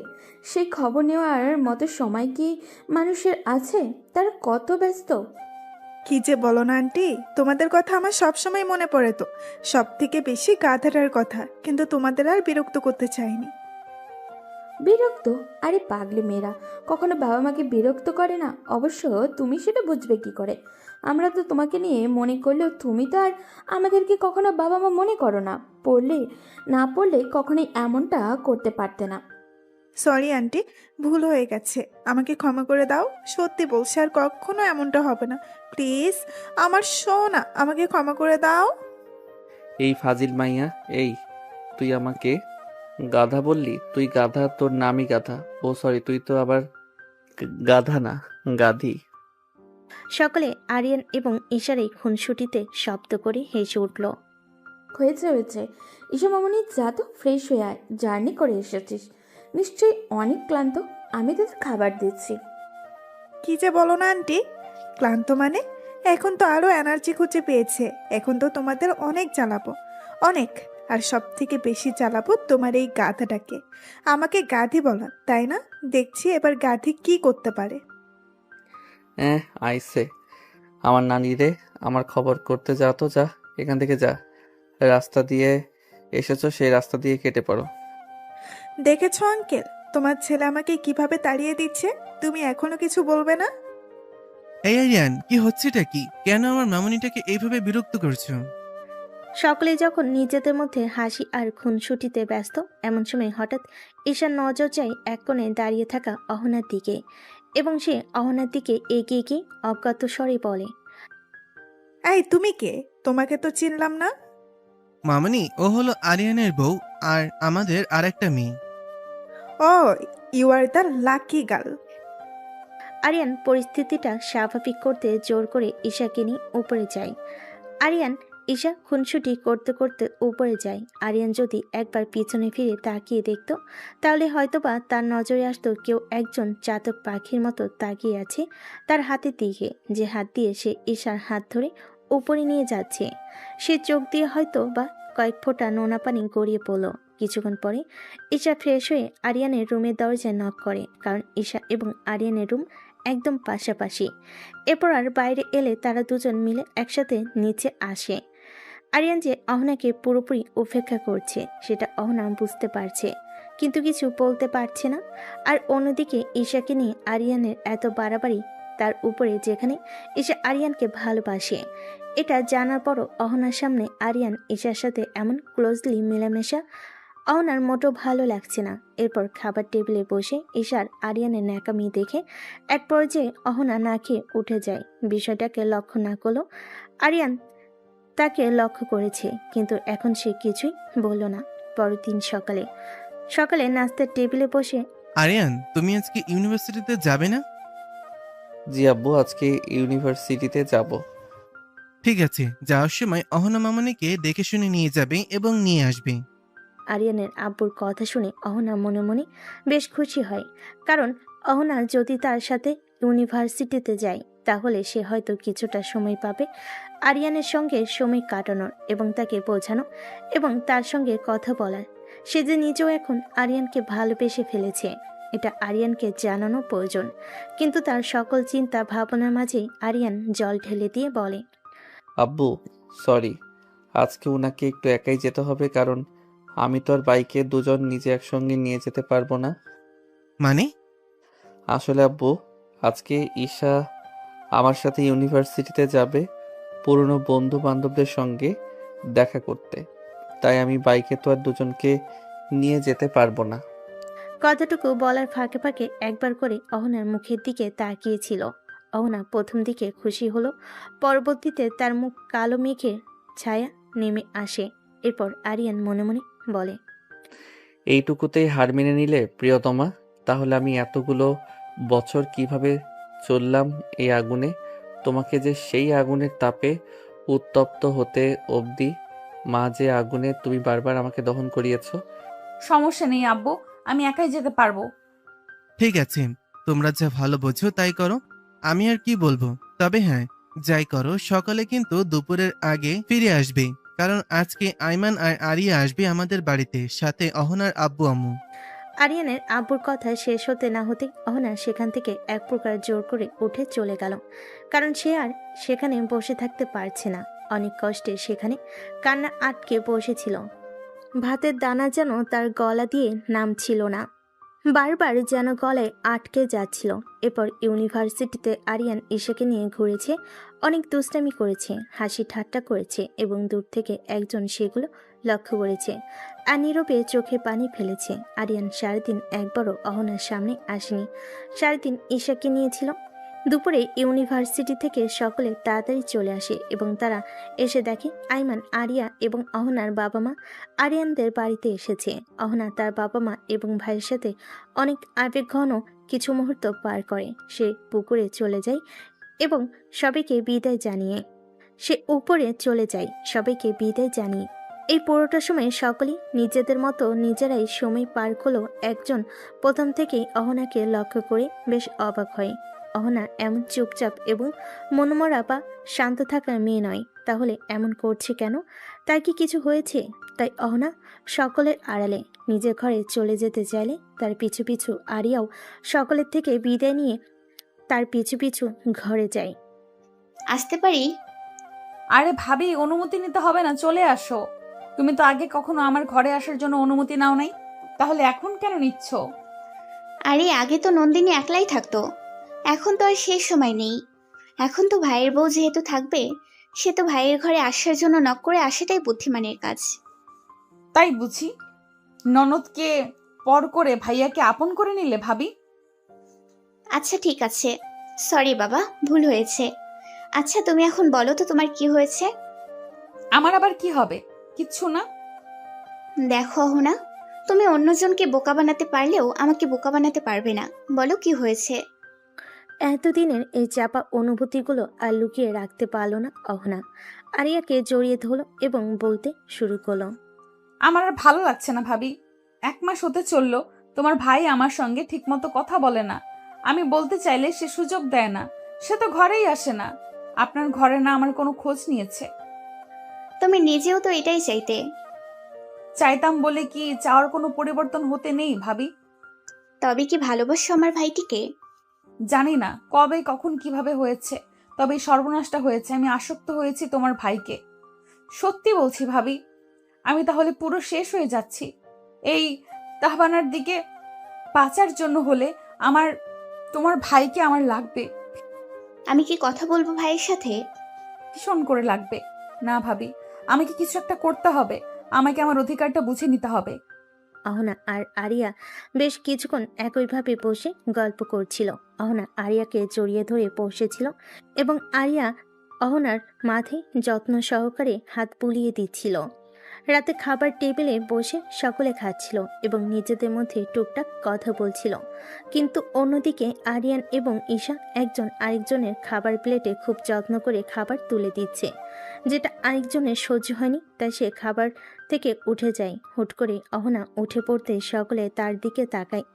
সেই খবর নেওয়ার মতো সময় কি মানুষের আছে? তারা কত ব্যস্ত। কি যে বলো না আন্টি, তোমাদের কথা আমার সবসময় মনে পড়ে, তো সব থেকে বেশি গাধাটার কথা, কিন্তু তোমাদের আর বিরক্ত করতে চাইনি। বিরক্ত? আরে পাগলি মেয়েরা কখনো বাবা মাকে বিরক্ত করে না। অবশ্য তুমি সেটা বুঝবে কি করে? আমরা তো তোমাকে নিয়ে মনে করলেও তুমি তো আর আমাদেরকে কখনো বাবা মা মনে করো না। পড়লে কখনোই এমনটা করতে পারতে না। সরি আন্টি, ভুল হয়ে গেছে, আমাকে ক্ষমা করে দাও। সত্যি বলছি আর কখনো এমনটা হবে না, প্লিজ আমার সোনা, আমাকে ক্ষমা করে দাও। এই ফাজিল মাইয়া, এই তুই আমাকে গাধা বললি? তুই গাধা, তোর নামই গাধা। ও সরি, তুই তো আবার গাধা না, গাধি। সকলে আরিয়ান এবং ঈশার খুনসুটিতে শব্দ করে হেসে উঠল। হয়েছে ঈশা মামনি, যা তো ফ্রেশ হয়ে আয়, জার্নি করে এসেছিস, নিশ্চয়ই অনেক ক্লান্ত। আমি তোদের খাবার দিচ্ছি। কি যে বলো না আন্টি, ক্লান্ত মানে? এখন তো আরো এনার্জি খুঁজে পেয়েছে, এখন তো তোমাদের অনেক জ্বালাবো, অনেক। আর সব থেকে বেশি জ্বালাবো তোমার এই গাধাটাকে। আমাকে গাধি বলা, তাই না? দেখছি এবার গাধি কি করতে পারে। আইসে আমার নানি রে, আমার খবর করতে যা তো, যা এখান থেকে যা। রাস্তা দিয়ে এসেছো, সেই রাস্তা দিয়ে কেটে পড়ো। দেখেছো আঙ্কেল, তোমার ছেলে আমাকে কিভাবে তাড়িয়ে দিচ্ছে, তুমি এখনো কিছু বলবে না? এই আরিয়ান, কি হচ্ছেটা কি? কেন আমার মামুনিটাকে এইভাবে বিরক্ত করছো? সকলে যখন নিজেদের মধ্যে হাসি আর খুনসুটিতে ব্যস্ত, এমন সময় হঠাৎ ঈশার নজর যায় এক কোণে দাঁড়িয়ে থাকা অহনার দিকে এবং সে অহনার দিকে এগিয়ে গিয়ে অজ্ঞাত স্বরে বলে, এই তুমি কে? তোমাকে তো চিনলাম না। মামুনি, ও হলো আরিয়ানের বউ আর আমাদের আরেকটা মেয়ে। Oh, you are the lucky girl. Aryan পরিস্থিতিটা স্বাভাবিক করতে জোর করে ঈশাকে নিয়ে উপরে যায়। ঈশা খুনসুটি করতে করতে উপরে যায়। আরিয়ান যদি একবার পিছনে ফিরে তাকিয়ে দেখত, তাহলে হয়তোবা তার নজরে আসতো কেউ একজন চাতক পাখির মতো তাকিয়ে আছে তার হাতের দিকে, যে হাত দিয়ে সে ঈশার হাত ধরে উপরে নিয়ে যাচ্ছে। সে চোখ দিয়ে হয়তো বা কয়েক ফোঁটা নোনা পানি গড়িয়ে পড়ল। কিছুক্ষণ পরে ঈশা ফ্রেশ হয়ে আরিয়ানের রুমের দরজায় নক করে, কারণ ঈশা এবং আরিয়ানের রুম একদম পাশাপাশি। এরপর আর বাইরে এলে তারা দুজন মিলে একসাথে নিচে আসে। আরিয়ান যে অহনাকে পুরোপুরি উপেক্ষা করছে সেটা অহনা বুঝতে পারছে, কিন্তু কিছু বলতে পারছে না। আর অন্যদিকে ঈশাকে নিয়ে আরিয়ানের এত বাড়াবাড়ি, তার উপরে যেখানে ঈশা আরিয়ানকে ভালোবাসে। এটা জানার পরও অহনার সামনে আরিয়ান ঈশার সাথে এমন ক্লোজলি মেলামেশা অহনার মোটেও ভালো লাগছে না। এরপর খাবার টেবিলে বসে ঈশার আরিয়ানের ন্যাকামি দেখে এক পর্যায়ে অহনা না খেয়ে উঠে যায়। বিষয়টাকে লক্ষ্য না করলেও আরিয়ান তাকে লক্ষ্য করেছে, কিন্তু এখন সে কিছুই বলল না। পরের দিন সকালে নাস্তার টেবিলে বসে আরিয়ান, তুমি আজকে ইউনিভার্সিটিতে যাবে না? জি আব্বু, আজকে ইউনিভার্সিটিতে যাব। ঠিক আছে, যাওয়ার সময় অহনা মামনিকে দেখে শুনে নিয়ে যাবে এবং নিয়ে আসবে। আরিয়ানের আব্বুর কথা শুনে অহনা মনে মনে বেশ খুশি হয়, কারণ অহনা যদি তার সাথে ইউনিভার্সিটিতে যায় তাহলে সে হয়তো কিছুটা সময় পাবে আরিয়ানের সঙ্গে সময় কাটানোর এবং তাকে বোঝানো এবং তার সঙ্গে কথা বলার। সে যে নিজেও এখন আরিয়ানকে ভালোবেসে ফেলেছে, এটা আরিয়ানকে জানানো প্রয়োজন। কিন্তু তার সকল চিন্তা ভাবনার মাঝেই আরিয়ান জল ঢেলে দিয়ে বলে, আব্বু সরি, আজকে ওনাকে একটু একাই যেতে হবে, কারণ আমি তো আর বাইকে দুজন নিজে একসঙ্গে নিয়ে যেতে পারবো না। মানে? আসলে আব্বু, আজকে ঈশা আমার সাথে ইউনিভার্সিটিতে যাবে পুরনো বন্ধু বান্ধবদের সঙ্গে দেখা করতে, তাই আমি বাইকে তো আর দুজনকে নিয়ে যেতে পারবো না। কথাটুকু বলার ফাঁকে ফাঁকে একবার করে অহনার মুখের দিকে তাকিয়েছিল। অহনা প্রথম দিকে খুশি হলো, পরবর্তীতে তার মুখ কালো মেঘের ছায়া নেমে আসে। এরপর আরিয়ান মনে মনে বলে, এইটুকুতেই হার মেনে নিলে প্রিয়তমা? তাহলে আমি এতগুলো বছর কিভাবে চললাম এই আগুনে? তোমাকে যে সেই আগুনের তাপে উত্তপ্ত হতে অবধি মা যে আগুনে তুমি বারবার আমাকে দহন করিয়েছ। সমস্যা নেই আব্বু, আমি একাই যেতে পারবো। ঠিক আছে, তোমরা যা ভালো বোঝো তাই করো, আমি আর কি বলবো। তবে হ্যাঁ, যাই করো সকালে কিন্তু দুপুরের আগে ফিরে আসবে, কারণ আজকে আইমান আর আরিয়া আসবে আমাদের বাড়িতে, সাথে অহনার আব্বু আম্মু। আরিয়ানের আব্বুর কথা শেষ হতে না হতে অহনা সেখান থেকে এক প্রকার জোর করে উঠে চলে গেল, কারণ সে আর সেখানে বসে থাকতে পারছে না। অনেক কষ্টে সেখানে কান্না আটকে বসেছিল। ভাতের দানা যেন তার গলা দিয়ে নামছিল না, বারবার যেন গলায় আটকে যাচ্ছিল। এরপর ইউনিভার্সিটিতে আরিয়ান ঈশাকে নিয়ে ঘুরেছে, অনেক দুষ্টামি করেছে, হাসি ঠাট্টা করেছে এবং দূর থেকে একজন সেগুলো লক্ষ্য করেছে আর নীরবে চোখে পানি ফেলেছে। আরিয়ান সারাদিন একবারও অহনার সামনে আসেনি। সারাদিন ঈশাকে নিয়েছিল। দুপুরে ইউনিভার্সিটি থেকে সকলে তাড়াতাড়ি চলে আসে এবং তারা এসে দেখে আইমান, আরিয়া এবং অহনার বাবা মা আরিয়ানদের বাড়িতে এসেছে। অহনা তার বাবা মা এবং ভাইয়ের সাথে অনেক আবেগঘন কিছু মুহূর্ত পার করে। সে পুকুরে চলে যায় এবং সবাইকে বিদায় জানিয়ে এই পুরোটা সময় সকলেই নিজেদের মতো নিজেরাই সময় পার করলেও একজন প্রথম থেকেই অহনাকে লক্ষ্য করে বেশ অবাক হয়। অহনা এমন চুপচাপ এবং মনমরা বা শান্ত থাকার মেয়ে নয়, তাহলে এমন করছে কেন? তার কি কিছু হয়েছে? তাই অহনা সকলের আড়ালে নিজের ঘরে চলে যেতে চাইলে তার পিছু পিছু আরিয়াও সকলের থেকে বিদায় নিয়ে তার পিছু পিছু ঘরে যায়। আসতে পারি? আরে ভাবি, অনুমতি নিতে হবে না, চলে আসো। তুমি তো আগে কখনো আমার ঘরে আসার জন্য অনুমতি নাও নাই, তাহলে এখন কেন নিচ্ছ? আরে আগে তো নন্দিনী একলাই থাকতো, এখন তো আর সেই সময় নেই। এখন তো ভাইয়ের বউ যেহেতু থাকবে, সে তো ভাইয়ের ঘরে আসার জন্য নক করে আসাটাই বুদ্ধিমানের কাজ। তাই বুঝি ননদকে পর করে ভাইয়াকে আপন করে নিলে ভাবি? আচ্ছা ঠিক আছে, সরি বাবা, ভুল হয়েছে। আচ্ছা তুমি এখন বলো তো তোমার কি হয়েছে? আমার আবার কি হবে? কিচ্ছু না। দেখো অহনা, তুমি অন্যজনকে বোকা বানাতে পারলেও আমাকে বোকা বানাতে পারবে না। বলো কি হয়েছে? এতদিনের এই চাপা অনুভূতিগুলো আর লুকিয়ে রাখতে পারল না অহনা। আরিয়াকে জড়িয়ে ধরল এবং বলতে শুরু করলো, আমার আর ভালো লাগছে না ভাবি। 1 মাস হতে চললো তোমার ভাই আমার সঙ্গে ঠিকমতো কথা বলে না। আমি বলতে চাইলে সে সুযোগ দেয় না, সে তো ঘরেই আসে না। আপনার ঘরে না আমার কোনো খোঁজ নিয়েছে। তুমি নিজেও তো এটাই চাইতে। চাইতাম বলে কি চাওয়ার কোনো পরিবর্তন হতে নেই ভাবি? তবে কি ভালোবাসো আমার ভাইটিকে? জানি না কবে কখন কিভাবে হয়েছে, তবে এই সর্বনাশটা হয়েছে। আমি আসক্ত হয়েছি তোমার ভাইকে। সত্যি বলছি ভাবি, আমি তাহলে পুরো শেষ হয়ে যাচ্ছি। এই তাহবানার দিকে বাঁচার জন্য হলে আমার তোমার ভাইকে আমার লাগবে। আমি কি কথা বলবো ভাইয়ের সাথে? ভীষণ করে লাগবে। না ভাবি, আমাকে কিছু একটা করতে হবে। আমাকে আমার অধিকারটা বুঝে নিতে হবে। অহনা আর আরিয়া বেশ কিছুক্ষণ একইভাবে বসে গল্প করছিল। অহনা আরিয়াকে জড়িয়ে ধরে বসেছিল এবং আরিয়া অহনার মাথায় যত্ন সহকারে হাত বুলিয়ে দিচ্ছিল। রাতে খাবার টেবিলে বসে সকলে খাচ্ছিল এবং নিজেদের মধ্যে টুকটাক কথা বলছিল। কিন্তু অন্যদিকে আরিয়ান এবং ঈশা একজন আরেকজনের খাবার প্লেটে খুব যত্ন করে খাবার তুলে দিচ্ছে, যেটা আরেকজনের সহ্য হয়নি। তাই সে খাবার থেকে উঠে যায়। হুট করে অহনা উঠে পড়তে সকলে তার দিকে তাকায়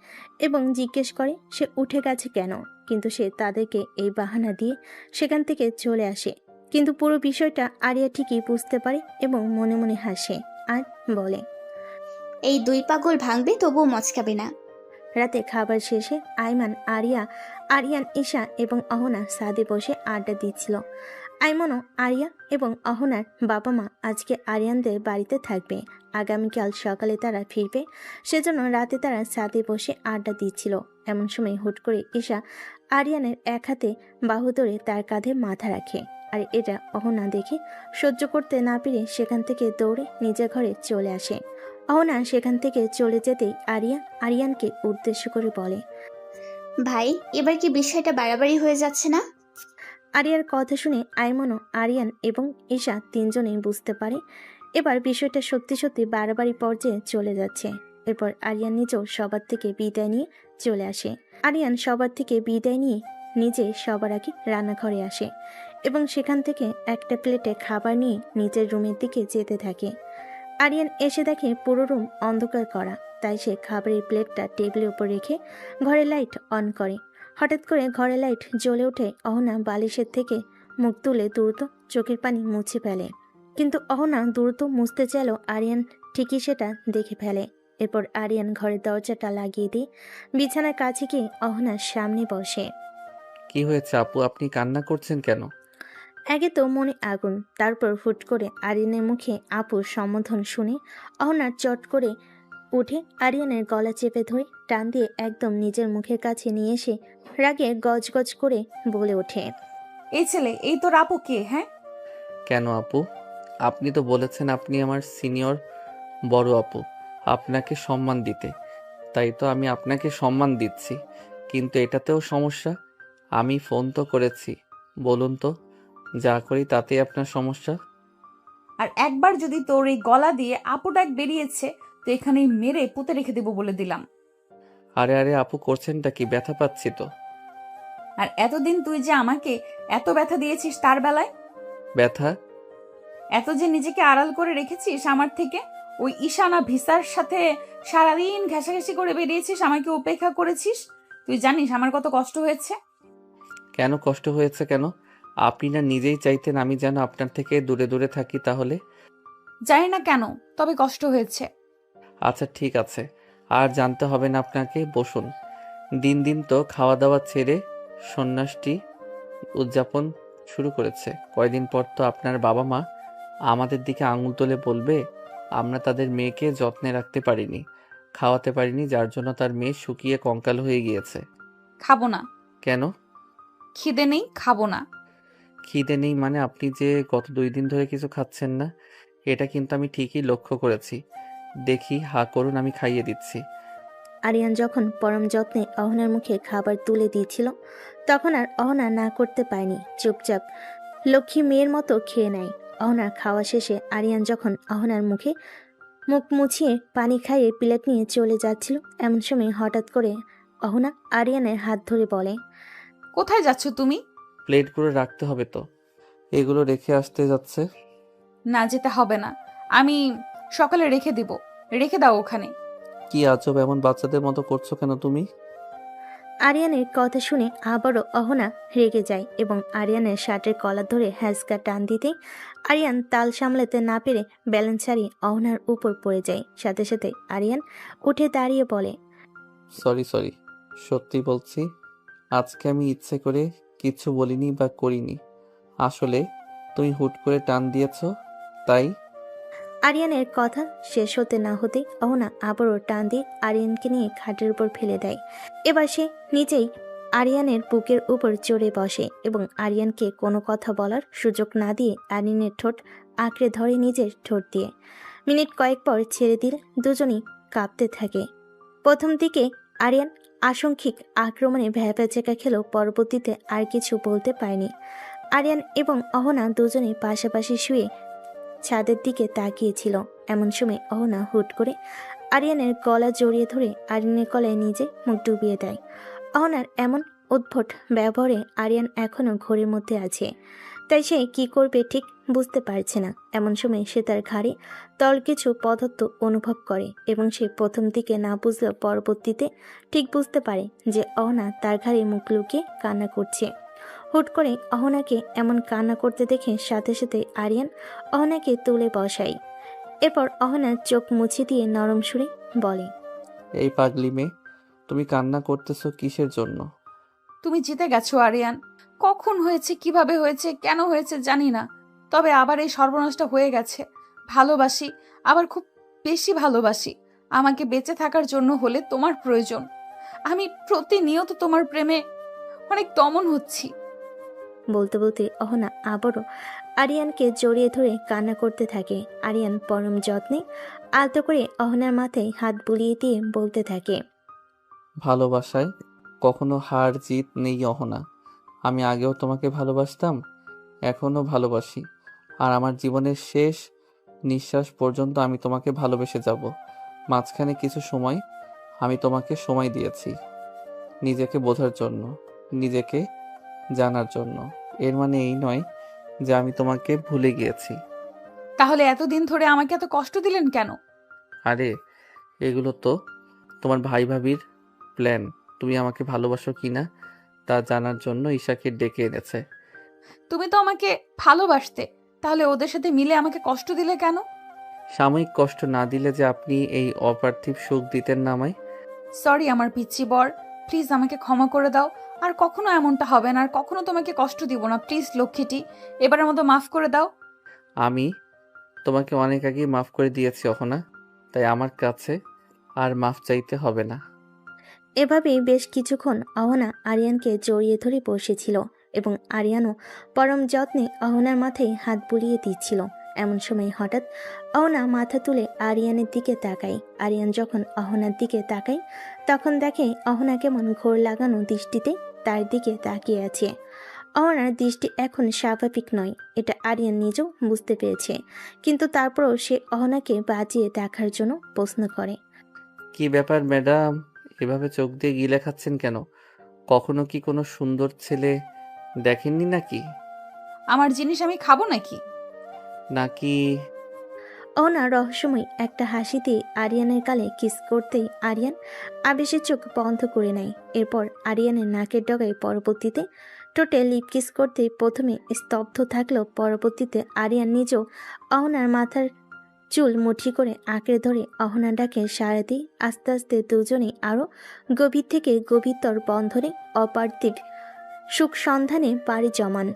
এবং জিজ্ঞেস করে সে উঠে গেছে কেন, কিন্তু সে তাদেরকে এই বাহানা দিয়ে সেখান থেকে চলে আসে। কিন্তু পুরো বিষয়টা আরিয়া ঠিকই বুঝতে পারে এবং মনে মনে হাসে আর বলে, এই দুই পাগল ভাঙবে তবুও মচকাবে না। রাতে খাবার শেষে আইমান, আরিয়ান, ঈশা এবং অহনা ছাদে বসে আড্ডা দিচ্ছিল। আইমনও আরিয়া এবং অহনার বাবা মা আজকে আরিয়ানদের বাড়িতে থাকবে। আগামীকাল সকালে তারা ফিরবে, সেজন্য রাতে তারা ছাদে বসে আড্ডা দিচ্ছিল। এমন সময় হুট করে ঈশা আরিয়ানের এক হাতে বাহু ধরে তার কাঁধে মাথা রাখে। আর এটা অহনা দেখে সহ্য করতে না পেরে সেখান থেকে দৌড়ে নিজের ঘরে চলে আসে। অহনা সেখান থেকে চলে যেতেই আরিয়া আরিয়ানকে উদ্দেশ্য করে বলে, ভাই, এবার কি বিষয়টা বাড়াবাড়ি হয়ে যাচ্ছে না? আরিয়ার কথা শুনে আইমনও, আরিয়ান এবং ঈশা তিনজনেই বুঝতে পারে এবার বিষয়টা সত্যি সত্যি বাড়াবাড়ি পর্যায়ে চলে যাচ্ছে। এরপর আরিয়ান নিজেও সবার থেকে বিদায় নিয়ে চলে আসে। আরিয়ান সবার থেকে বিদায় নিয়ে নিজে সবার আগে রান্নাঘরে আসে এবং সেখান থেকে একটা প্লেটে খাবার নিয়ে নিজের রুমের দিকে যেতে থাকে। আরিয়ান এসে দেখে পুরো রুম অন্ধকার করা, তাই সে খাবারের প্লেটটা টেবিলের উপর রেখে ঘরে লাইট অন করে। হঠাৎ করে ঘরে লাইট জ্বলে ওঠে। অহনা বালিশের থেকে মুখ তুলে দ্রুত চোখের পানি মুছে ফেলে, কিন্তু অহনা দ্রুত মুছতে চাইলেও আরিয়ান ঠিকই সেটা দেখে ফেলে। এরপর আরিয়ান ঘরের দরজাটা লাগিয়ে দিয়ে বিছানার কাছে গিয়ে অহনার সামনে বসে। কি হয়েছে আপু, আপনি কান্না করছেন কেন? আগে তো মনে আগুন, তারপর হুট করে আরিয়ানের মুখে আপুর সম্বোধন শুনে অহনার চট করে উঠে আরিয়ানের গলা চেপে ধরে টান দিয়ে একদম নিজের মুখের কাছে নিয়ে এসে রাগে গজগজ করে বলে ওঠে, এই ছেলে, এই তোর আপু কে? হ্যাঁ, কেন আপু? আপনি তো বলেছেন আপনি আমার সিনিয়র বড় আপু, আপনাকে সম্মান দিতে। তাই তো আমি আপনাকে সম্মান দিচ্ছি, কিন্তু এটাতেও সমস্যা? আমি ফোন তো করেছি, বলুন তো যা করি তাতেই আপনার সমস্যা? আর একবার যদি তোর এই গলা দিয়ে আপু ডাক বেরিয়েছে তো এখানেই মেরে পুঁতে রেখে দেবো বলে দিলাম। আরে আরে আপু, করছেনটা কি? ব্যথা পাচ্ছি তো। আর এতদিন তুই যে আমাকে এত ব্যথা দিয়েছিস তার বেলায়, ব্যথা? এত যে নিজেকে আড়াল করে রেখেছিস আমার থেকে, ওই ঈশানা ভিসার সাথে সারাদিন ঘেঁষাঘেঁষি করে বেরিয়েছিস, আমাকে উপেক্ষা করেছিস। তুই জানিস আমার কত কষ্ট হয়েছে? কেন কষ্ট হয়েছে কেন? আপনি না নিজেই চাইতেন আমি যেন আপনার থেকে দূরে দূরে থাকি? তাহলে জানি না কেন, তবে কষ্ট হয়েছে। আচ্ছা ঠিক আছে, আর জানতে হবে না আপনাকে। বসুন। দিন দিন তো খাওয়া দাওয়া ছেড়ে সন্ন্যাসটি উদযাপন শুরু করেছে। কয়দিন পর তো আপনার বাবা মা আমাদের দিকে আঙুল তুলে বলবে আমরা তাদের মেয়েকে যত্নে রাখতে পারিনি, খাওয়াতে পারিনি, যার জন্য তার মেয়ে শুকিয়ে কঙ্কাল হয়ে গিয়েছে। খাবো না। কেন? খিদে নেই, খাবো না। খিদে নেই মানে? আপনি যে গত 2 দিন ধরে কিছু খাচ্ছেন না, এটা কিন্তু আমি ঠিকই লক্ষ্য করেছি। দেখি, হা করুন, আমি খাইয়ে দিচ্ছি। আরিয়ান যখন পরম যত্নে অহনার মুখে খাবার তুলে দিয়েছিল তখন আর অহনা না করতে পারেনি, চুপচাপ লক্ষ্মী মেয়ের মতো খেয়ে নেয়। অহনার খাওয়া শেষে আরিয়ান যখন অহনার মুখ মুছিয়ে পানি খাইয়ে প্লেট নিয়ে চলে যাচ্ছিল, এমন সময় হঠাৎ করে অহনা আরিয়ানের হাত ধরে বলে, কোথায় যাচ্ছ তুমি? প্লেটগুলো রাখতে হবে তো, এগুলো রেখে আসতে যাচ্ছে। না, যেতে হবে না, আমি সকালে রেখে দিব। রেখে দাও ওখানে। কি আজব, এমন বাচ্চাদের মতো করছো কেন তুমি? আরিয়ানের কথা শুনে আবারও অহনা রেগে যায় এবং আরিয়ানের শার্টের কলার ধরে হ্যাঁচকা টান দিতে আরিয়ান তাল সামলাতে না পেরে ব্যালেন্স হারিয়ে অহনার উপর পড়ে যায়। সাথে সাথে আরিয়ান উঠে দাঁড়িয়ে বলে, সরি, সত্যি বলছি, আজকে আমি ইচ্ছে করে কিচ্ছু বলিনি বা করিনি। আসলে তুমি হুট করে টান দিয়েছো, তাই। আরিয়ানের কথা শেষ হতে না হতেই অহনা আবারও টান দিয়ে আরিয়ানকে নিয়ে খাটের উপর ফেলে দেয়। এবার সে নিজেই আরিয়ানের বুকের উপর চড়ে বসে এবং আরিয়ানকে কোনো কথা বলার সুযোগ না দিয়ে আরিয়ানের ঠোঁট আঁকড়ে ধরে নিজের ঠোঁট দিয়ে। মিনিট কয়েক পর ছেড়ে দিলে দুজনই কাঁপতে থাকে। প্রথম দিকে আরিয়ান আশঙ্কিক আক্রমণে ভ্যাপা খেলেও পরবর্তীতে আর কিছু বলতে পারেনি। আরিয়ান এবং অহনা দুজনেই পাশাপাশি শুয়ে ছাদের দিকে তাকিয়েছিল। এমন সময় অহনা হুট করে আরিয়ানের গলা জড়িয়ে ধরে আরিয়ানের গলায় নিজে মুখ ডুবিয়ে দেয়। অহনার এমন উদ্ভট ব্যবহারে আরিয়ান এখনও ঘোরের মধ্যে আছে, তাই সে কি করবে ঠিক বুঝতে পারছে না। এমন সময় সে তার ঘাড়ে তল কিছু পদার্থ অনুভব করে এবং সে প্রথম দিকে না বুঝলেও পরবর্তীতে ঠিক বুঝতে পারে যে অহনা তার ঘাড়ে মুখ লুকিয়ে কান্না করছে। হুট করে অহনাকে এমন কান্না করতে দেখে সাথে সাথে আরিয়ান অহনাকে তুলে বসায়। এরপর অহনার চোখ মুছে দিয়ে নরম সুরে বলে, এই পাগলি মেয়ে, তুমি কান্না করতেছো কিসের জন্য? তুমি জিতে গেছো আরিয়ান। কখন হয়েছে, কিভাবে হয়েছে, কেন হয়েছে জানি না, তবে আবার এই সর্বনাশটা হয়ে গেছে। ভালোবাসি, আবার খুব বেশি ভালোবাসি। আমাকে বেঁচে থাকার জন্য হলে তোমার প্রয়োজন। আমি প্রতিনিয়ত তোমার প্রেমে অনেক দমন হচ্ছি। বলতে বলতে অহনা আবারও আরিয়ানকে জড়িয়ে ধরে কান্না করতে থাকে। আরিয়ান পরম যত্নে আলতো করে অহনার মাথায় হাত বুলিয়ে দিয়ে বলতে থাকে, ভালোবাসায় কখনো হার জিত নেই অহনা। আমি আগেও তোমাকে ভালোবাসতাম, এখনো ভালোবাসি, আর আমার জীবনের শেষ নিঃশ্বাস পর্যন্ত আমি তোমাকে ভালোবেসে যাব। মাঝখানে কিছু সময় আমি তোমাকে সময় দিয়েছি নিজেকে বোঝার জন্য, নিজেকে জানার জন্য। এর মানে এই নয় যে আমি তোমাকে ভুলে গিয়েছি। তাহলে এতদিন ধরে আমাকে এত কষ্ট দিলেন কেন? আরে এগুলো তো তোমার ভাই ভাবির প্ল্যান। তুমি আমাকে ভালোবাসো কিনা তা জানার জন্য ঈশাকে ডেকে এনেছে। তুমি তো আমাকে ভালোবাসতে, তাহলে ওদের সাথে মিলে আমাকে কষ্ট দিলে কেন? সাময়িক কষ্ট না দিলে যে আপনি এই অপার্থিব সুখ দিতেন না আমায়। সরি আমার পিচ্চি বর, প্লিজ আমাকে ক্ষমা করে দাও। আর কখনো এমনটা হবে না, আর কখনো তোমাকে কষ্ট দিব না। প্লিজ লক্ষ্মীটি, এবারের মতো মাফ করে দাও। আমি তোমাকে অনেক আগেই মাফ করে দিয়েছি অহনা, তাই আমার কাছে আর মাফ চাইতে হবে না। এভাবেই বেশ কিছুক্ষণ অহনা আরিয়ানকে জড়িয়ে ধরে বসেছিল এবং আরিয়ানও পরম যত্নে অহনার মাথায় হাত বুলিয়ে দিচ্ছিল। এমন সময় হঠাৎ অহনা মাথা তুলে আরিয়ানের দিকে তাকায়। আরিয়ান যখন অহনার দিকে তাকায় তখন দেখে অহনা কেমন ঘোর লাগানো দৃষ্টিতে তার দিকে তাকিয়ে আছে। অহনার দৃষ্টি এখন স্বাভাবিক নয়, এটা আরিয়ান নিজেও বুঝতে পেরেছে, কিন্তু তারপরও সে অহনাকে বাজিয়ে দেখার জন্য প্রশ্ন করে, কি ব্যাপার ম্যাডাম, এভাবে চোখ দিয়ে গিলে খাচ্ছেন কেন? কখনো কি কোনো সুন্দর ছেলে দেখেননি নাকি? আমার জিনিস আমি খাবো নাকি? নাকি অহনা রহস্যময় একটা হাসি দিয়ে আরিয়ানের গালে কিস করতেই আরিয়ান আবেশে চোখ বন্ধ করে নেয়। এরপর আরিয়ানের নাকের ডগায় পরবর্তীতে ঠোঁটে লিপ কিস করতেই প্রথমে স্তব্ধ থাকলেও পরবর্তীতে আরিয়ান নিজেও অহনার মাথার চুল মুঠি করে আঁকড়ে ধরে অহনা ডাকে সাড়া দিয়ে আস্তে আস্তে দুজনেই আরও গভীর থেকে গভীরতর বন্ধনে অপার্থিব সুখ সন্ধানে পাড়ি জমান।